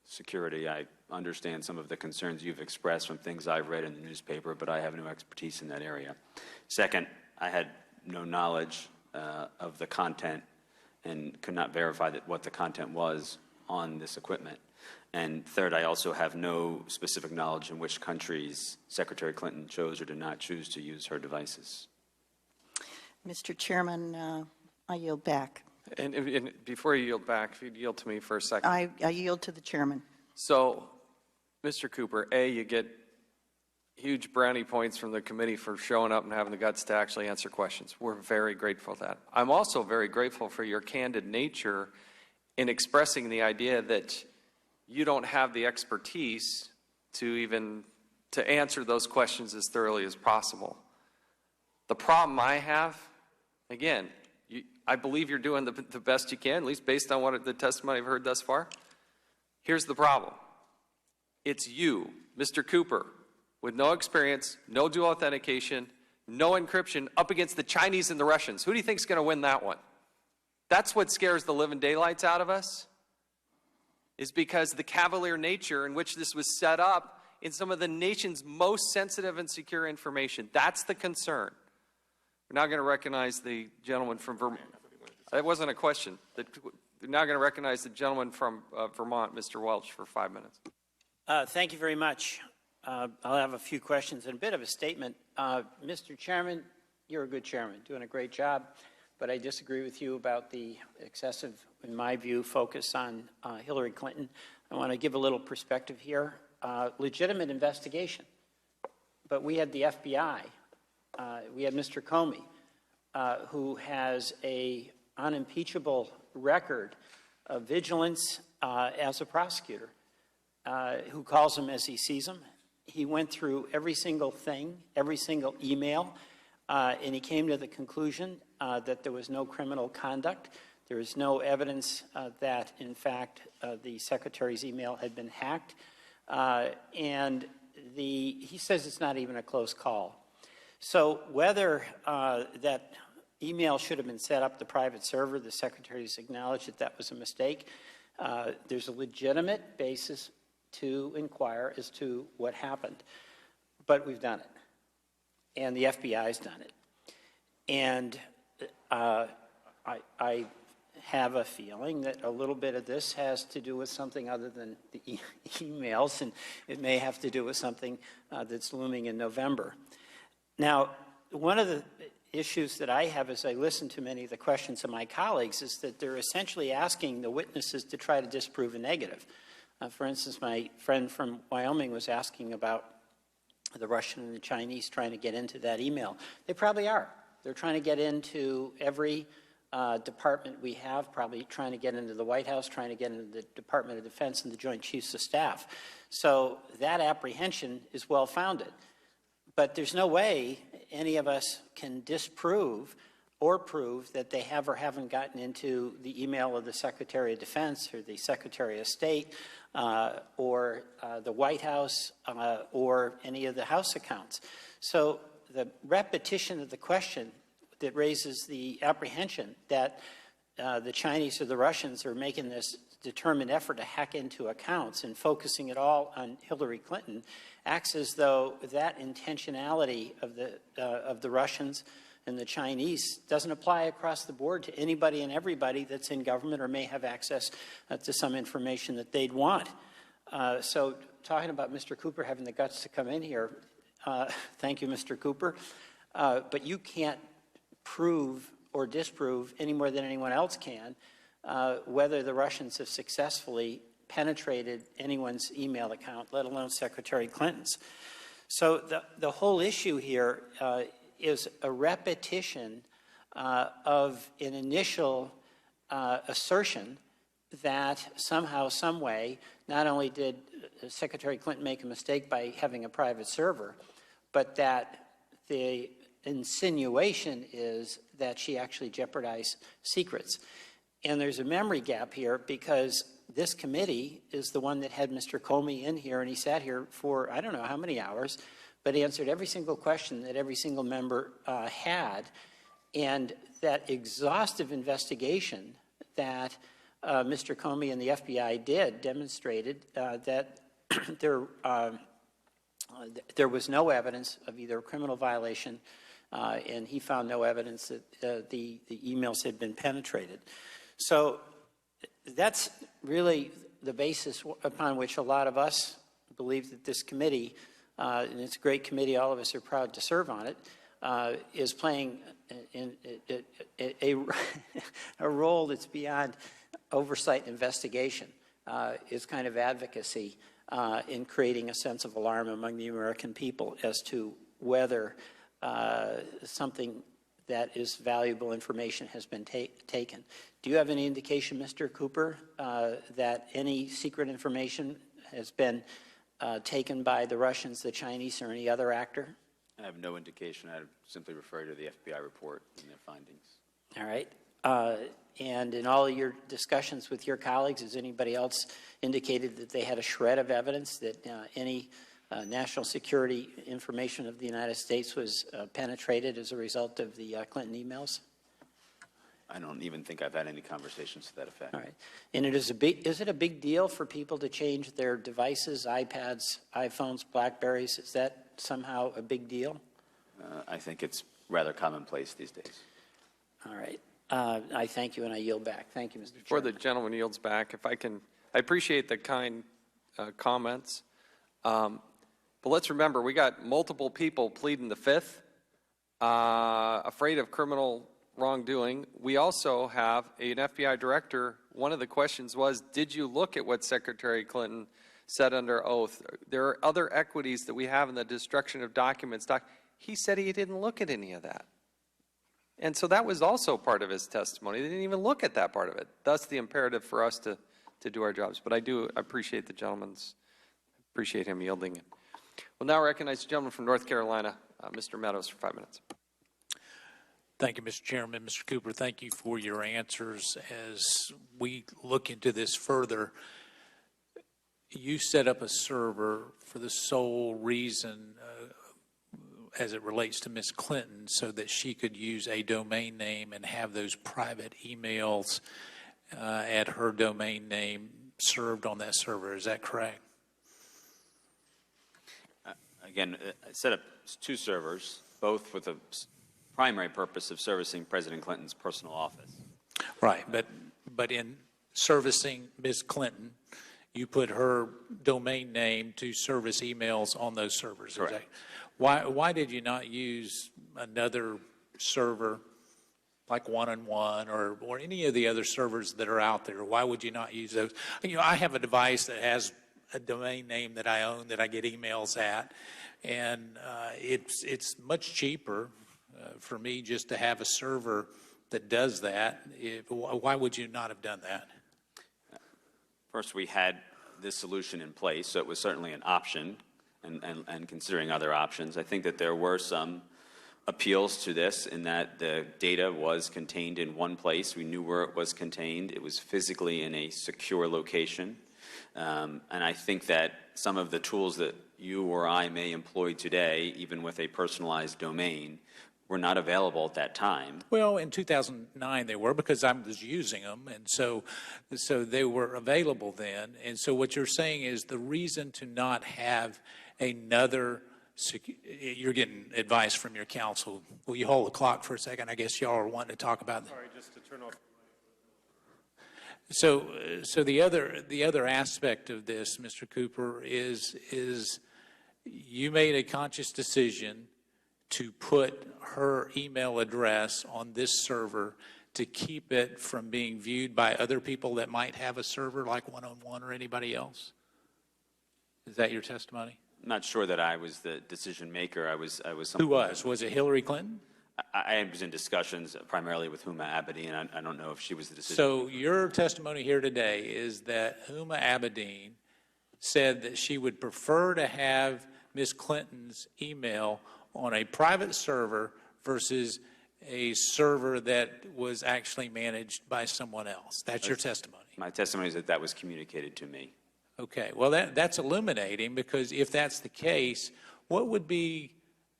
security. I understand some of the concerns you've expressed from things I've read in the newspaper, but I have no expertise in that area. Second, I had no knowledge of the content and could not verify what the content was on this equipment. And third, I also have no specific knowledge in which countries Secretary Clinton chose or did not choose to use her devices. Mr. Chairman, I yield back. And before you yield back, if you'd yield to me for a second. I yield to the chairman. So, Mr. Cooper, A, you get huge brownie points from the committee for showing up and having the guts to actually answer questions. We're very grateful for that. I'm also very grateful for your candid nature in expressing the idea that you don't have the expertise to answer those questions as thoroughly as possible. The problem I have, again, I believe you're doing the best you can, at least based on the testimony I've heard thus far. Here's the problem. It's you, Mr. Cooper, with no experience, no dual authentication, no encryption, up against the Chinese and the Russians. Who do you think is going to win that one? That's what scares the living daylights out of us, is because the cavalier nature in which this was set up in some of the nation's most sensitive and secure information. That's the concern. We're now going to recognize the gentleman from Vermont. That wasn't a question. We're now going to recognize the gentleman from Vermont, Mr. Welch, for 5 minutes. Thank you very much. I'll have a few questions and a bit of a statement. Mr. Chairman, you're a good chairman, doing a great job, but I disagree with you about the excessive, in my view, focus on Hillary Clinton. I want to give a little perspective here. Legitimate investigation, but we had the FBI. We had Mr. Comey, who has an unimpeachable record of vigilance as a prosecutor, who calls them as he sees them. He went through every single thing, every single email, and he came to the conclusion that there was no criminal conduct. There is no evidence that, in fact, the Secretary's email had been hacked. And he says it's not even a close call. So whether that email should have been set up the private server, the Secretary's acknowledged that that was a mistake. There's a legitimate basis to inquire as to what happened. But we've done it. And the FBI's done it. And I have a feeling that a little bit of this has to do with something other than the emails, and it may have to do with something that's looming in November. Now, one of the issues that I have as I listen to many of the questions of my colleagues is that they're essentially asking the witnesses to try to disprove a negative. For instance, my friend from Wyoming was asking about the Russian and the Chinese trying to get into that email. They probably are. They're trying to get into every department we have, probably trying to get into the White House, trying to get into the Department of Defense and the Joint Chiefs of Staff. So that apprehension is well-founded. But there's no way any of us can disprove or prove that they have or haven't gotten into the email of the Secretary of Defense or the Secretary of State or the White House or any of the House accounts. So the repetition of the question that raises the apprehension that the Chinese or the Russians are making this determined effort to hack into accounts and focusing it all on Hillary Clinton acts as though that intentionality of the Russians and the Chinese doesn't apply across the board to anybody and everybody that's in government or may have access to some information that they'd want. So talking about Mr. Cooper having the guts to come in here, thank you, Mr. Cooper, but you can't prove or disprove any more than anyone else can whether the Russians have successfully penetrated anyone's email account, let alone Secretary Clinton's. So the whole issue here is a repetition of an initial assertion that somehow, some way, not only did Secretary Clinton make a mistake by having a private server, but that the insinuation is that she actually jeopardized secrets. And there's a memory gap here because this committee is the one that had Mr. Comey in here, and he sat here for I don't know how many hours, but he answered every single question that every single member had. And that exhaustive investigation that Mr. Comey and the FBI did demonstrated that there was no evidence of either a criminal violation, and he found no evidence that the emails had been penetrated. So that's really the basis upon which a lot of us believe that this committee, and it's a great committee, all of us are proud to serve on it, is playing a role that's beyond oversight and investigation, is kind of advocacy in creating a sense of alarm among the American people as to whether something that is valuable information has been taken. Do you have any indication, Mr. Cooper, that any secret information has been taken by the Russians, the Chinese, or any other actor? I have no indication. I simply refer to the FBI report and their findings. All right. And in all of your discussions with your colleagues, has anybody else indicated that they had a shred of evidence that any national security information of the United States was penetrated as a result of the Clinton emails? I don't even think I've had any conversations to that effect. All right. And is it a big deal for people to change their devices, iPads, iPhones, Blackberries? Is that somehow a big deal? I think it's rather commonplace these days. All right. I thank you and I yield back. Thank you, Mr. Chairman. Before the gentleman yields back, if I can, I appreciate the kind comments. But let's remember, we got multiple people pleading the fifth, afraid of criminal wrongdoing. We also have an FBI director. One of the questions was, did you look at what Secretary Clinton said under oath? There are other equities that we have in the destruction of documents. He said he didn't look at any of that. And so that was also part of his testimony. They didn't even look at that part of it. Thus the imperative for us to do our jobs. But I do appreciate the gentleman's, appreciate him yielding. We'll now recognize the gentleman from North Carolina, Mr. Meadows, for 5 minutes. Thank you, Mr. Chairman. Mr. Cooper, thank you for your answers. As we look into this further, you set up a server for the sole reason, as it relates to Ms. Clinton, so that she could use a domain name and have those private emails at her domain name served on that server. Is that correct? Again, I set up 2 servers, both with the primary purpose of servicing President Clinton's personal office. Right, but in servicing Ms. Clinton, you put her domain name to service emails on those servers. Correct. Why did you not use another server like One-on-One or any of the other servers that are out there? Why would you not use those? You know, I have a device that has a domain name that I own that I get emails at, and it's much cheaper for me just to have a server that does that. Why would you not have done that? First, we had this solution in place, so it was certainly an option, and considering other options. I think that there were some appeals to this in that the data was contained in one place. We knew where it was contained. It was physically in a secure location. And I think that some of the tools that you or I may employ today, even with a personalized domain, were not available at that time. Well, in 2009 they were, because I was using them, and so they were available then. And so what you're saying is the reason to not have another, you're getting advice from your counsel. Will you hold the clock for a second? I guess y'all are wanting to talk about that. Sorry, just to turn off. So the other aspect of this, Mr. Cooper, is you made a conscious decision to put her email address on this server to keep it from being viewed by other people that might have a server like One-on-One or anybody else? Is that your testimony? not sure that I was the decision maker. I was Who was? Was it Hillary Clinton? I was in discussions primarily with Huma Abedin. I don't know if she was the decision So maker. your testimony here today is that Huma Abedin said that she would prefer to have Ms. Clinton's email on a private server versus a server that was actually managed by someone else. That's your testimony. My testimony is that that was communicated to me. Okay, well, that's illuminating, because if that's the case, what would be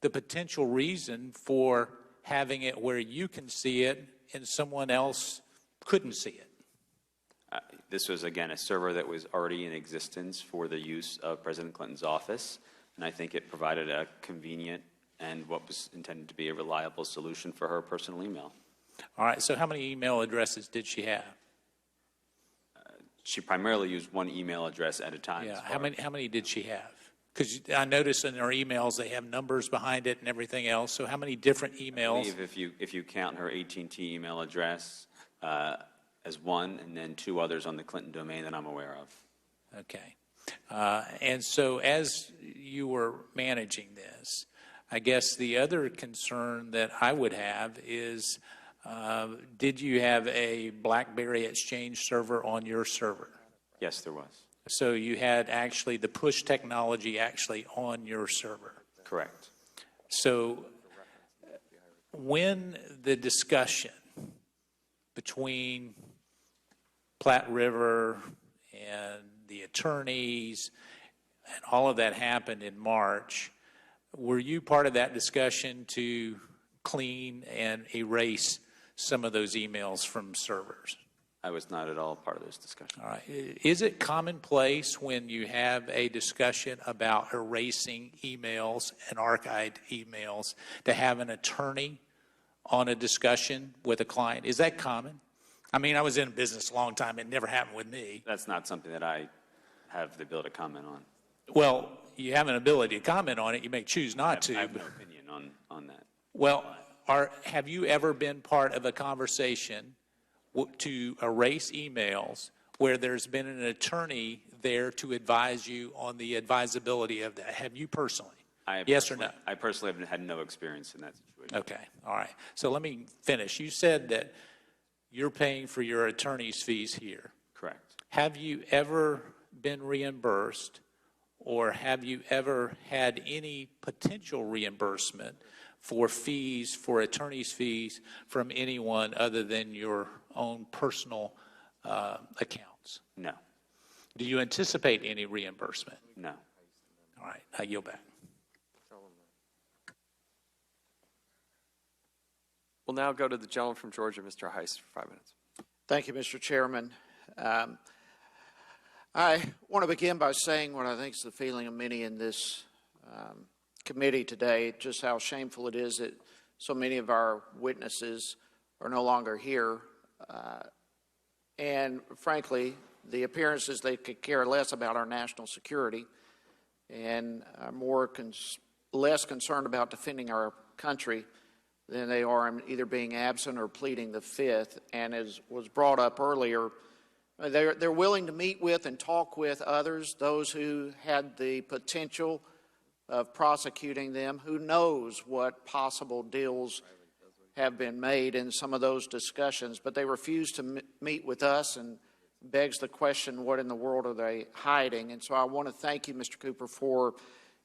the potential reason for having it where you can see it and someone else couldn't see it? This was, again, a server that was already in existence for the use of President Clinton's office, and I think it provided a convenient and what was intended to be a reliable solution for her personal email. All right, so how many email addresses did she have? She primarily used one email address at a time. Yeah, how many did she have? Because I noticed in her emails they have numbers behind it and everything else. So how many different emails? I believe if you count her AT&T email address as one, and then two others on the Clinton domain that I'm aware of. Okay. And so as you were managing this, I guess the other concern that I would have is, did you have a BlackBerry Exchange server on your server? Yes, there was. So you had actually the push technology actually on your server? Correct. So when the discussion between Platte River and the attorneys and all of that happened in March, were you part of that discussion to clean and erase some of those emails from servers? I was not at all part of this discussion. All right. Is it commonplace when you have a discussion about erasing emails and archived emails to have an attorney on a discussion with a client? Is that common? I mean, I was in business a long time. It never happened with me. That's not something that I have the ability to comment on. Well, you have an ability to comment on it. You may choose not to. I have no opinion on that. Well, have you ever been part of a conversation to erase emails where there's been an attorney there to advise you on the advisability of that? Have you personally? Yes or no? I personally have had no experience in that situation. Okay, all right. So let me finish. You said that you're paying for your attorney's fees here. Correct. Have you ever been reimbursed, or have you ever had any potential reimbursement for fees, for attorney's fees, from anyone other than your own personal accounts? No. Do you anticipate any reimbursement? No. All right, I yield back. We'll now go to the gentleman from Georgia, Mr. Heiss, for 5 minutes. Thank you, Mr. Chairman. I want to begin by saying what I think is the feeling of many in this committee today, just how shameful it is that so many of our witnesses are no longer here. And frankly, the appearances they could care less about our national security and are less concerned about defending our country than they are in either being absent or pleading the fifth. And as was brought up earlier, they're willing to meet with and talk with others, those who had the potential of prosecuting them. Who knows what possible deals have been made in some of those discussions, but they refuse to meet with us, and begs the question, what in the world are they hiding? And so I want to thank you, Mr. Cooper, for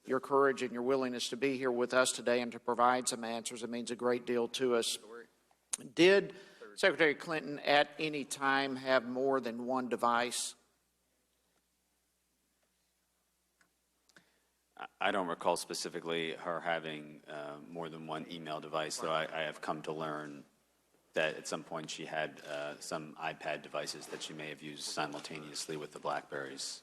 your courage and your willingness to be here with us today and to provide some answers. It means a great deal to us. Did Secretary Clinton at any time have more than one device? I don't recall specifically her having more than one email device, though I have come to learn that at some point she had some iPad devices that she may have used simultaneously with the BlackBerries.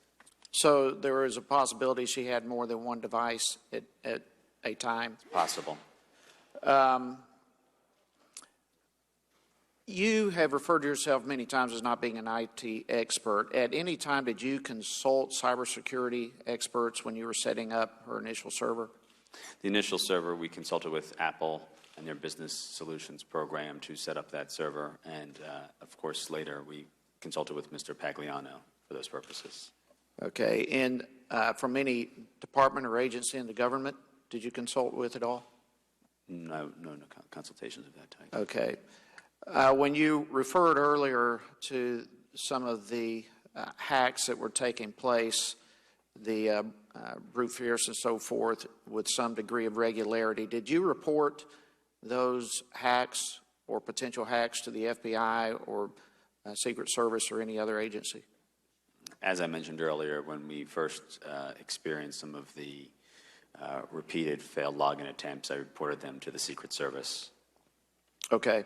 So there is a possibility she had more than one device at a time? It's possible. You have referred to yourself many times as not being an IT expert. At any time, did you consult cybersecurity experts when you were setting up her initial server? The initial server, we consulted with Apple and their business solutions program to set up that server. And of course, later we consulted with Mr. Pagliano for those purposes. Okay. And from any department or agency in the government? Did you consult with at all? No consultations of that type. Okay. When you referred earlier to some of the hacks that were taking place, the brute force and so forth, with some degree of regularity, did you report those hacks or potential hacks to the FBI or Secret Service or any other agency? As I mentioned earlier, when we first experienced some of the repeated failed login attempts, I reported them to the Secret Service. Okay.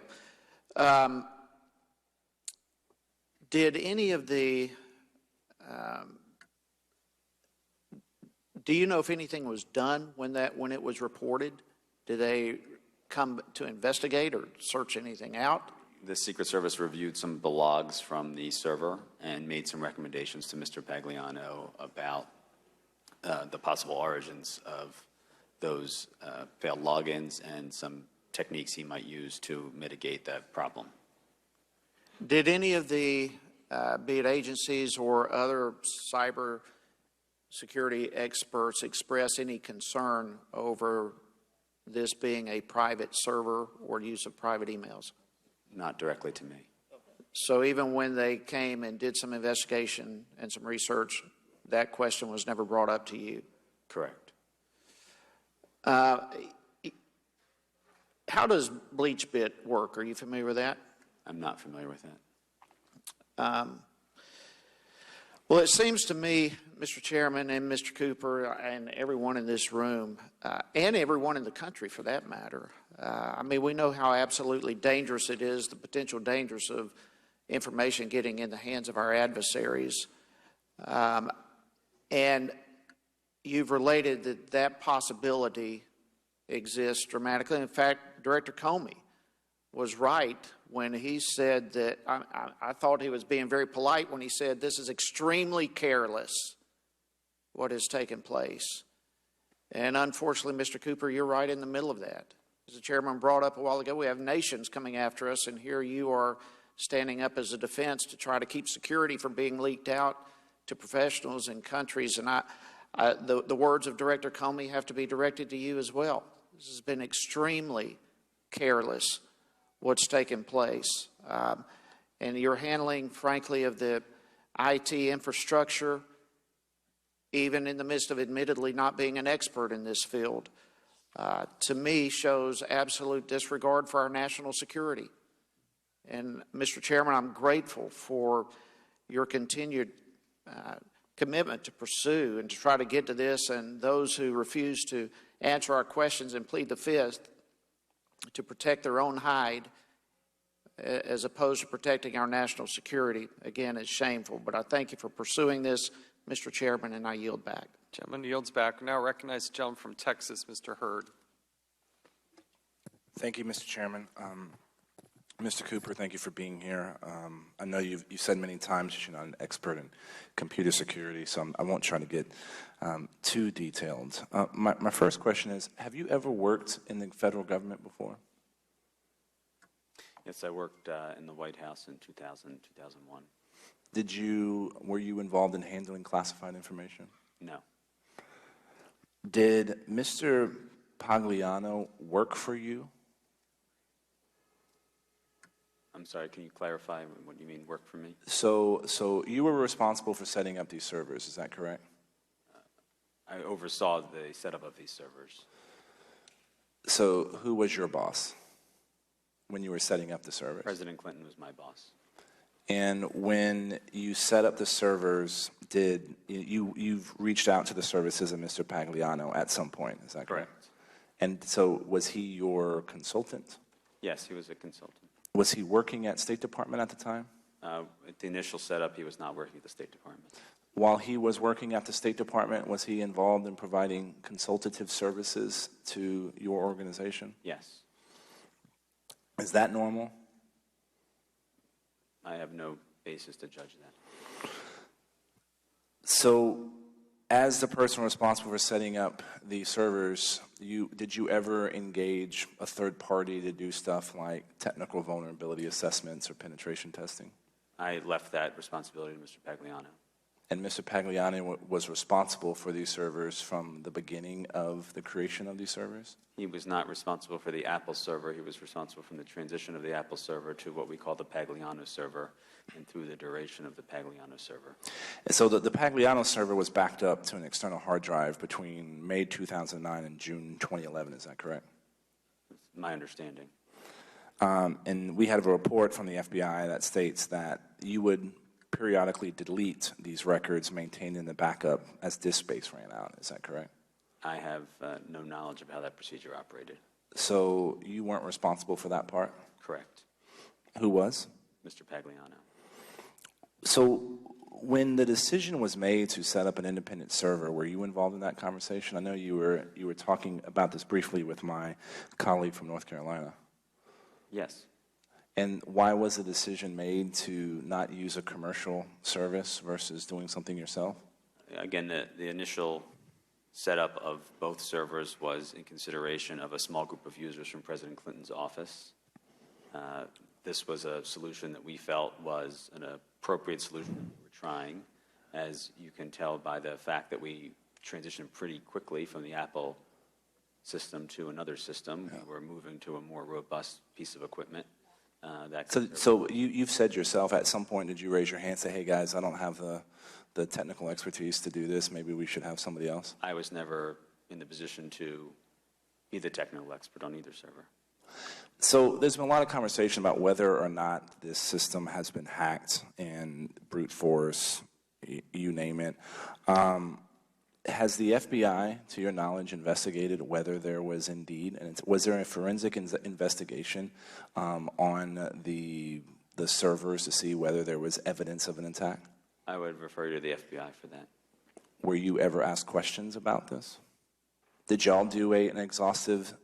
Did any of the, do you know if anything was done when it was reported? Did they come to investigate or search anything out? The Secret Service reviewed some of the logs from the server and made some recommendations to Mr. Pagliano about the possible origins of those failed logins and some techniques he might use to mitigate that problem. Did any of the, be it agencies or other cyber security experts, express any concern over this being a private server or use of private emails? Not directly to me. So even when they came and did some investigation and some research, that question was never brought up to you? Correct. How does BleachBit work? Are you familiar with that? I'm not familiar with that. Well, it seems to me, Mr. Chairman and Mr. Cooper and everyone in this room, and everyone in the country for that matter, I mean, we know how absolutely dangerous it is, the potential dangers of information getting in the hands of our adversaries. And you've related that that possibility exists dramatically. In fact, Director Comey was right when he said that, I thought he was being very polite when he said this is extremely careless, what has taken place. And unfortunately, Mr. Cooper, you're right in the middle of that. As the chairman brought up a while ago, we have nations coming after us, and here you are standing up as a defense to try to keep security from being leaked out to professionals and countries. And the words of Director Comey have to be directed to you as well. This has been extremely careless, what's taken place. And your handling, frankly, of the IT infrastructure, even in the midst of admittedly not being an expert in this field, to me shows absolute disregard for our national security. And Mr. Chairman, I'm grateful for your continued commitment to pursue and to try to get to this, and those who refuse to answer our questions and plead the fifth to protect their own hide as opposed to protecting our national security. Again, it's shameful, but I thank you for pursuing this, Mr. Chairman, and I yield back. Gentleman yields back. Now recognize the gentleman from Texas, Mr. Hurd. Thank you, Mr. Chairman. Mr. Cooper, thank you for being here. I know you've said many times you're not an expert in computer security, so I won't try to get too detailed. My first question is, have you ever worked in the federal government before? Yes, I worked in the White House in 2000, 2001. Were you involved in handling classified information? No. Did Mr. Pagliano work for you? I'm sorry, can you clarify what you mean, work for me? So you were responsible for setting up these servers, is that correct? I oversaw the setup of these servers. So who was your boss when you were setting up the servers? President Clinton was my boss. And when you set up the servers, you've reached out to the services of Mr. Pagliano at some point, is that correct? Correct. And so was he your consultant? Yes, he was a consultant. Was he working at State Department at the time? At the initial setup, he was not working at the State Department. While he was working at the State Department, was he involved in providing consultative services to your organization? Yes. Is that normal? I have no basis to judge that. So, as the person responsible for setting up the servers, did you ever engage a third party to do stuff like technical vulnerability assessments or penetration testing? I left that responsibility to Mr. Pagliano. And Mr. Pagliano was responsible for these servers from the beginning of the creation of these servers? He was not responsible for the Apple server. He was responsible from the transition of the Apple server to what we call the Pagliano server and through the duration of the Pagliano server. And so the Pagliano server was backed up to an external hard drive between May 2009 and June 2011, is that correct? My understanding. And we had a report from the FBI that states that you would periodically delete these records maintained in the backup as disk space ran out. Is that correct? I have no knowledge of how that procedure operated. So you weren't responsible for that part? Correct. Who was? Mr. Pagliano. So when the decision was made to set up an independent server, were you involved in that conversation? I know you were talking about this briefly with my colleague from North Carolina. Yes. And why was the decision made to not use a commercial service versus doing something yourself? Again, the initial setup of both servers was in consideration of a small group of users from President Clinton's office. This was a solution that we felt was an appropriate solution that we were trying. As you can tell by the fact that we transitioned pretty quickly from the Apple system to another system, we were moving to a more robust piece of equipment. So you've said yourself, at some point, did you raise your hand and say, hey guys, I don't have the technical expertise to do this, maybe we should have somebody else? I was never in the position to be the technical expert on either server. So there's been a lot of conversation about whether or not this system has been hacked and brute force, you name it. Has the FBI, to your knowledge, investigated whether there was indeed, and was there a forensic investigation on the servers to see whether there was evidence of an attack? I would refer you to the FBI for that. Were you ever asked questions about this? Did y'all do an exhaustive,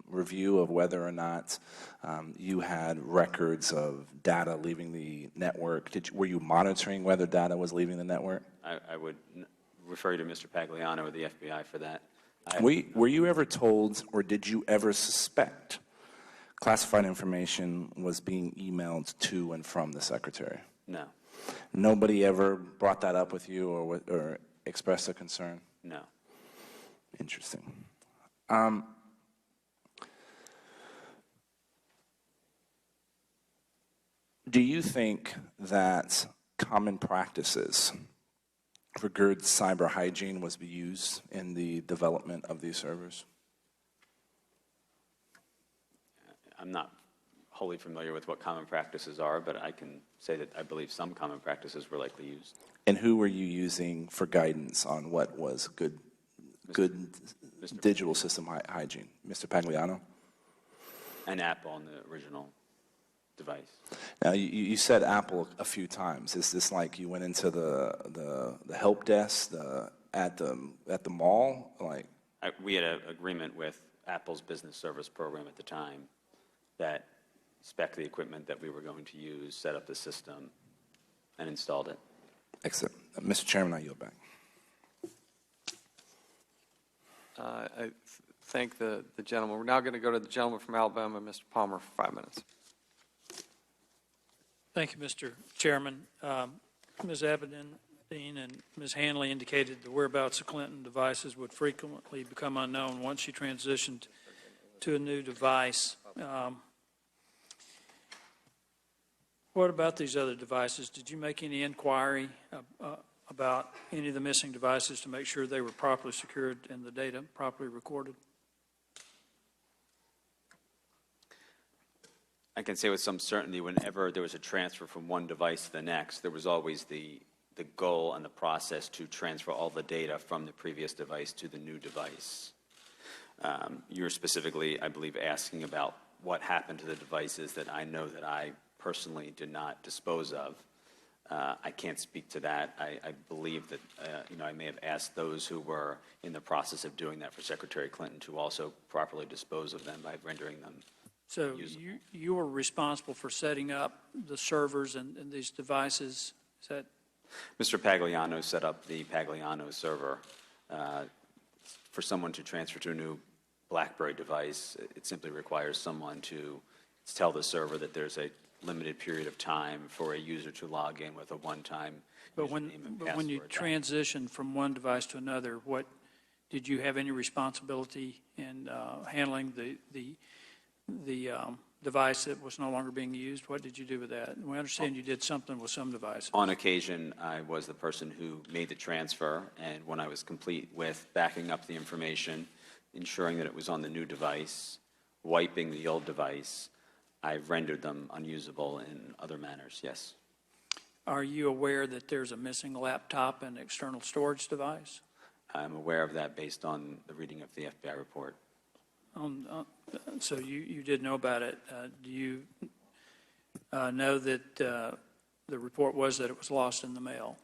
review of whether or not you had records of data leaving the network? Were you monitoring whether data was leaving the network? I would refer you to Mr. Pagliano or the FBI for that. Were you ever told, or did you ever suspect classified information was being emailed to and from the secretary? No. Nobody ever brought that up with you or expressed a concern? No. Interesting. Do you think that common practices for good cyber hygiene was used in the development of these servers? I'm not wholly familiar with what common practices are, but I can say that I believe some common practices were likely used. And who were you using for guidance on what was good digital system hygiene? Mr. Pagliano? An Apple on the original device. Now, you said Apple a few times. Is this like you went into the help desk at the mall? We had an agreement with Apple's business service program at the time that spec'd the equipment that we were going to use, set up the system, and installed it. Excellent. Mr. Chairman, I yield back. I thank the gentleman. We're now going to go to the gentleman from Alabama, Mr. Palmer, for 5 minutes. Thank you, Mr. Chairman. Ms. Abedin and Ms. Hanley indicated the whereabouts of Clinton devices would frequently become unknown once she transitioned to a new device. What about these other devices? Did you make any inquiry about any of the missing devices to make sure they were properly secured and the data properly recorded? I can say with some certainty whenever there was a transfer from one device to the next, there was always the goal and the process to transfer all the data from the previous device to the new device. You're specifically, I believe, asking about what happened to the devices that I know that I personally did not dispose of. I can't speak to that. I believe that I may have asked those who were in the process of doing that for Secretary Clinton to also properly dispose of them by rendering them So you were responsible for setting up the servers and these devices. Is that? Mr. Pagliano set up the Pagliano server. For someone to transfer to a new BlackBerry device, it simply requires someone to tell the server that there's a limited period of time for a user to log in with a one-time But when you transitioned from one device to another, what did you have any responsibility in handling the device that was no longer being used? What did you do with that? We understand you did something with some devices. On occasion, I was the person who made the transfer, and when I was complete with backing up the information, ensuring that it was on the new device, wiping the old device, I rendered them unusable in other manners, yes. Are you aware that there's a missing laptop and external storage device? I'm aware of that based on the reading of the FBI report. So you did know about it. Do you know that the report was that it was lost in the mail?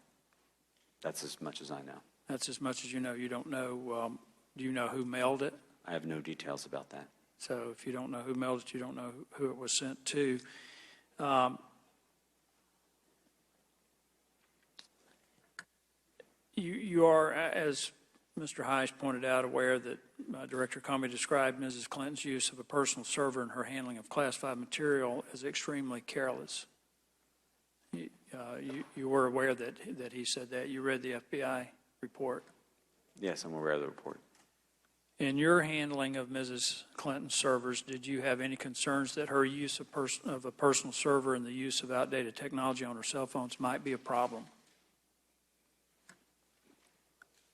That's as much as I know. That's as much as you know. You don't know, do you know who mailed it? I have no details about that. So if you don't know who mailed it, you don't know who it was sent to. You are, as Mr. Heiss pointed out, aware that Director Comey described Mrs. Clinton's use of a personal server and her handling of classified material as extremely careless. You were aware that he said that. You read the FBI report. Yes, I'm aware of the report. In your handling of Mrs. Clinton's servers, did you have any concerns that her use of a personal server and the use of outdated technology on her cell phones might be a problem?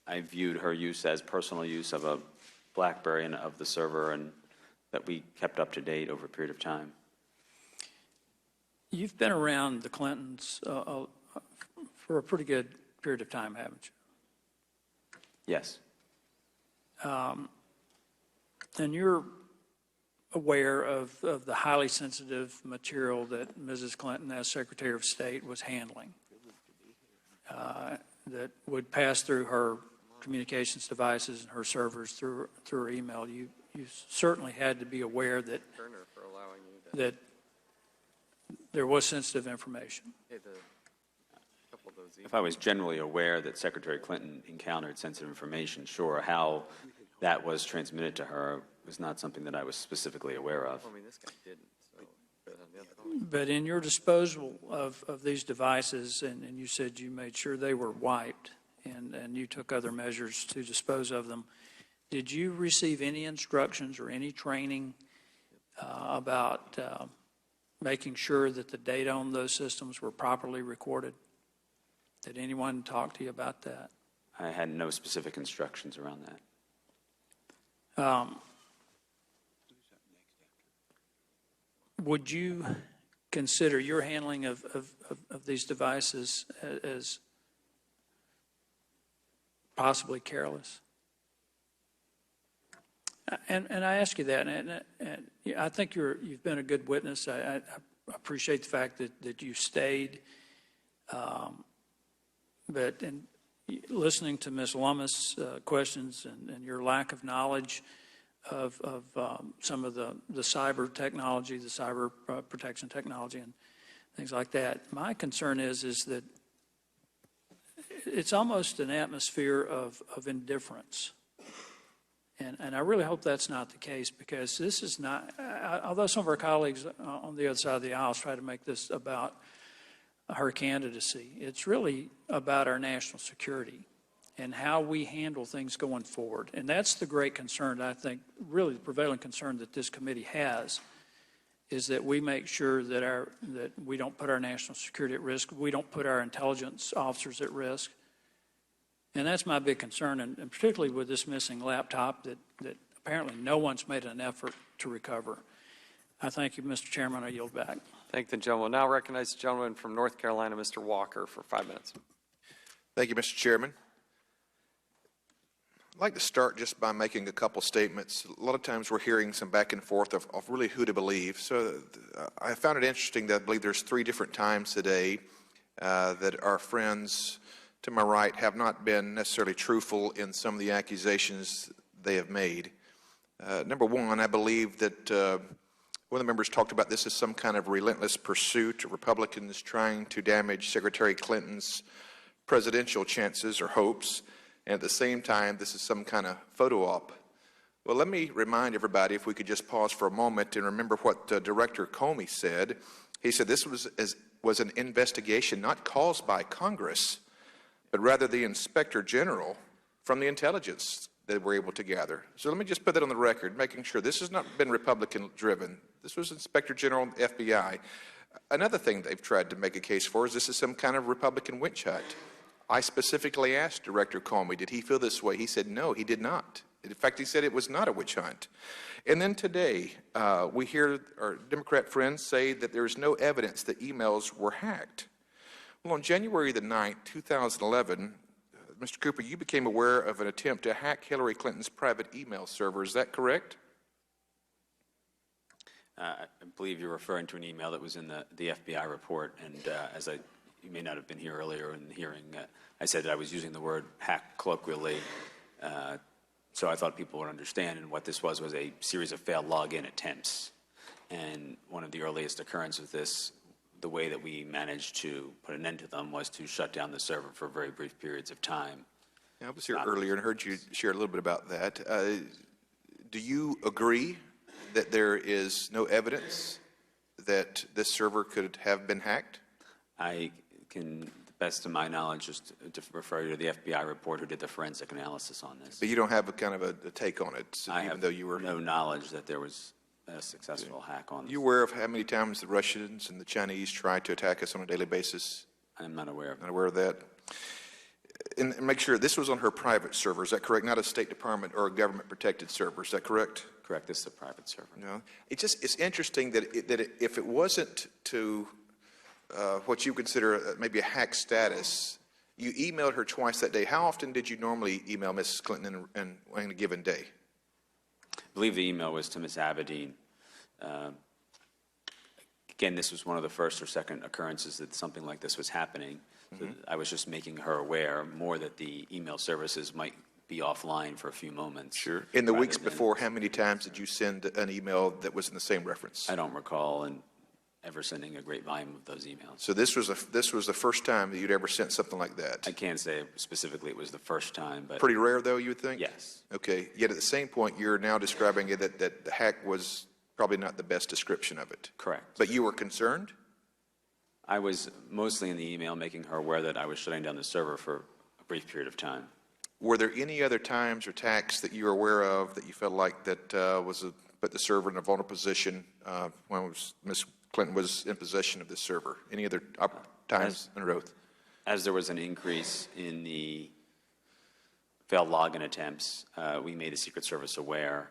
I viewed her use as personal use of a BlackBerry and of the server, and that we kept up to date over a period of time. You've been around the Clintons for a pretty good period of time, haven't you? Yes. And you're aware of the highly sensitive material that Mrs. Clinton, as Secretary of State, was handling that would pass through her communications devices and her servers through her email. You certainly had to be aware that there was sensitive information. If I was generally aware that Secretary Clinton encountered sensitive information, sure. How that was transmitted to her was not something that I was specifically aware of. But in your disposal of these devices, and you said you made sure they were wiped, and you took other measures to dispose of them, did you receive any instructions or any training about making sure that the data on those systems were properly recorded? Did anyone talk to you about that? I had no specific instructions around that. Would you consider your handling of these devices as possibly careless? And I ask you that, and I think you've been a good witness. I appreciate the fact that you stayed. But in listening to Ms. Lummis' questions and your lack of knowledge of some of the cyber technology, the cyber protection technology and things like that, my concern is that it's almost an atmosphere of indifference. And I really hope that's not the case, because this is not, although some of our colleagues on the other side of the aisle try to make this about her candidacy, it's really about our national security and how we handle things going forward. And that's the great concern, I think, really the prevailing concern that this committee has, is that we make sure that we don't put our national security at risk, we don't put our intelligence officers at risk. And that's my big concern, and particularly with this missing laptop that apparently no one's made an effort to recover. I thank you, Mr. Chairman. I yield back. Thank the gentleman. Now recognize the gentleman from North Carolina, Mr. Walker, for 5 minutes. Thank you, Mr. Chairman. I'd like to start just by making a couple statements. A lot of times we're hearing some back and forth of really who to believe. So I found it interesting that I believe there's 3 different times today that our friends to my right have not been necessarily truthful in some of the accusations they have made. Number one, I believe that one of the members talked about this as some kind of relentless pursuit of Republicans trying to damage Secretary Clinton's presidential chances or hopes, and at the same time, this is some kind of photo op. Well, let me remind everybody, if we could just pause for a moment and remember what Director Comey said. He said this was was an investigation not caused by Congress, but rather the Inspector General from the intelligence that we're able to gather. So let me just put that on the record, making sure this has not been Republican-driven. This was Inspector General of the FBI. Another thing they've tried to make a case for is this is some kind of Republican witch hunt. I specifically asked Director Comey, did he feel this way? He said no, he did not. In fact, he said it was not a witch hunt. And then today, we hear our Democrat friends say that there is no evidence that emails were hacked. Well, on January the 9th, 2011, Mr. Cooper, you became aware of an attempt to hack Hillary Clinton's private email server. Is that correct? I believe you're referring to an email that was in the FBI report, and you may not have been here earlier in the hearing, I said that I was using the word hack colloquially, so I thought people would understand, and what this was a series of failed login attempts. And one of the earliest occurrences of this, the way that we managed to put an end to them, was to shut down the server for very brief periods of time. Yeah, I was here earlier and heard you share a little bit about that. Do you agree that there is no evidence that this server could have been hacked? I can, to the best of my knowledge, just to refer you to the FBI report who did the forensic analysis on this. But you don't have a kind of a take on it, I even have though you were no knowledge that there was a successful hack on this. You aware of how many times the Russians and the Chinese try to attack us on a daily basis? I'm not aware of Not aware of that? And make sure, this was on her private server, is that correct? Not a State Department or a government-protected server, is that correct? Correct, this is a private server. No. It's interesting that, if it wasn't to what you consider maybe a hack status, you emailed her twice that day. How often did you normally email Mrs. Clinton in a given day? I believe the email was to Ms. Abedin. Again, this was one of the first or second occurrences that something like this was happening. So I was just making her aware more that the email services might be offline for a few moments. Sure. In the weeks before, how many times did you send an email that was in the same reference? I don't recall ever sending a great volume of those emails. So this was the first time that you'd ever sent something like that? I can't say specifically it was the first time, but... Pretty rare, though, you would think? Yes. Okay. Yet at the same point, you're now describing it that the hack was probably not the best description of it. Correct. But you were concerned? I was mostly in the email making her aware that I was shutting down the server for a brief period of time. Were there any other times or attacks that you were aware of that you felt like that put the server in a vulnerable position when Ms. Clinton was in possession of this server? Any other times in a row? As there was an increase in the failed login attempts, we made the Secret Service aware,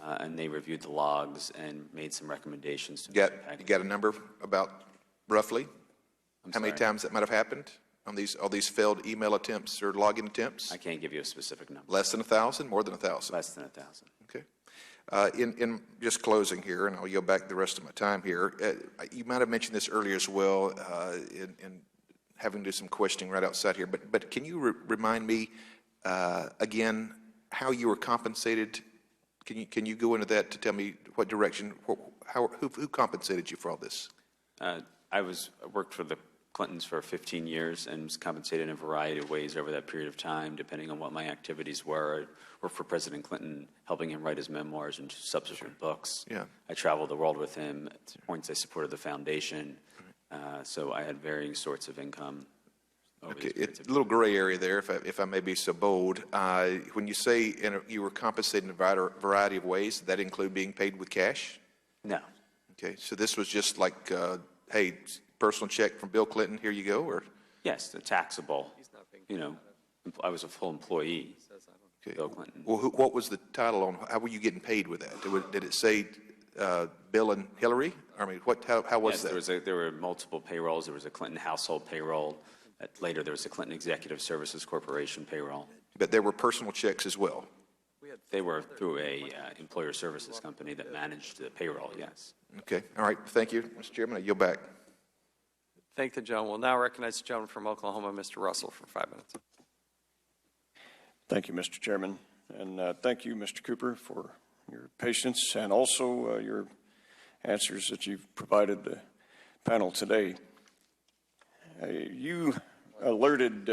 and they reviewed the logs and made some recommendations. To You got a number about roughly how many times that might have happened on all these failed email attempts or login attempts? I can't give you a specific number. Less than 1,000? More than 1,000? Less than 1,000. Okay. In just closing here, and I'll yield back the rest of my time here, you might have mentioned this earlier as well in having to do some questioning right outside here, but can you remind me again how you were compensated? Can you go into that to tell me what direction, who compensated you for all this? I worked for the Clintons for 15 years and was compensated in a variety of ways over that period of time, depending on what my activities were. I worked for President Clinton, helping him write his memoirs and subsequent books. Yeah. I traveled the world with him. At points, I supported the foundation. So I had varying sorts of income. Okay, it's a little gray area there, if I may be so bold. When you say you were compensated in a variety of ways, did that include being paid with cash? No. Okay, so this was just like, hey, personal check from Bill Clinton, here you go, or? Yes, the taxable. You know, I was a full employee. Okay. Bill Clinton. Well, what was the title on? How were you getting paid with that? Did it say Bill and Hillary? I mean, how was that? There were multiple payrolls. There was a Clinton household payroll. Later, there was a Clinton Executive Services Corporation payroll. But there were personal checks as well? They were through a employer services company that managed the payroll, yes. Okay. All right. Thank you, Mr. Chairman. I yield back. Thank the gentleman. We'll now recognize the gentleman from Oklahoma, Mr. Russell, for 5 minutes. Thank you, Mr. Chairman. And thank you, Mr. Cooper, for your patience and also your answers that you've provided the panel today. You alerted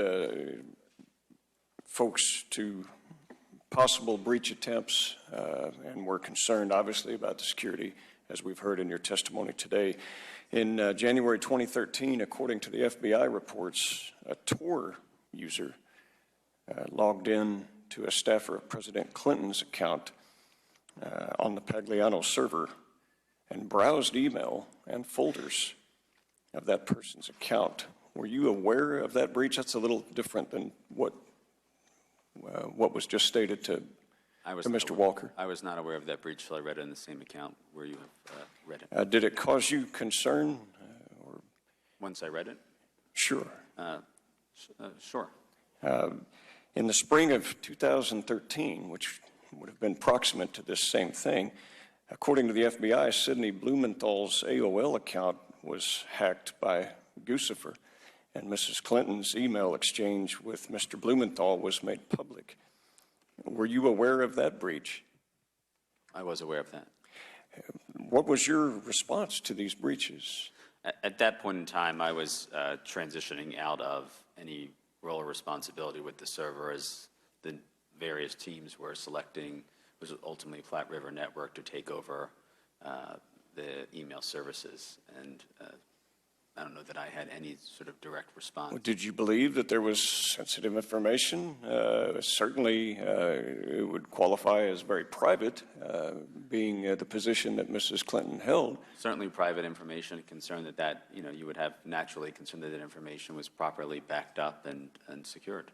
folks to possible breach attempts and were concerned, obviously, about the security as we've heard in your testimony today. In January 2013, according to the FBI reports, a Tor user logged in to a staffer of President Clinton's account on the Pagliano server and browsed email and folders of that person's account. Were you aware of that breach? That's a little different than what was just stated to Mr. Walker. I was not aware of that breach, so I read it in the same account where you have read it. Did it cause you concern? Once I read it? Sure. Sure. In the spring of 2013, which would have been proximate to this same thing, according to the FBI, Sidney Blumenthal's AOL account was hacked by Guccifer, and Mrs. Clinton's email exchange with Mr. Blumenthal was made public. Were you aware of that breach? I was aware of that. What was your response to these breaches? At that point in time, I was transitioning out of any role or responsibility with the server as the various teams were selecting, was ultimately Platte River Network to take over the email services. And I don't know that I had any sort of direct response. Did you believe that there was sensitive information? Certainly, it would qualify as very private, being the position that Mrs. Clinton held. Certainly private information, concerned that you would have naturally concerned that information was properly backed up and secured.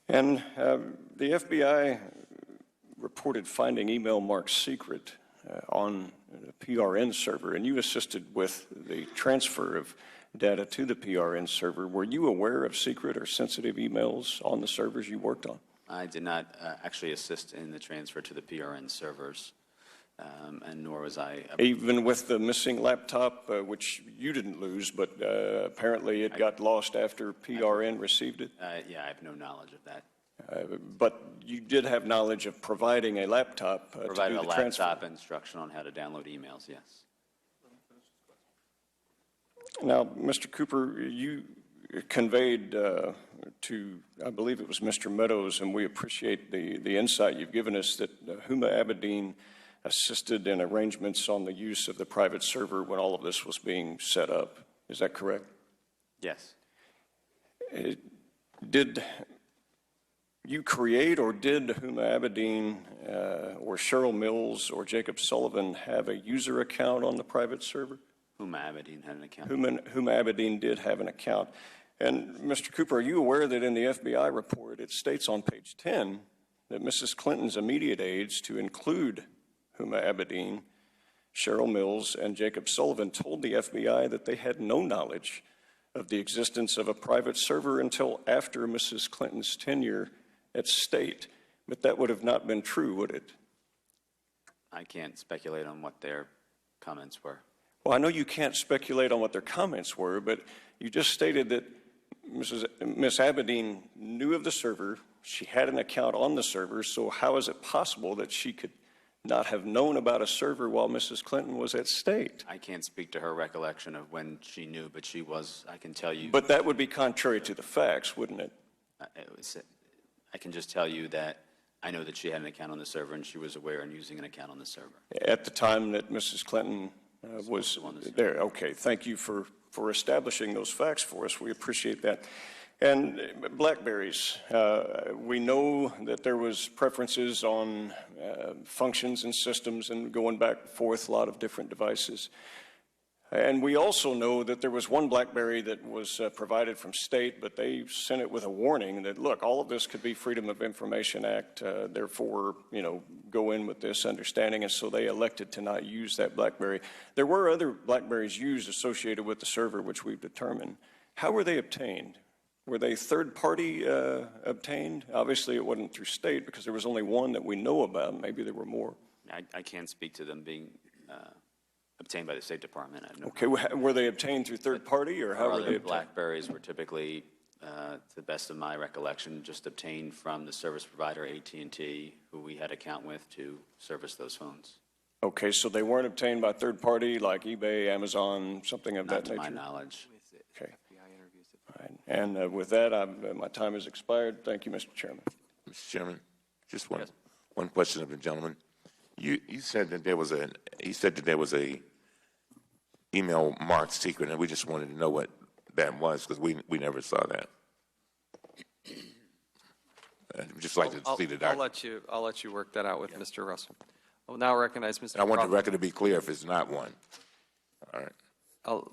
And the FBI reported finding email marked secret on the PRN server, and you assisted with the transfer of data to the PRN server. Were you aware of secret or sensitive emails on the servers you worked on? I did not actually assist in the transfer to the PRN servers, and nor was I. Even with the missing laptop, which you didn't lose, but apparently it got lost after PRN received it? Yeah, I have no knowledge of that. But you did have knowledge of providing a laptop to do the transfer? Provided a laptop instruction on how to download emails, yes. Now, Mr. Cooper, you conveyed to, I believe it was Mr. Meadows, and we appreciate the insight you've given us, that Huma Abedin assisted in arrangements on the use of the private server when all of this was being set up. Is that correct? Yes. Did you create, or did Huma Abedin or Cheryl Mills or Jacob Sullivan have a user account on the private server? Huma Abedin had an account. Huma Abedin did have an account. And Mr. Cooper, are you aware that in the FBI report it states on page 10 that Mrs. Clinton's immediate aides, to include Huma Abedin, Cheryl Mills, and Jacob Sullivan, told the FBI that they had no knowledge of the existence of a private server until after Mrs. Clinton's tenure at State? But that would have not been true, would it? I can't speculate on what their comments were. Well, I know you can't speculate on what their comments were, but you just stated that Miss Abedin knew of the server, she had an account on the server, so how is it possible that she could not have known about a server while Mrs. Clinton was at State? I can't speak to her recollection of when she knew, but she was, I can tell you. But that would be contrary to the facts, wouldn't it? I can just tell you that I know that she had an account on the server and she was aware and using an account on the server. At the time that Mrs. Clinton was there. Okay, thank you for establishing those facts for us. We appreciate that. And BlackBerries, we know that there was preferences on functions and systems and going back and forth, a lot of different devices. And we also know that there was one BlackBerry that was provided from State, but they sent it with a warning that, look, all of this could be Freedom of Information Act, therefore, go in with this understanding, and so they elected to not use that BlackBerry. There were other BlackBerries used associated with the server, which we've determined. How were they obtained? Were they third-party obtained? Obviously, it wasn't through State because there was only one that we know about. Maybe there were more. I can't speak to them being obtained by the State Department. Okay, were they obtained through third party, or how were they obtained? BlackBerries were typically, to the best of my recollection, just obtained from the service provider AT&T, who we had account with to service those phones. Okay, so they weren't obtained by third party like eBay, Amazon, something of that nature? Not to my knowledge. Okay. All right. And with that, my time has expired. Thank you, Mr. Chairman. Mr. Chairman, just one question of the gentleman. You said that there was a email marked secret, and we just wanted to know what that was because we never saw that. I'd just like to see the document. I'll let you work that out with Mr. Russell. I will now recognize Mr. And I want the Grothman. record to be clear if it's not one. All right. I'll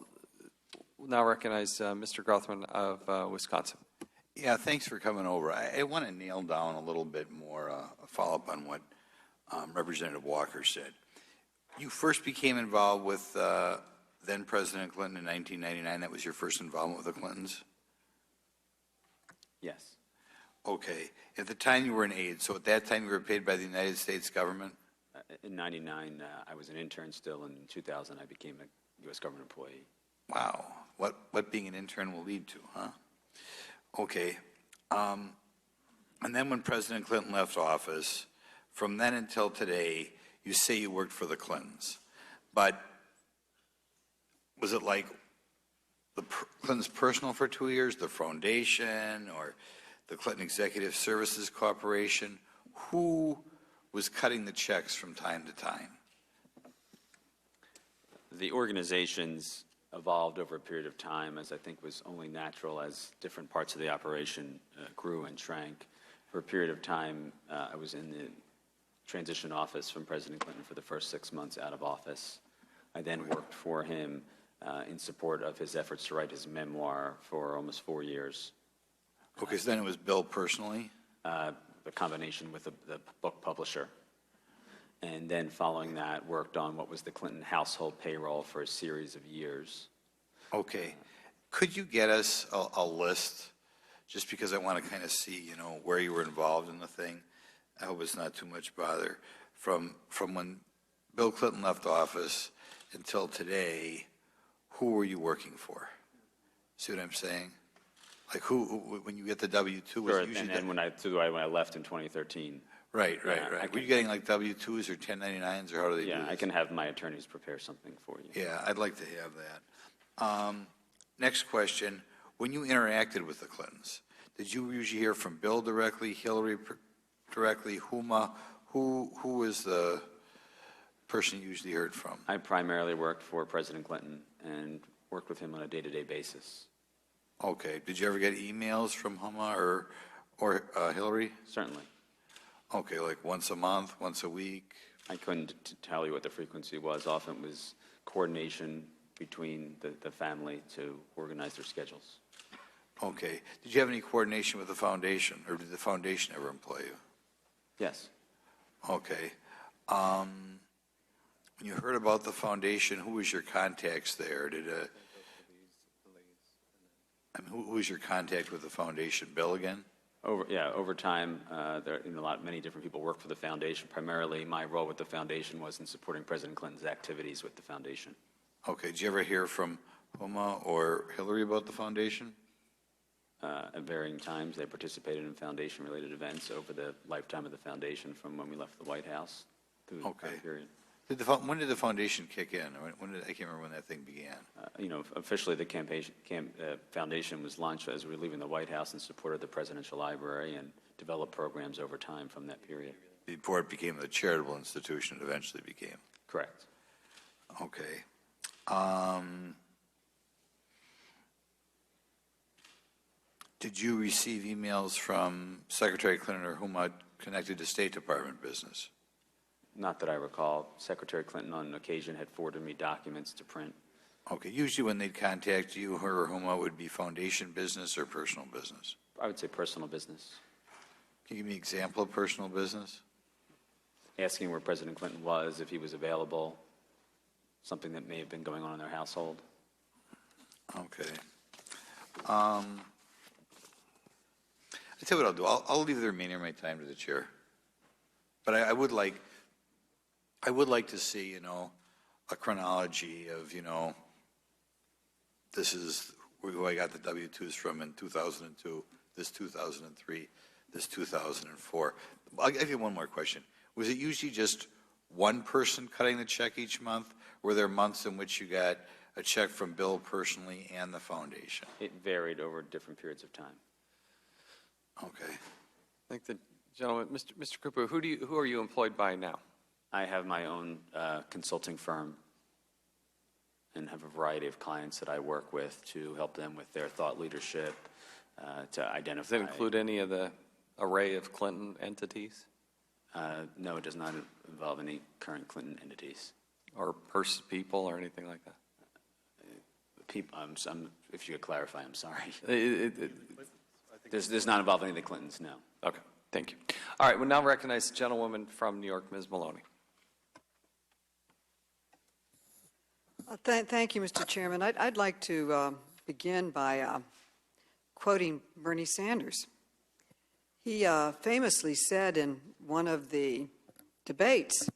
now recognize Mr. Grothman of Wisconsin. Yeah, thanks for coming over. I want to nail down a little bit more, a follow-up on what Representative Walker said. You first became involved with then President Clinton in 1999. That was your first involvement with the Clintons? Yes. Okay. At the time you were an aide, so at that time you were paid by the United States government? In 99, I was an intern still. In 2000, I became a U.S. government employee. Wow. What being an intern will lead to, huh? Okay. And then when President Clinton left office, from then until today, you say you worked for the Clintons. But was it like the Clintons personal for 2 years, the foundation, or the Clinton Executive Services Corporation? Who was cutting the checks from time to time? The organizations evolved over a period of time, as I think was only natural as different parts of the operation grew and shrank. For a period of time, I was in the transition office from President Clinton for the first 6 months out of office. I then worked for him in support of his efforts to write his memoir for almost 4 years. Okay, so then it was Bill personally? The combination with the book publisher. And then following that, worked on what was the Clinton household payroll for a series of years. Okay. Could you get us a list, just because I want to kind of see, you know, where you were involved in the thing? I hope it's not too much bother. From when Bill Clinton left office until today, who were you working for? See what I'm saying? Like who when you get the W-2? Sure, and then when I left in 2013. Right. Were you getting like W-2s or 1099s, or how do they do this? I can have my attorneys prepare something for you. Yeah, I'd like to have that. Next question. When you interacted with the Clintons, did you usually hear from Bill directly, Hillary directly, Huma? Who was the person you usually heard from? I primarily worked for President Clinton and worked with him on a day-to-day basis. Okay. Did you ever get emails from Huma or Hillary? Certainly. Okay, like once a month, once a week? I couldn't tell you what the frequency was. Often it was coordination between the family to organize their schedules. Okay. Did you have any coordination with the foundation, or did the foundation ever employ you? Yes. Okay. When you heard about the foundation, who was your contacts there? Who was your contact with the foundation? Bill again? Over time, many different people work for the foundation. Primarily, my role with the foundation was in supporting President Clinton's activities with the foundation. Okay. Did you ever hear from Huma or Hillary about the foundation? At varying times, they participated in foundation-related events over the lifetime of the foundation, from when we left the White House through that period. When did the foundation kick in? I can't remember when that thing began. Officially, the foundation was launched as we were leaving the White House in support of the Presidential Library, and developed programs over time from that period. Before it became the charitable institution it eventually became. Correct. Okay. Did you receive emails from Secretary Clinton or Huma connected to State Department business? Not that I recall. Secretary Clinton on occasion had forwarded me documents to print. Okay. Usually when they'd contact you, her or Huma, would be foundation business or personal business? I would say personal business. Can you give me an example of personal business? Asking where President Clinton was, if he was available, something that may have been going on in their household. Okay. I tell you what I'll do. I'll leave the remainder of my time to the chair. But I would like to see, a chronology of, this is who I got the W-2s from in 2002, this 2003, this 2004. I'll give you one more question. Was it usually just one person cutting the check each month? Were there months in which you got a check from Bill personally and the foundation? It varied over different periods of time. Okay. I think the gentleman, Mr. Cooper, who are you employed by now? I have my own consulting firm and have a variety of clients that I work with to help them with their thought leadership, to identify. Does it include any of the array of Clinton entities? No, it does not involve any current Clinton entities. Or people or anything like that? People, if you could clarify, I'm sorry. Does not involve any of the Clintons, no. Okay, thank you. All right, we'll now recognize the gentlewoman from New York, Ms. Maloney. Thank you, Mr. Chairman. I'd like to begin by quoting Bernie Sanders. He famously said in one of the debates,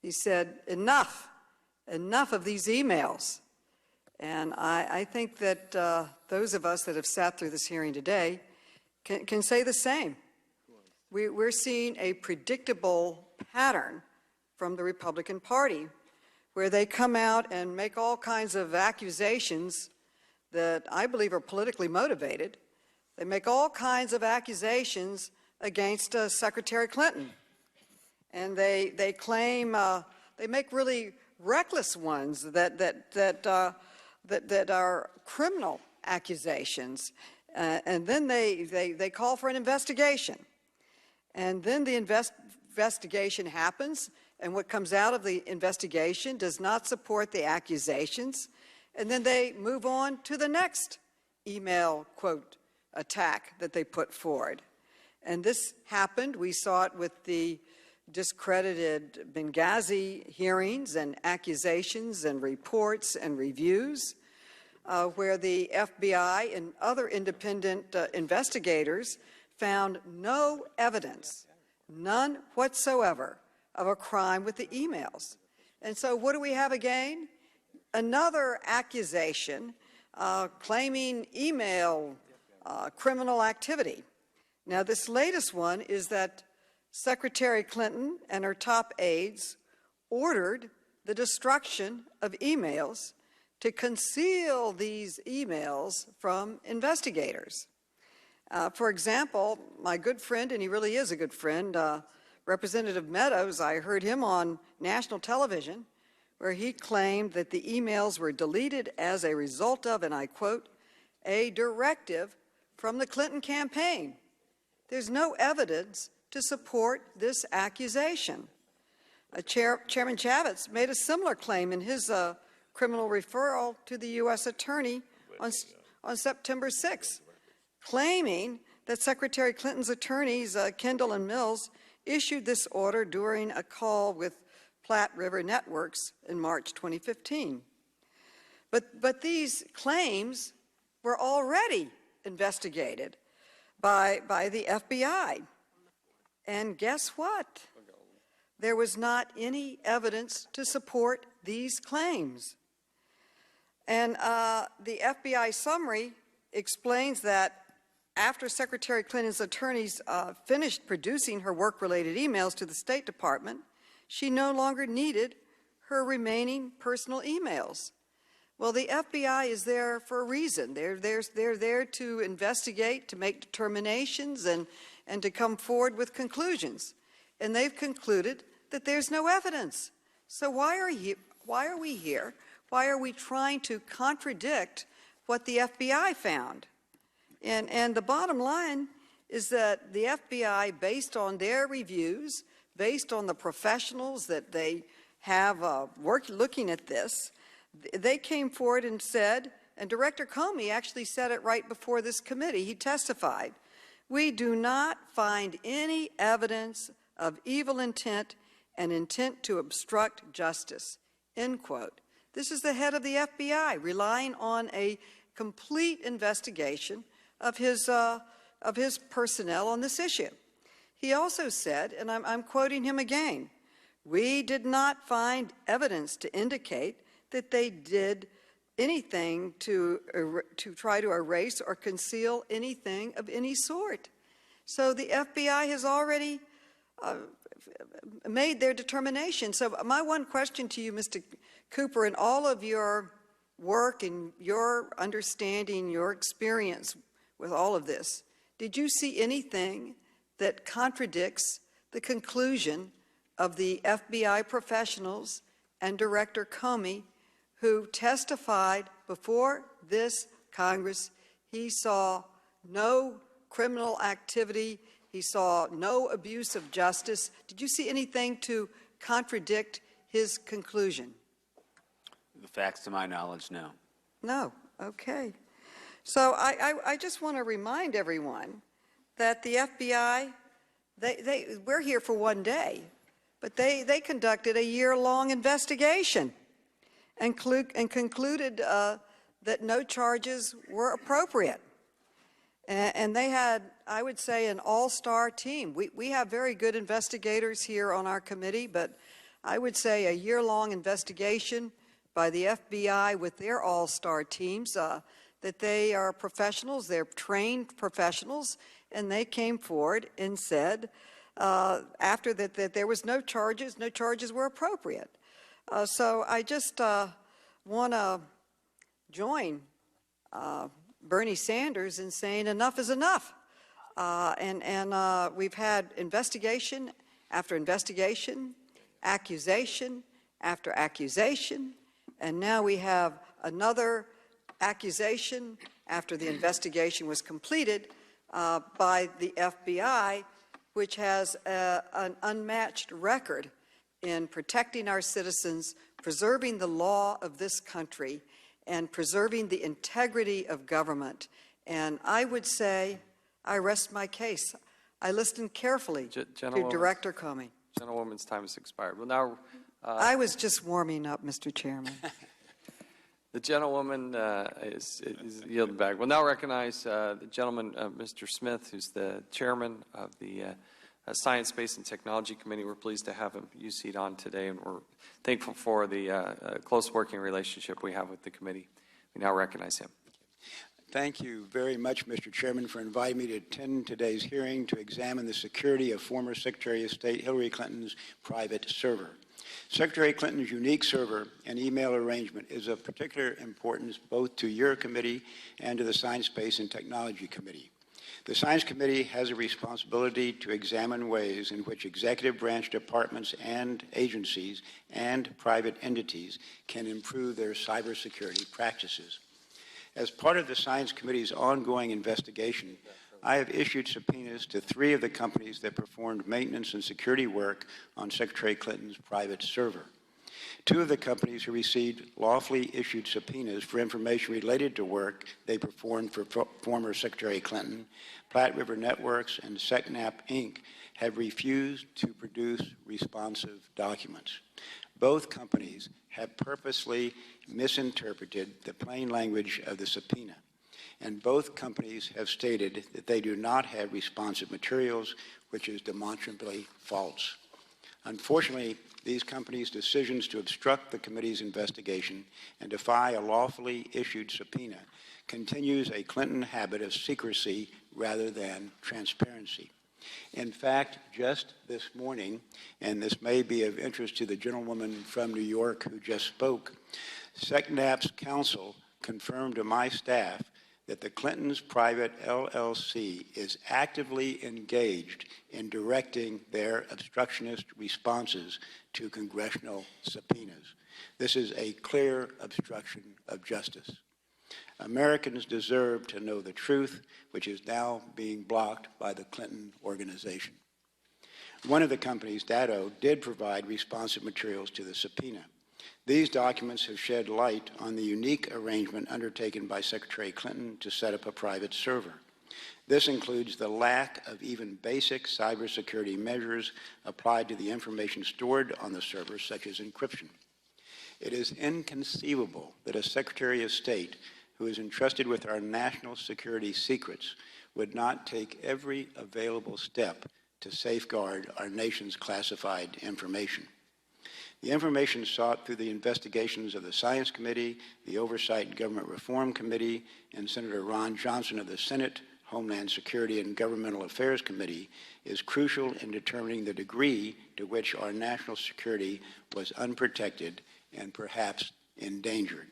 he said, enough of these emails. And I think that those of us that have sat through this hearing today can say the same. We're seeing a predictable pattern from the Republican Party where they come out and make all kinds of accusations that I believe are politically motivated. They make all kinds of accusations against Secretary Clinton. And they claim, they make really reckless ones that are criminal accusations. And then they call for an investigation. And then the investigation happens, and what comes out of the investigation does not support the accusations. And then they move on to the next email, quote, attack that they put forward. And this happened. We saw it with the discredited Benghazi hearings and accusations and reports and reviews, where the FBI and other independent investigators found no evidence, none whatsoever, of a crime with the emails. And so what do we have again? Another accusation claiming email criminal activity. Now, this latest one is that Secretary Clinton and her top aides ordered the destruction of emails to conceal these emails from investigators. For example, my good friend, and he really is a good friend, Representative Meadows, I heard him on national television where he claimed that the emails were deleted as a result of, and I quote, a directive from the Clinton campaign. There's no evidence to support this accusation. Chairman Chavez made a similar claim in his criminal referral to the U.S. Attorney on September 6th, claiming that Secretary Clinton's attorneys, Kendall and Mills, issued this order during a call with Platte River Networks in March 2015. But these claims were already investigated by the FBI. And guess what? There was not any evidence to support these claims. And the FBI summary explains that after Secretary Clinton's attorneys finished producing her work-related emails to the State Department, she no longer needed her remaining personal emails. Well, the FBI is there for a reason. They're there to investigate, to make determinations, and to come forward with conclusions. And they've concluded that there's no evidence. So why are we here? Why are we trying to contradict what the FBI found? And the bottom line is that the FBI, based on their reviews, based on the professionals that they have looking at this, they came forward and said, and Director Comey actually said it right before this committee, he testified, we do not find any evidence of evil intent and intent to obstruct justice, end quote. This is the head of the FBI relying on a complete investigation of his personnel on this issue. He also said, and I'm quoting him again, we did not find evidence to indicate that they did anything to try to erase or conceal anything of any sort. So the FBI has already made their determination. So my one question to you, Mr. Cooper, in all of your work and your understanding, your experience with all of this, did you see anything that contradicts the conclusion of the FBI professionals and Director Comey who testified before this Congress. He saw no criminal activity. He saw no abuse of justice. Did you see anything to contradict his conclusion? The facts, to my knowledge, no. No. Okay. So I just want to remind everyone that the FBI, we're here for one day, but they conducted a year-long investigation and concluded that no charges were appropriate. And they had, I would say, an all-star team. We have very good investigators here on our committee, but I would say a year-long investigation by the FBI with their all-star teams, that they are professionals, they're trained professionals, and they came forward and said after that there was no charges were appropriate. So I just want to join Bernie Sanders in saying enough is enough. And we've had investigation after investigation, accusation after accusation, and now we have another accusation after the investigation was completed by the FBI, which has an unmatched record in protecting our citizens, preserving the law of this country, and preserving the integrity of government. And I would say I rest my case. I listened carefully to Director Comey. Gentlewoman's time has expired. Well, now I was just warming up, Mr. Chairman. the gentlewoman is yielding back. We'll now recognize the gentleman, Mr. Smith, who's the chairman of the Science, Space, and Technology Committee. We're pleased to have him use seat on today, and we're thankful for the close working relationship we have with the committee. We now recognize him. Thank you very much, Mr. Chairman, for inviting me to attend today's hearing to examine the security of former Secretary of State Hillary Clinton's private server. Secretary Clinton's unique server and email arrangement is of particular importance both to your committee and to the Science, Space, and Technology Committee. The Science Committee has a responsibility to examine ways in which executive branch departments and agencies and private entities can improve their cybersecurity practices. As part of the Science Committee's ongoing investigation, I have issued subpoenas to 3 of the companies that performed maintenance and security work on Secretary Clinton's private server. 2 of the companies who received lawfully issued subpoenas for information related to work they performed for former Secretary Clinton, Platte River Networks and SecNap, Inc., have refused to produce responsive documents. Both companies have purposely misinterpreted the plain language of the subpoena, and both companies have stated that they do not have responsive materials, which is demonstrably false. Unfortunately, these companies' decisions to obstruct the committee's investigation and defy a lawfully issued subpoena continues a Clinton habit of secrecy rather than transparency. In fact, just this morning, and this may be of interest to the gentlewoman from New York who just spoke, SecNap's counsel confirmed to my staff that the Clintons' private LLC is actively engaged in directing their obstructionist responses to congressional subpoenas. This is a clear obstruction of justice. Americans deserve to know the truth, which is now being blocked by the Clinton organization. One of the companies, Datto, did provide responsive materials to the subpoena. These documents have shed light on the unique arrangement undertaken by Secretary Clinton to set up a private server. This includes the lack of even basic cybersecurity measures applied to the information stored on the server, such as encryption. It is inconceivable that a Secretary of State who is entrusted with our national security secrets would not take every available step to safeguard our nation's classified information. The information sought through the investigations of the Science Committee, the Oversight and Government Reform Committee, and Senator Ron Johnson of the Senate Homeland Security and Governmental Affairs Committee is crucial in determining the degree to which our national security was unprotected and perhaps endangered.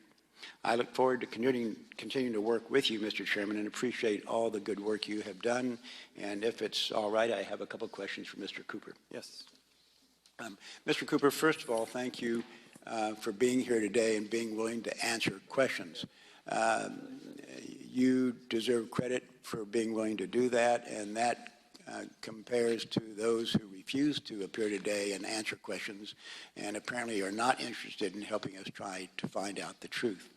I look forward to continuing to work with you, Mr. Chairman, and appreciate all the good work you have done. And if it's all right, I have a couple questions for Mr. Cooper. Yes. Mr. Cooper, first of all, thank you for being here today and being willing to answer questions. You deserve credit for being willing to do that, and that compares to those who refuse to appear today and answer questions and apparently are not interested in helping us try to find out the truth.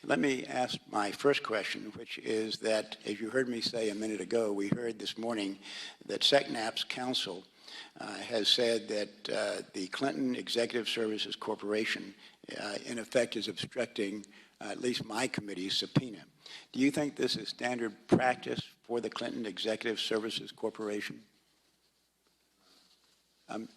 Let me ask my first question, which is that, as you heard me say a minute ago, we heard this morning that SECNAP's counsel has said that the Clinton Executive Services Corporation, in effect, is obstructing at least my committee's subpoena. Do you think this is standard practice for the Clinton Executive Services Corporation? I'm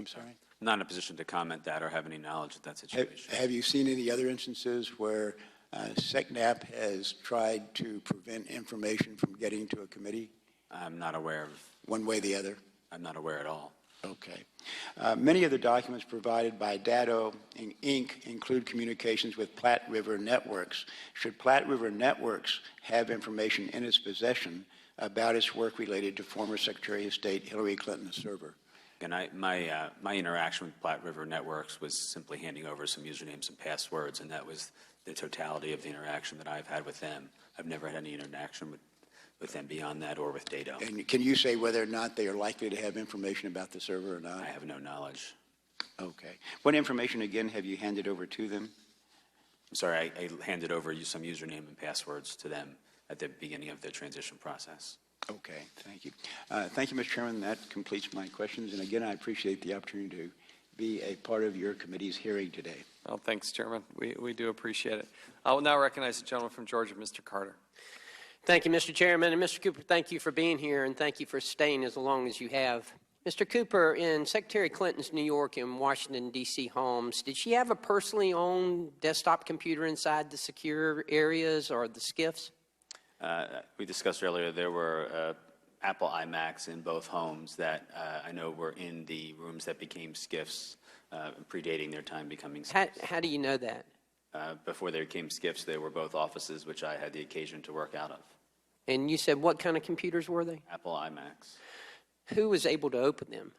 sorry? I'm not in a position to comment that or have any knowledge of that situation. Have you seen any other instances where SECNAP has tried to prevent information from getting to a committee? I'm not aware of. One way or the other? I'm not aware at all. Okay. Many of the documents provided by Dado Inc. include communications with Platte River Networks. Should Platte River Networks have information in its possession about its work related to former Secretary of State Hillary Clinton's server? And my interaction with Platte River Networks was simply handing over some usernames and passwords, and that was the totality of the interaction that I've had with them. I've never had any interaction with them beyond that or with Dado. And can you say whether or not they are likely to have information about the server or not? I have no knowledge. Okay. What information, again, have you handed over to them? I'm sorry, I handed over some username and passwords to them at the beginning of the transition process. Okay, thank you. Thank you, Mr. Chairman. That completes my questions. And again, I appreciate the opportunity to be a part of your committee's hearing today. Well, thanks, Chairman. We do appreciate it. I will now recognize the gentleman from Georgia, Mr. Carter. Thank you, Mr. Chairman. And Mr. Cooper, thank you for being here, and thank you for staying as long as you have. Mr. Cooper, in Secretary Clinton's New York and Washington, D.C. homes, did she have a personally owned desktop computer inside the secure areas or the SCIFs? We discussed earlier there were Apple iMacs in both homes that I know were in the rooms that became SCIFs, predating their time becoming SCIFs. How do you know that? Before they became SCIFs, they were both offices which I had the occasion to work out of. And you said what kind of computers were they? Apple iMacs. Who was able to open them?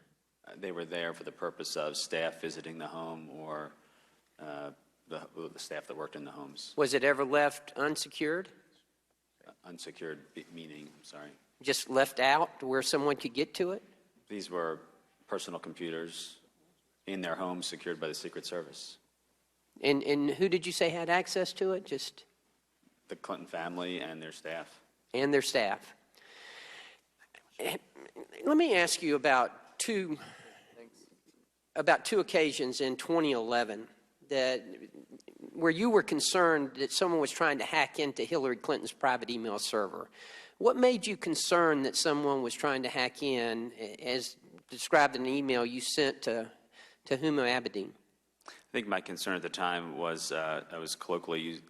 They were there for the purpose of staff visiting the home or the staff that worked in the homes. Was it ever left unsecured? Unsecured meaning, I'm sorry. Just left out to where someone could get to it? These were personal computers in their homes secured by the Secret Service. And who did you say had access to it? Just the Clinton family and their staff. And their staff. Let me ask you about two occasions in 2011 where you were concerned that someone was trying to hack into Hillary Clinton's private email server. What made you concerned that someone was trying to hack in, as described in an email you sent to Huma Abedin? I think my concern at the time was I was colloquially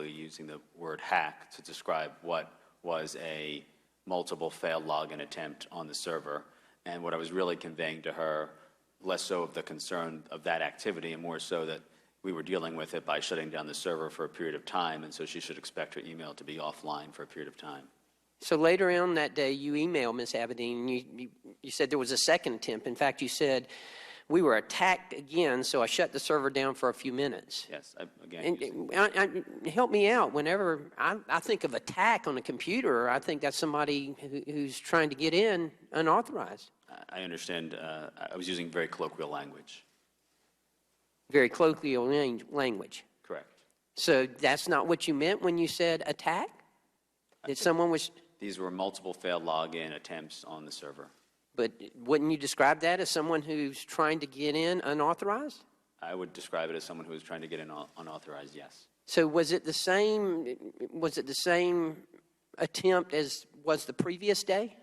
using the word hack to describe what was a multiple failed login attempt on the server, and what I was really conveying to her, less so of the concern of that activity and more so that we were dealing with it by shutting down the server for a period of time, and so she should expect her email to be offline for a period of time. So later on that day, you emailed Ms. Abedin, you said there was a second attempt. In fact, you said, we were attacked again, so I shut the server down for a few minutes. Yes, again. Help me out. Whenever I think of attack on a computer, I think that's somebody who's trying to get in unauthorized. I understand. I was using very colloquial language. Very colloquial language. Correct. So that's not what you meant when you said attack? That someone was... These were multiple failed login attempts on the server. But wouldn't you describe that as someone who's trying to get in unauthorized? I would describe it as someone who was trying to get in unauthorized, yes. So was it the same attempt as was the previous day?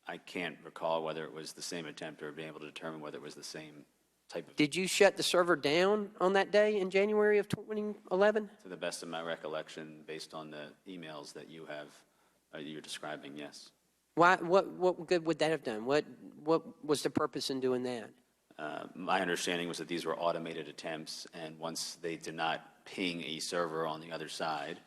I can't recall whether it was the same attempt or being able to determine whether it was the same type of... Did you shut the server down on that day in January of 2011? To the best of my recollection, based on the emails that you have, you're describing, yes. Why? What good would that have done? What was the purpose in doing that? My understanding was that these were automated attempts, and once they did not ping a server on the other side,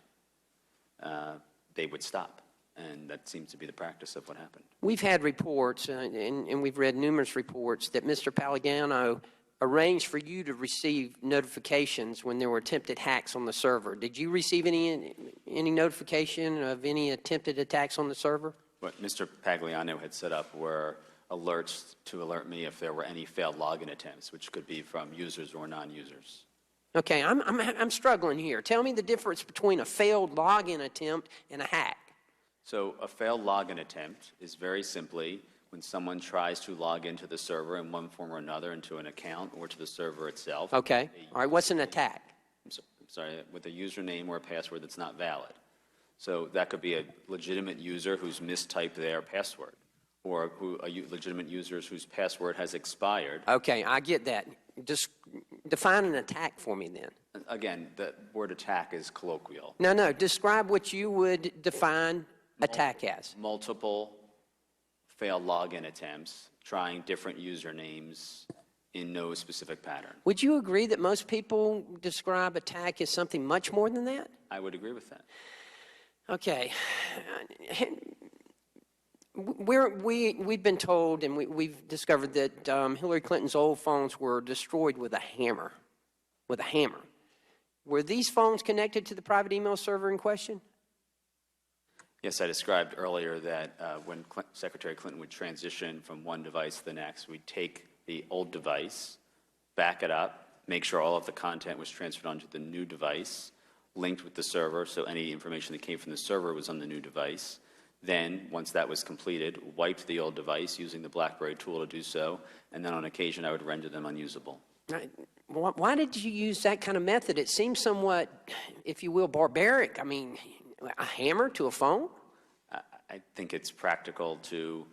they would stop. And that seems to be the practice of what happened. We've had reports, and we've read numerous reports, that Mr. Palagiano arranged for you to receive notifications when there were attempted hacks on the server. Did you receive any notification of any attempted attacks on the server? What Mr. Pagliano had set up were alerts to alert me if there were any failed login attempts, which could be from users or non-users. Okay, I'm struggling here. Tell me the difference between a failed login attempt and a hack. So a failed login attempt is very simply when someone tries to log into the server in one form or another, into an account or to the server itself. Okay. All right, what's an attack? I'm sorry, with a username or a password that's not valid. So that could be a legitimate user who's mistyped their password, or legitimate users whose password has expired. Okay, I get that. Just define an attack for me then. Again, the word attack is colloquial. No, describe what you would define attack as. Multiple failed login attempts, trying different usernames in no specific pattern. Would you agree that most people describe attack as something much more than that? I would agree with that. Okay. We've been told, and we've discovered that Hillary Clinton's old phones were destroyed with a hammer. With a hammer. Were these phones connected to the private email server in question? Yes, I described earlier that when Secretary Clinton would transition from one device to the next, we'd take the old device, back it up, make sure all of the content was transferred onto the new device, linked with the server, so any information that came from the server was on the new device. Then, once that was completed, wiped the old device using the BlackBerry tool to do so, and then on occasion I would render them unusable. Why did you use that kind of method? It seems somewhat, if you will, barbaric. I mean, a hammer to a phone? I think it's practical to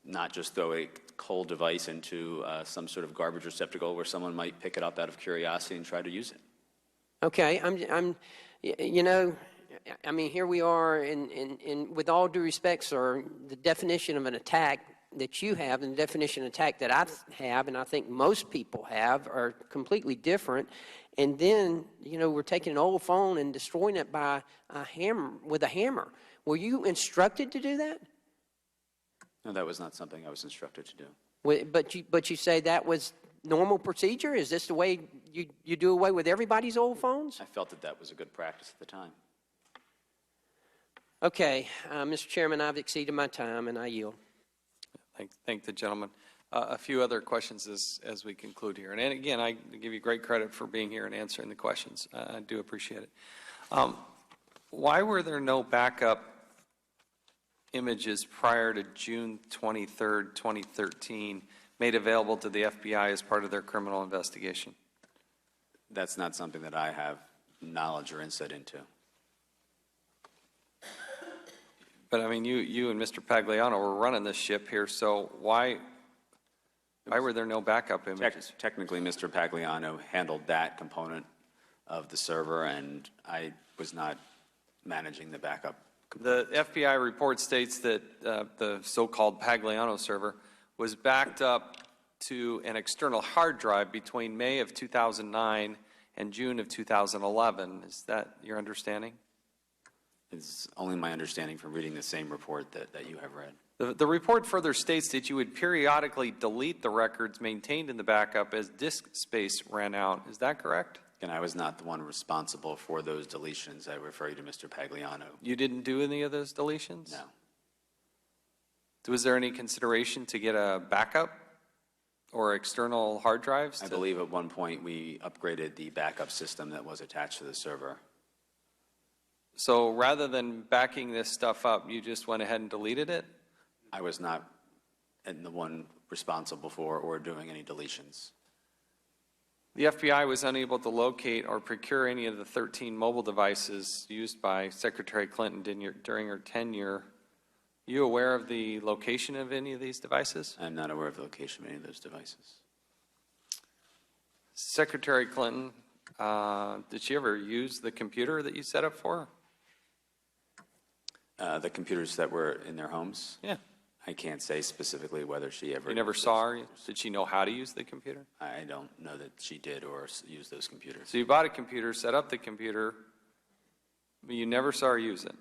not just throw a cold device into some sort of garbage receptacle where someone might pick it up out of curiosity and try to use it. Okay, I mean, here we are, and with all due respect, sir, the definition of an attack that you have and the definition of attack that I have, and I think most people have, are completely different. And then, we're taking an old phone and destroying it by a hammer, with a hammer. Were you instructed to do that? No, that was not something I was instructed to do. But you say that was normal procedure? Is this the way you do away with everybody's old phones? I felt that was a good practice at the time. Okay, Mr. Chairman, I've exceeded my time, and I yield. Thank the gentleman. A few other questions as we conclude here. And again, I give you great credit for being here and answering the questions. I do appreciate it. Why were there no backup images prior to June 23rd, 2013, made available to the FBI as part of their criminal investigation? That's not something that I have knowledge or insight into. But I mean, you and Mr. Pagliano were running this ship here, so why were there no backup images? Technically, Mr. Pagliano handled that component of the server, and I was not managing the backup. The FBI report states that the so-called Pagliano server was backed up to an external hard drive between May of 2009 and June of 2011. Is that your understanding? It's only my understanding from reading the same report that you have read. The report further states that you would periodically delete the records maintained in the backup as disk space ran out. Is that correct? And I was not the one responsible for those deletions. I refer you to Mr. Pagliano. You didn't do any of those deletions? No. Was there any consideration to get a backup or external hard drives? I believe at one point we upgraded the backup system that was attached to the server. So rather than backing this stuff up, you just went ahead and deleted it? I was not the one responsible for or doing any deletions. The FBI was unable to locate or procure any of the 13 mobile devices used by Secretary Clinton during her tenure. Are you aware of the location of any of these devices? I'm not aware of the location of any of those devices. Secretary Clinton, did she ever use the computer that you set up for her? The computers that were in their homes? Yeah. I can't say specifically whether she ever... You never saw her? Did she know how to use the computer? I don't know that she did or used those computers. So you bought a computer, set up the computer, but you never saw her use it?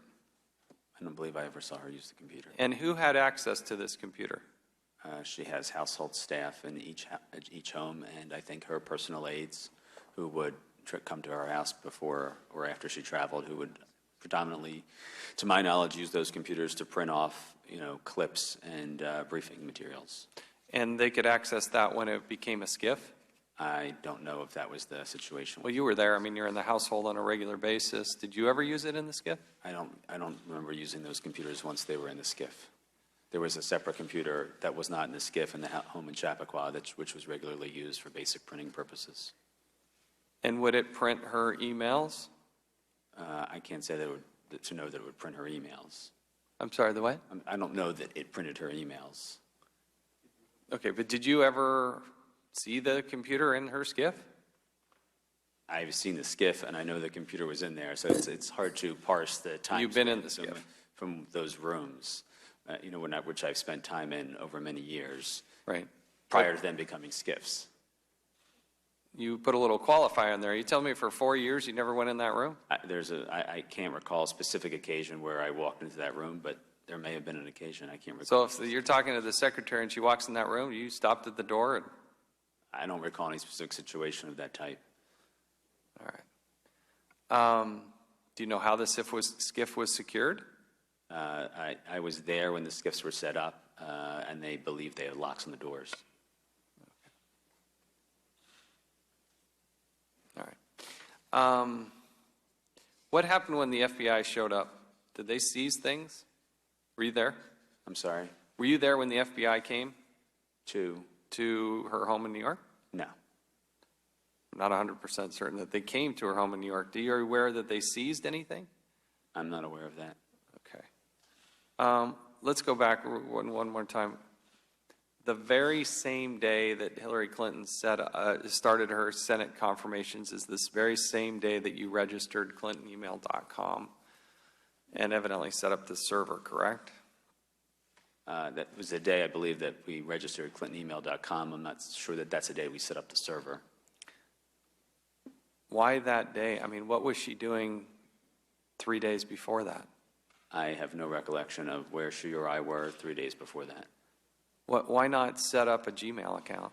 I don't believe I ever saw her use the computer. And who had access to this computer? She has household staff in each home, and I think her personal aides who would come to her house before or after she traveled, who would predominantly, to my knowledge, use those computers to print off, clips and briefing materials. And they could access that when it became a SCIF? I don't know if that was the situation. Well, you were there. I mean, you're in the household on a regular basis. Did you ever use it in the SCIF? I don't remember using those computers once they were in the SCIF. There was a separate computer that was not in the SCIF in the home in Chappaqua, which was regularly used for basic printing purposes. And would it print her emails? I can't say to know that it would print her emails. I'm sorry, the what? I don't know that it printed her emails. Okay, but did you ever see the computer in her SCIF? I've seen the SCIF, and I know the computer was in there, so it's hard to parse the time. You've been in the SCIF from those rooms, which I've spent time in over many years, right? Prior to them becoming SCIFs. You put a little qualifier in there. You tell me for 4 years you never went in that room? I can't recall a specific occasion where I walked into that room, but there may have been an occasion. I can't So recall. if you're talking to the secretary and she walks in that room, you stopped at the door? And... I don't recall any specific situation of that type. All right. Do you know how the SCIF was secured? I was there when the SCIFs were set up, and they believed they had locks on the doors. All right. What happened when the FBI showed up? Did they seize things? Were you there? I'm sorry? Were you there when the FBI came? To her home in New York? No. I'm not 100% certain that they came to her home in New York. Are you aware that they seized anything? I'm not aware of that. Okay. Let's go back one more time. The very same day that Hillary Clinton started her Senate confirmations is this very same day that you registered ClintonEmail.com and evidently set up the server, correct? That was the day, I believe, that we registered ClintonEmail.com. I'm not sure that that's the day we set up the server. Why that day? I mean, what was she doing 3 days before that? I have no recollection of where she or I were 3 days before that. Why not set up a Gmail account?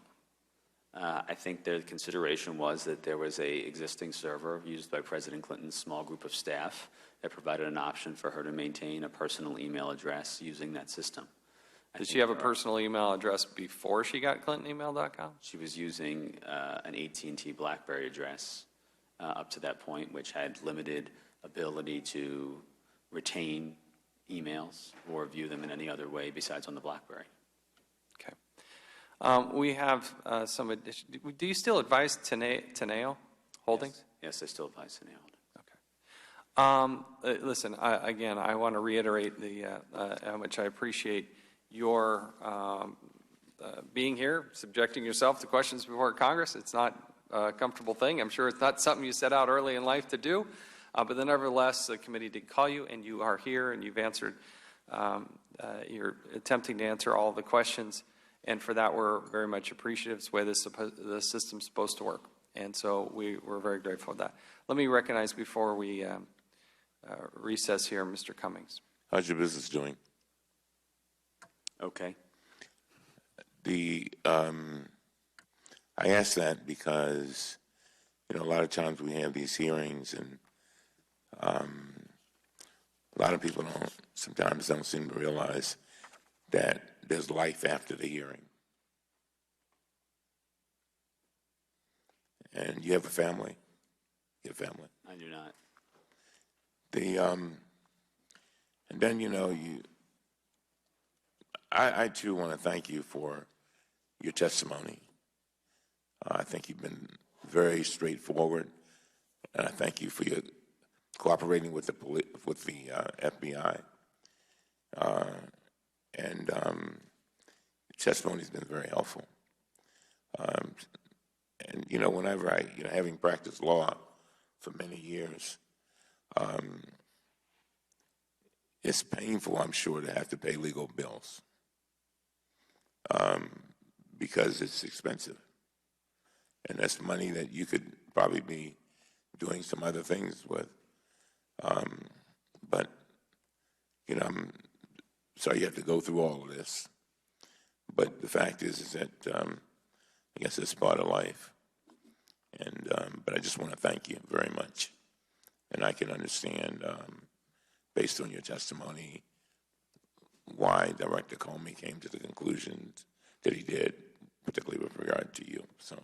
I think the consideration was that there was a existing server used by President Clinton's small group of staff that provided an option for her to maintain a personal email address using that system. Did she have a personal email address before she got ClintonEmail.com? She was using an AT&T BlackBerry address up to that point, which had limited ability to retain emails or view them in any other way besides on the BlackBerry. Okay. We have some addition. Do you still advise Teneo Holdings? Yes, I still advise Teneo. Listen, again, I want to reiterate how much I appreciate your being here, subjecting yourself to questions before Congress. It's not a comfortable thing. I'm sure it's not something you set out early in life to do, but then nevertheless, the committee did call you, and you are here, and you've answered, you're attempting to answer all the questions, and for that, we're very much appreciative. It's the way the system's supposed to work, and so we're very grateful for that. Let me recognize before we recess here, Mr. Cummings. How's your business doing? Okay. I ask that because, a lot of times we have these hearings and a lot of people sometimes don't seem to realize that there's life after the hearing. And you have a family. You have a family. I do not. And then, I too want to thank you for your testimony. I think you've been very straightforward, and I thank you for your cooperating with the FBI. And your testimony's been very helpful. And whenever having practiced law for many years, it's painful, I'm sure, to have to pay legal bills because it's expensive. And that's money that you could probably be doing some other things with. But you know, I'm sorry you have to go through all of this. But the fact is that I guess it's part of life. And but I just want to thank you very much. And I can understand, based on your testimony, why Director Comey came to the conclusions that he did, particularly with regard to you. So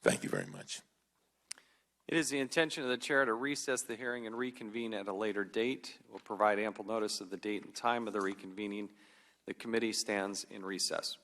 thank you very much. It is the intention of the chair to recess the hearing and reconvene at a later date. We'll provide ample notice of the date and time of the reconvening. The committee stands in recess.